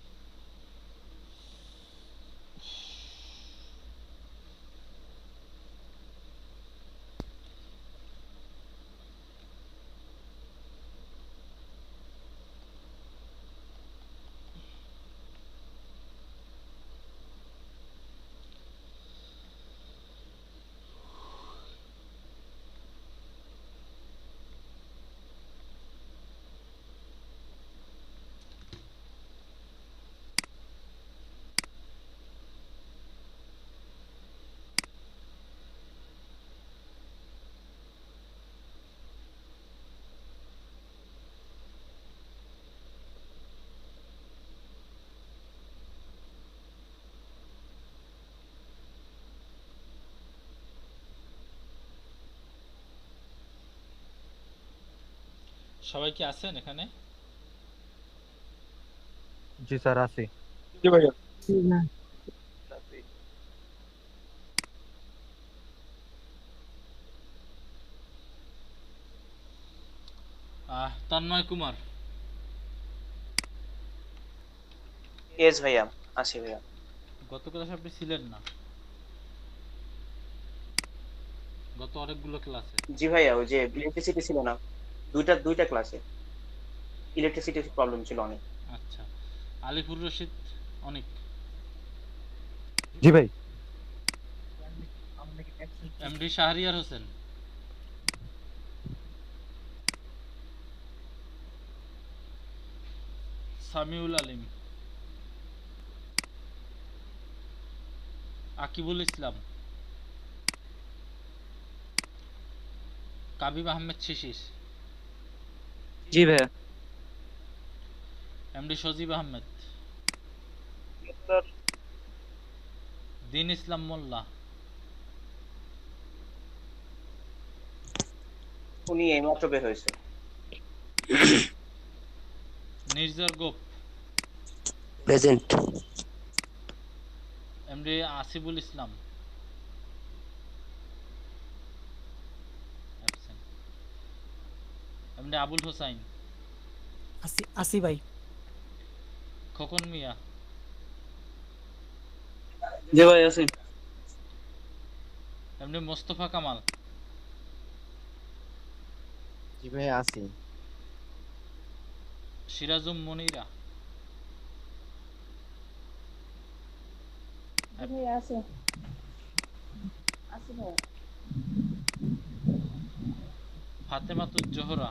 সবাই কি আছেন এখানে? জি স্যার আছি। জি ভাইয়া। তন্ময় কুমার। ইয়েস ভাইয়া, আছি ভাইয়া। গত ক্লাসে আপনি ছিলেন না, গত অনেকগুলো ক্লাসে। জি ভাইয়া, ওই যে ইলেকট্রিসিটি ছিল না, দুইটা ক্লাসে ইলেকট্রিসিটির প্রবলেম ছিল অনেক। আচ্ছা, আলিপুর রশিদ অনেক। জি ভাই। এমডি শাহরিয়ার হোসেন। সামিউল আলিম। আকিবুল ইসলাম। কাবিব আহমেদ শিশির। জি ভাইয়া। এমডি সজীব আহমেদ। দিন ইসলাম মোল্লা। উনি এইমাত্র বের হয়েছে। নির্জার গোপ। প্রেজেন্ট। এমডি আসিফুল ইসলাম। এমডি আবুল হোসাইন। আসি ভাই। খোকন মিয়া। জি ভাই আছি। এমডি মোস্তফা কামাল। জি ভাই আছি। সিরাজুম মনিরা। ফাতেমাতুজ জোহরা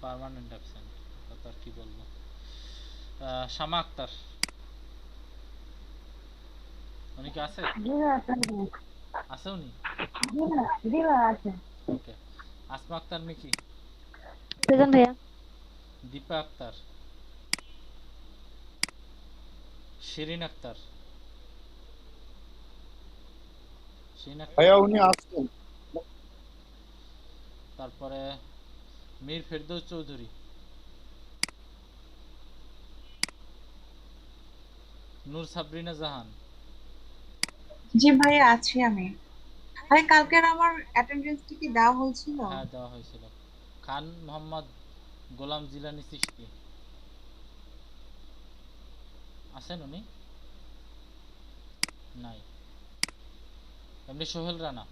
পার্মানেন্ট অ্যাবসেন্ট, তার কি বলবো। শামা আক্তার উনি কি আছে? আছে উনি? আছে। ওকে। আসমা আক্তার মিকি। প্রেজেন্ট ভাইয়া। দীপা আক্তার। শিরিন আক্তার। ভাইয়া উনি আসছেন। তারপরে মীর ফেরদৌস চৌধুরী। নূর সাবরিনা জাহান। জি ভাইয়া আছি আমি। ভাই কালকের আমার অ্যাটেন্ডেন্সটা কি দেওয়া হয়েছিল? হ্যাঁ দেওয়া হয়েছিল। খান মোহাম্মদ গোলাম জিলানি চিশতি আছেন উনি? নাই। এমডি সোহেল রানা।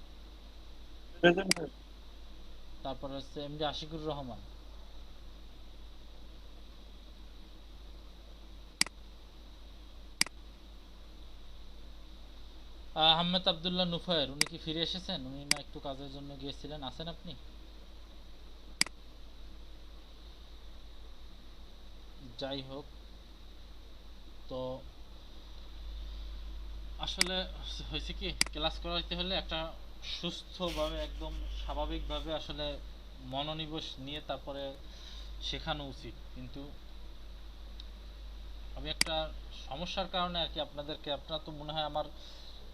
তারপর হচ্ছে এমডি আশিকুর রহমান। আহমেদ আব্দুল্লাহ নুফায়ের, উনি কি ফিরে এসেছেন? উনি না একটু কাজের জন্য গিয়েছিলেন, আছেন আপনি? যাই হোক, তো আসলে হয়েছে কি, ক্লাস করাইতে হলে একটা সুস্থভাবে একদম স্বাভাবিকভাবে আসলে মনোনিবেশ নিয়ে তারপরে শেখানো উচিত। কিন্তু আমি একটা সমস্যার কারণে আর কি আপনাদেরকে, আপনারা তো মনে হয় আমার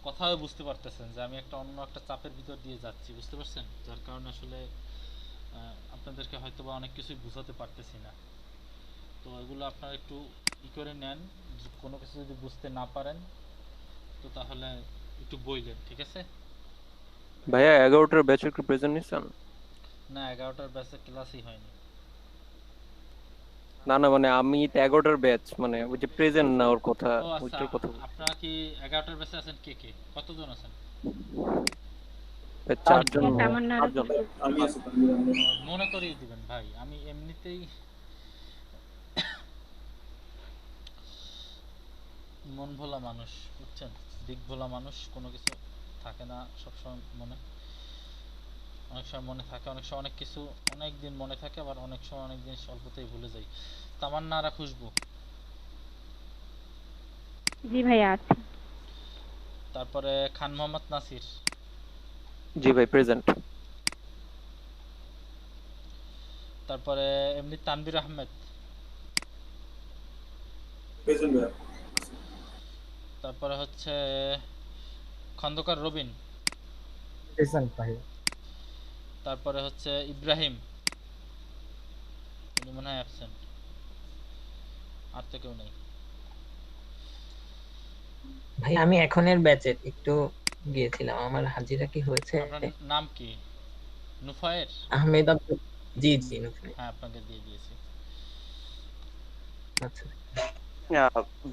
কথাও বুঝতে পারতেছেন যে আমি একটা অন্য একটা চাপের ভিতর দিয়ে যাচ্ছি, বুঝতে পারছেন? যার কারণে আসলে আপনাদেরকে হয়তো বা অনেক কিছুই বুঝাতে পারতেছি না। তো এগুলো আপনারা একটু ই করে নেন, কোনো কিছু যদি বুঝতে না পারেন তো তাহলে একটু বইলেন, ঠিক আছে? ভাইয়া 11টার ব্যাচের কি প্রেজেন্ট নিছেন? না, 11টার ব্যাচে ক্লাসই হয়নি। না না, মানে আমি 11টার ব্যাচ, মানে ওই যে প্রেজেন্ট না ওর কথা, ওইটার কথা। আপনারা কি 11টার ব্যাচে আছেন? কে কে কতজন আছেন? 4 জন। আমি আছি। মনে করিয়ে দিবেন ভাই, আমি এমনিতেই মন ভোলা মানুষ, বুঝছেন? দিক ভোলা মানুষ, কোনো কিছু থাকে না সবসময় মনে। অনেক সময় মনে থাকে, অনেক সময় অনেক কিছু অনেক দিন মনে থাকে, আবার অনেক সময় অনেক দিন অল্পতেই ভুলে যাই। তামান্নারা খুশবু। জি ভাইয়া আছে। তারপরে খান মোহাম্মদ নাসির। জি ভাই প্রেজেন্ট। তারপরে এমনি তানভীর আহমেদ। প্রেজেন্ট ভাইয়া। তারপরে হচ্ছে খন্দকার রবিন। প্রেজেন্ট ভাই। তারপরে হচ্ছে ইব্রাহিম, উনি মনে হয় অ্যাবসেন্ট। আর তো কেউ নেই। ভাই আমি এখনের ব্যাচে একটু গিয়েছিলাম, আমার হাজিরা কি হয়েছে? আপনার নাম কি? নুফায়ের? আহমেদ আব্দুল। জি জি নুফায়ের। হ্যাঁ আপনাকে দিয়ে দিয়েছি। আচ্ছা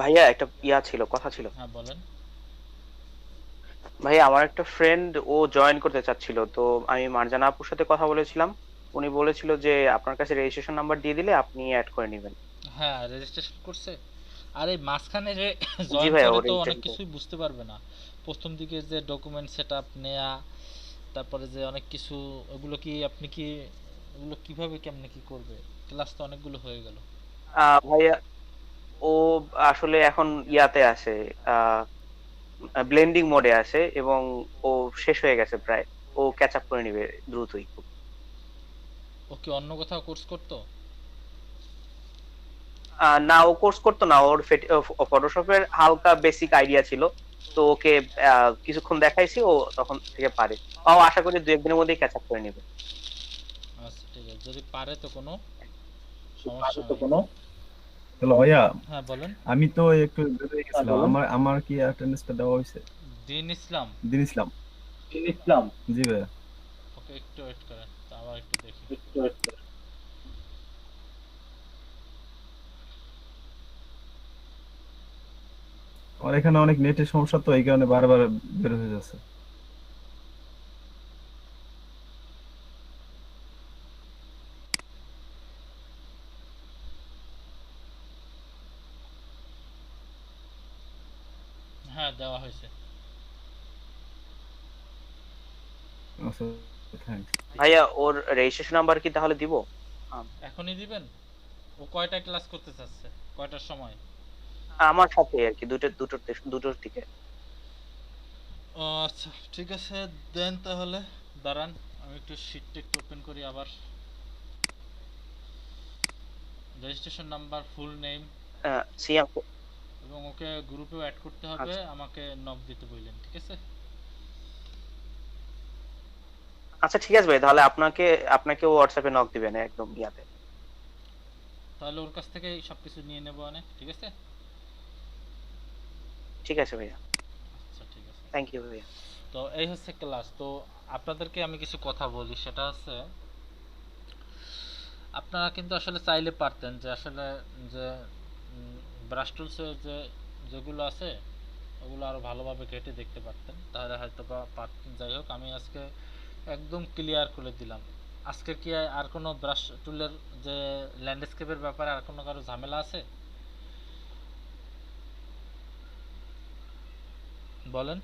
ভাইয়া একটা ছিল, কথা ছিল। হ্যাঁ বলেন। ভাইয়া আমার একটা ফ্রেন্ড ও জয়েন করতে চাচ্ছিল, তো আমি মার্জানা আপুর সাথে কথা বলেছিলাম। উনি বলেছিল যে আপনার কাছে রেজিস্ট্রেশন নাম্বার দিয়ে দিলে আপনি অ্যাড করে নেবেন। হ্যাঁ রেজিস্ট্রেশন করছে। আর এই মাঝখানে যে জি জয়েন ভাইয়া, করে ওর তো অনেক ইন্টারভিউ। কিছুই বুঝতে পারবে না। প্রথম দিকে যে ডকুমেন্ট সেটআপ নেয়া, তারপরে যে অনেক কিছু, ওগুলো কি আপনি কি ওগুলো কিভাবে কেমনে কি করবে? ক্লাস তো অনেকগুলো হয়ে গেল। ভাইয়া ও আসলে এখন ইয়াতে আছে, ব্লেন্ডিং মোডে আছে এবং ও শেষ হয়ে গেছে প্রায়। ও ক্যাচ আপ করে নিবে দ্রুতই। ও কি অন্য কোথাও কোর্স করতো? না, ও কোর্স করতো না, ওর ফটোশপের হালকা বেসিক আইডিয়া ছিল, তো ওকে কিছুক্ষণ দেখাইছি, ও তখন থেকে পারে। ও আশা করি 2-1 দিনের মধ্যেই ক্যাচ আপ করে নেবে। আচ্ছা ঠিক আছে, যদি পারে তো কোনো সমস্যা নেই। হ্যালো ভাইয়া। হ্যাঁ বলেন। আমি তো একটু বেরিয়ে গেছিলাম, আমার কি অ্যাটেন্ডেন্সটা দেওয়া হয়েছে? দিন ইসলাম। দিন ইসলাম। জি ভাইয়া। ওকে একটু ওয়েট করেন, তো আবার একটু দেখি। আমার এখানে অনেক নেটের সমস্যা, তো এই কারণে বারবার বের হয়ে যাচ্ছে। হ্যাঁ দেওয়া হয়েছে। আচ্ছা থ্যাঙ্কস। ভাইয়া ওর রেজিস্ট্রেশন নাম্বার কি তাহলে দিব? এখনই দিবেন? ও কয়টা ক্লাস করতে চাচ্ছে, কয়টার সময়? আমার সাথে আর কি, দুটোর দিকে। ও আচ্ছা ঠিক আছে, দেন তাহলে। দাঁড়ান আমি একটু শিটটা একটু ওপেন করি আবার। রেজিস্ট্রেশন নাম্বার, ফুল নেম, সিয়াম, এবং ওকে গ্রুপেও অ্যাড করতে হবে। আমাকে নক দিতে বললেন, ঠিক আছে? আচ্ছা ঠিক আছে ভাই, তাহলে আপনাকে ও হোয়াটসঅ্যাপে নক দিবেন একদম ইয়াতে। তাহলে ওর কাছ থেকে সবকিছু নিয়ে নেব অনেক, ঠিক আছে? ঠিক আছে ভাইয়া। আচ্ছা ঠিক আছে, থ্যাংক ইউ ভাইয়া। তো এই হচ্ছে ক্লাস। তো আপনাদেরকে আমি কিছু কথা বলি, সেটা হচ্ছে আপনারা কিন্তু আসলে চাইলে পারতেন যে আসলে যে ব্রাশ টুলসের যেগুলো আছে ওগুলো আরো ভালোভাবে কেটে দেখতে পারতেন, তাহলে হয়তো বা পারতেন। যাই হোক, আমি আজকে একদম ক্লিয়ার করে দিলাম। আজকে কি আর কোনো ব্রাশ টুলের যে ল্যান্ডস্কেপের ব্যাপারে আর কোনো কারো ঝামেলা আছে বলেন?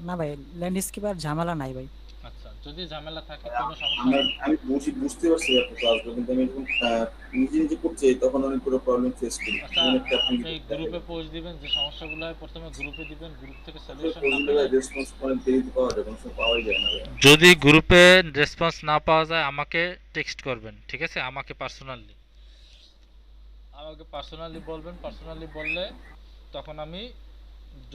না ভাই, ল্যান্ডস্কেপ আর ঝামেলা নাই ভাই। আচ্ছা, যদি ঝামেলা থাকে কোনো সমস্যা নেই। আমি বুঝতে পারছি আপনার ক্লাসগুলো, কিন্তু আমি যখন নিজে করছি তখন আমি পুরো প্রবলেম ফেস করি। আচ্ছা আপনি গ্রুপে পোস্ট দিবেন, যে সমস্যাগুলো হয় প্রথমে গ্রুপে দিবেন, গ্রুপ থেকে সলিউশন না পেলে রেসপন্স পয়েন্ট দেরিতে পাওয়া যায়, কোনো সময় পাওয়াই যায় না। যদি গ্রুপে রেসপন্স না পাওয়া যায় আমাকে টেক্সট করবেন, ঠিক আছে? আমাকে পার্সোনালি বলবেন। পার্সোনালি বললে তখন আমি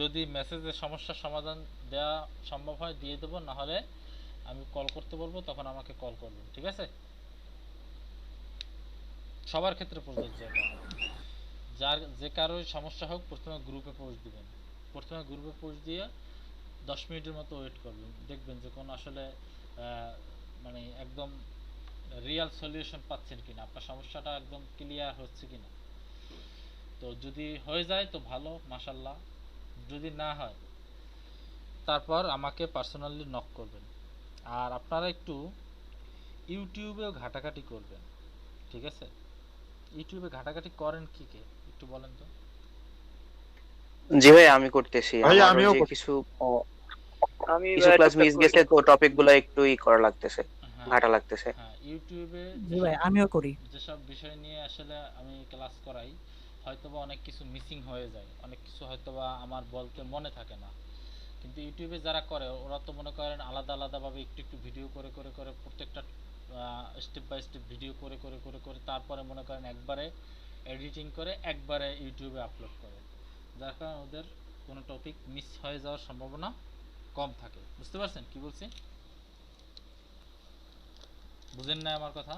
যদি মেসেজের সমস্যার সমাধান দেওয়া সম্ভব হয় দিয়ে দেবো, না হলে আমি কল করতে বলবো, তখন আমাকে কল করবেন, ঠিক আছে? সবার ক্ষেত্রে প্রযোজ্য এটা। যার যে কারোর সমস্যা হোক প্রথমে গ্রুপে পোস্ট দিবেন। প্রথমে গ্রুপে পোস্ট দিয়ে 10 মিনিটের মতো ওয়েট করবেন, দেখবেন যে কোন আসলে মানে একদম রিয়েল সলিউশন পাচ্ছেন কিনা, আপনার সমস্যাটা একদম ক্লিয়ার হচ্ছে কিনা। তো যদি হয়ে যায় তো ভালো, মাশাআল্লাহ। যদি না হয় তারপর আমাকে পার্সোনালি নক করবেন। আর আপনারা একটু ইউটিউবেও ঘাটাঘাটি করবেন, ঠিক আছে? ইউটিউবে ঘাটাঘাটি করেন কি কে একটু বলেন তো? জি ভাই আমি করতেছি। আমিও কিছু ক্লাস মিস গেছে, তো টপিকগুলো একটু করা লাগতেছে, ঘাটা লাগতেছে। হ্যাঁ ইউটিউবে জি ভাই আমিও করি। যেসব বিষয় নিয়ে আসলে আমি ক্লাস করাই হয়তোবা অনেক কিছু মিসিং হয়ে যায়, অনেক কিছু হয়তোবা আমার বলতে মনে থাকে না, কিন্তু ইউটিউবে যারা করে ওরা তো মনে করেন আলাদা আলাদাভাবে একটু একটু ভিডিও করে করে করে প্রত্যেকটা স্টেপ বাই স্টেপ ভিডিও করে করে করে করে তারপরে মনে করেন একবারে এডিটিং করে একবারে ইউটিউবে আপলোড করে, যার কারণে ওদের কোনো টপিক মিস হয়ে যাওয়ার সম্ভাবনা কম থাকে। বুঝতে পারছেন কি বলছি? বুঝেন না আমার কথা?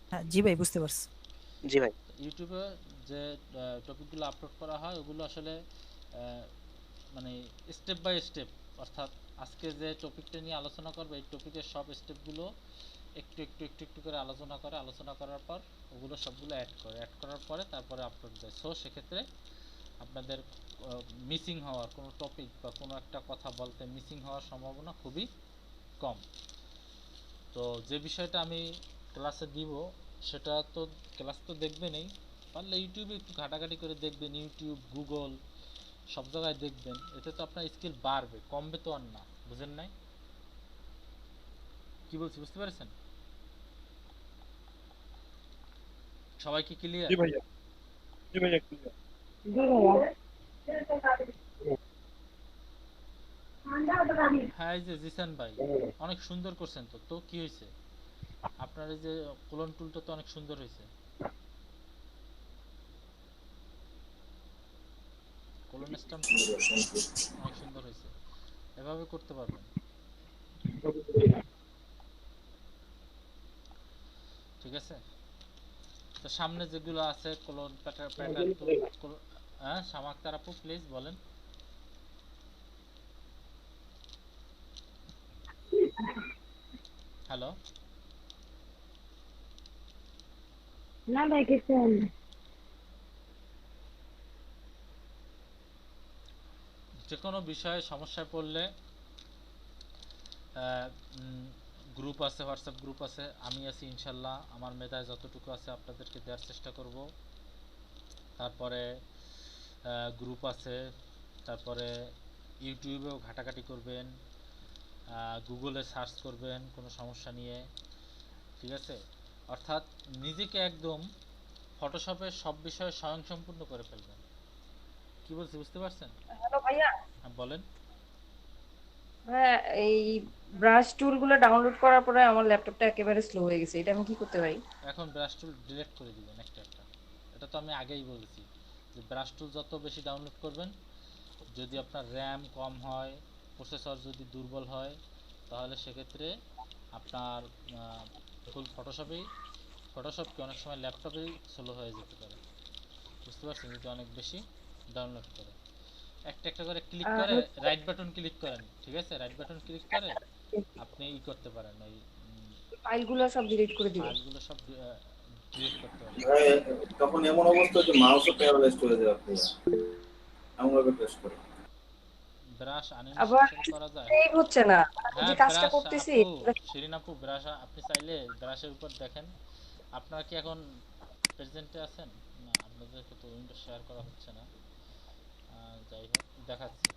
হ্যাঁ জি ভাই বুঝতে পারছি। জি ভাই। ইউটিউবে যে টপিকগুলো আপলোড করা হয় ওগুলো আসলে মানে স্টেপ বাই স্টেপ, অর্থাৎ আজকে যে টপিকটা নিয়ে আলোচনা করবে এই টপিকের সব স্টেপগুলো একটু একটু একটু একটু করে আলোচনা করার পর ওগুলো সবগুলো অ্যাড করার পরে তারপরে আপলোড দেয়। সো সেক্ষেত্রে আপনাদের মিসিং হওয়ার কোনো টপিক বা কোনো একটা কথা বলতে মিসিং হওয়ার সম্ভাবনা খুবই কম। তো যে বিষয়টা আমি ক্লাসে দিব সেটা তো ক্লাস তো দেখবেনই, পারলে ইউটিউবে একটু ঘাটাঘাটি করে দেখবেন, ইউটিউব গুগল সব জায়গায় দেখবেন, এতে তো আপনার স্কিল বাড়বে, কমবে তো আর না। বুঝেন নাই কি বলছি? বুঝতে পেরেছেন সবাই কি ক্লিয়ার? জি ভাইয়া, জি ভাইয়া ক্লিয়ার। হ্যাঁ এই যে জিসান ভাই অনেক সুন্দর করছেন। তো তো কি হয়েছে আপনার এই যে কোলন টুলটা তো অনেক সুন্দর হয়েছে, কোলন স্ট্যাম্প অনেক সুন্দর হয়েছে, এভাবে করতে পারবেন। ঠিক আছে, তো সামনে যেগুলো আছে কোলন প্যাটার্ন তো হ্যাঁ সামাক্তার আপু প্লিজ বলেন। হ্যালো না ভাই কিছু হয়নি। যে কোনো বিষয়ে সমস্যায় পড়লে গ্রুপ আছে, হোয়াটসঅ্যাপ গ্রুপ আছে, আমি আছি ইনশাল্লাহ, আমার মেধায় যতটুকু আছে আপনাদেরকে দেওয়ার চেষ্টা করব। তারপরে গ্রুপ আছে, তারপরে ইউটিউবেও ঘাটাঘাটি করবেন, গুগলে সার্চ করবেন কোনো সমস্যা নিয়ে। ঠিক আছে, অর্থাৎ নিজেকে একদম ফটোশপের সব বিষয়ে স্বয়ংসম্পূর্ণ করে ফেলবেন। কি বলছি বুঝতে পারছেন? হ্যালো ভাইয়া, বলেন। হ্যাঁ এই ব্রাশ টুল গুলো ডাউনলোড করার পরে আমার ল্যাপটপটা একেবারে স্লো হয়ে গেছে, এটা আমি কি করতে পারি? এখন ব্রাশ টুল ডিলিট করে দিবেন একটা একটা। এটা তো আমি আগেই বলেছি যে ব্রাশ টুল যত বেশি ডাউনলোড করবেন, যদি আপনার র্যাম কম হয়, প্রসেসর যদি দুর্বল হয়, তাহলে সেক্ষেত্রে আপনার ফুল ফটোশপকে অনেক সময় ল্যাপটপেই স্লো হয়ে যেতে পারে। বুঝতে পারছেন? যদি অনেক বেশি ডাউনলোড করে একটা একটা করে ক্লিক করে রাইট বাটন ক্লিক করেন। ঠিক আছে, রাইট বাটন ক্লিক করে আপনি ই করতে পারেন, ওই ফাইলগুলো সব ডিলিট করে দিবেন। ফাইলগুলো সব ডিলিট করতে পারেন। তখন এমন অবস্থা যে মাউসও প্যারালাইজড হয়ে যায় আপনি এমনভাবে প্রেস করে ব্রাশ আবার আনইনস্টল করা যায়। এই হচ্ছে না, আমি যে কাজটা ব্রাশ করতেছি শিরিন আপু ব্রাশ আপনি চাইলে ব্রাশের উপর দেখেন। আপনারা কি এখন প্রেজেন্টে আছেন? না, আপনাদেরকে তো উইন্ডো শেয়ার করা হচ্ছে না। যাই হোক দেখাচ্ছি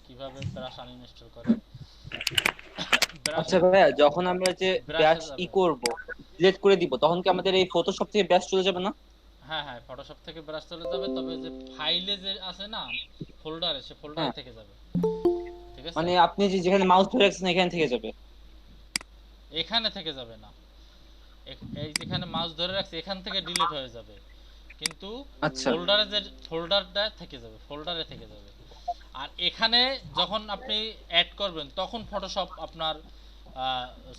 কিভাবে ব্রাশ আনইনস্টল করে। আচ্ছা ভাইয়া, যখন আমরা যে ব্রাশ করব ডিলিট করে দিব তখন কি আমাদের এই ফটোশপ থেকে ব্রাশ চলে যাবে না? হ্যাঁ হ্যাঁ, ফটোশপ থেকে ব্রাশ চলে যাবে, তবে যে ফাইলে যে আছে না ফোল্ডারে, সে ফোল্ডারে থেকে যাবে। ঠিক আছে, মানে আপনি যেখানে মাউস ধরে রাখছেন এখানে থেকে যাবে? এখানে থেকে যাবে না, এই যেখানে মাউস ধরে রাখছে এখান থেকে ডিলিট হয়ে যাবে, কিন্তু ফোল্ডারে যে ফোল্ডারটা থেকে যাবে, ফোল্ডারে থেকে যাবে। আর এখানে যখন আপনি অ্যাড করবেন তখন ফটোশপ আপনার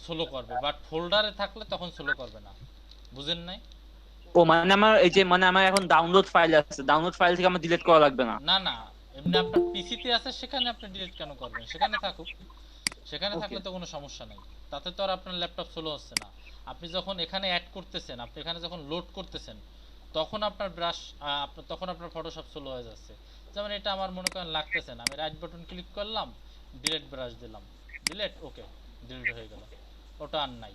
স্লো করবে, বাট ফোল্ডারে থাকলে তখন স্লো করবে না। বুঝেন নাই? ও মানে আমার এই যে মানে আমার এখন ডাউনলোড ফাইল আছে, ডাউনলোড ফাইল থেকে আমার ডিলিট করা লাগবে না? না না, এমনি আপনার পিসিতে আছে সেখানে আপনি ডিলিট কেন করবেন? সেখানে থাকুক, সেখানে থাকলে তো কোনো সমস্যা নেই, তাতে তো আর আপনার ল্যাপটপ স্লো হচ্ছে না। আপনি যখন এখানে অ্যাড করতেছেন, আপনি এখানে যখন লোড করতেছেন তখন আপনার ব্রাশ তখন আপনার ফটোশপ স্লো হয়ে যাচ্ছে। যেমন এটা আমার মনে করেন লাগতেছে না, আমি রাইট বাটন ক্লিক করলাম, ডিলিট ব্রাশ দিলাম, ডিলিট, ওকে ডিলিট হয়ে গেল, ওটা আর নাই।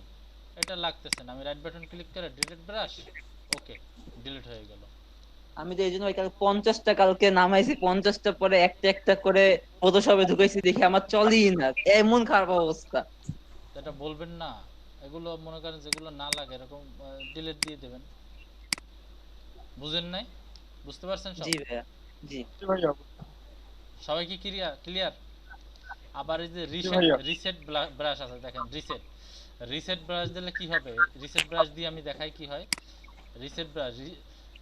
এটা লাগতেছে না, আমি রাইট বাটন ক্লিক করে ডিলিট ব্রাশ, ওকে ডিলিট হয়ে গেল। আমি তো এই জন্য 50টা কালকে নামাইছি, 50টা পরে একটা একটা করে ফটোশপে ঢুকাইছি, দেখি আমার চলেই না, এমন খারাপ অবস্থা। এটা বলবেন না, এগুলো মনে করেন যেগুলো না লাগে এরকম ডিলিট দিয়ে দেবেন। বুঝেন নাই? বুঝতে পারছেন সব? জি ভাইয়া, জি ভাইয়া। সবাই কি ক্লিয়ার? আবার এই যে রিসেট ব্রাশ আছে, দেখেন রিসেট ব্রাশ দিলে কি হবে? রিসেট ব্রাশ দিয়ে আমি দেখাই কি হয়। Reset brush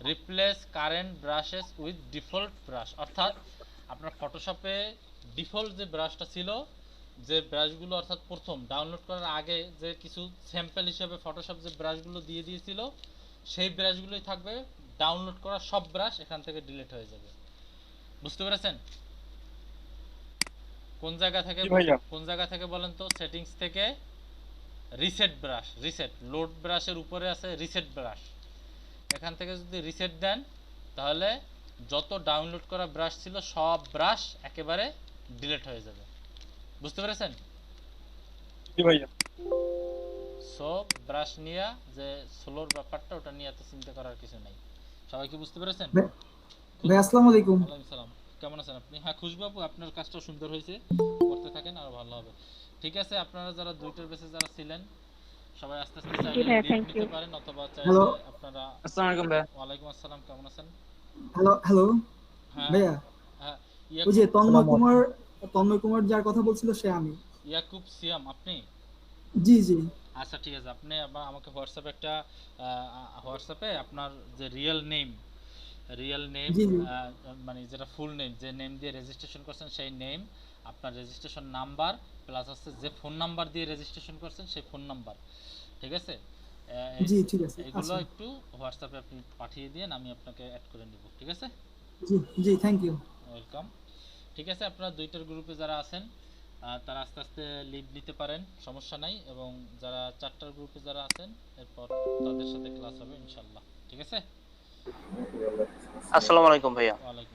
replace current brushes with default brush, অর্থাৎ আপনার ফটোশপে ডিফল্ট যে ব্রাশটা ছিল যে ব্রাশগুলো অর্থাৎ প্রথম ডাউনলোড করার আগে যে কিছু স্যাম্পল হিসেবে ফটোশপ যে ব্রাশগুলো দিয়ে দিয়েছিল সেই ব্রাশগুলোই থাকবে, ডাউনলোড করা সব ব্রাশ এখান থেকে ডিলিট হয়ে যাবে। বুঝতে পেরেছেন? কোন জায়গা থেকে বলেন তো? সেটিংস থেকে রিসেট ব্রাশ, রিসেট লোড ব্রাশের উপরে আছে রিসেট ব্রাশ, এখান থেকে যদি রিসেট দেন তাহলে যত ডাউনলোড করা ব্রাশ ছিল সব ব্রাশ একেবারে ডিলিট হয়ে যাবে। বুঝতে পেরেছেন? সব ব্রাশ নিয়ে যে সোলোর ব্যাপারটা ওটা নিয়ে এত চিন্তা করার কিছু নাই। সবাই কি বুঝতে পেরেছেন? ভাই আসসালামু আলাইকুম। ওয়ালাইকুম সালাম। কেমন আছেন আপনি? হ্যাঁ খুশবাবু, আপনার কাজটা সুন্দর হয়েছে, করতে থাকেন আরো ভালো হবে। ঠিক আছে, আপনারা যারা দুইটার বেসে যারা ছিলেন সবাই আস্তে আস্তে চাইলে লিড নিতে পারেন অথবা চাইলে আপনারা। আসসালামু আলাইকুম ভাই। ওয়ালাইকুম আসসালাম, কেমন আছেন? হ্যালো হ্যাঁ ভাইয়া। হ্যাঁ ওই যে তন্ময় কুমার যার কথা বলছিল সে আমি। ইয়াকুব সিয়াম আপনি? জি জি। আচ্ছা ঠিক আছে, আপনি আমাকে হোয়াটসঅ্যাপে একটা হোয়াটসঅ্যাপে আপনার যে রিয়েল নেম মানে যেটা ফুল নেম, যে নেম দিয়ে রেজিস্ট্রেশন করছেন সেই নেম, আপনার রেজিস্ট্রেশন নাম্বার প্লাস হচ্ছে যে ফোন নাম্বার দিয়ে রেজিস্ট্রেশন করছেন সেই ফোন নাম্বার, ঠিক আছে? জি ঠিক আছে, এগুলো একটু হোয়াটসঅ্যাপে আপনি পাঠিয়ে দিন, আমি আপনাকে অ্যাড করে নিব, ঠিক আছে? জি জি, থ্যাংক ইউ। ওয়েলকাম। ঠিক আছে, আপনারা দুইটার গ্রুপে যারা আছেন তারা আস্তে আস্তে লিড নিতে পারেন, সমস্যা নাই, এবং যারা চারটার গ্রুপে যারা আছেন এরপর তাদের সাথে ক্লাস হবে ইনশাআল্লাহ, ঠিক আছে? আসসালামু আলাইকুম ভাইয়া। ওয়ালাইকুম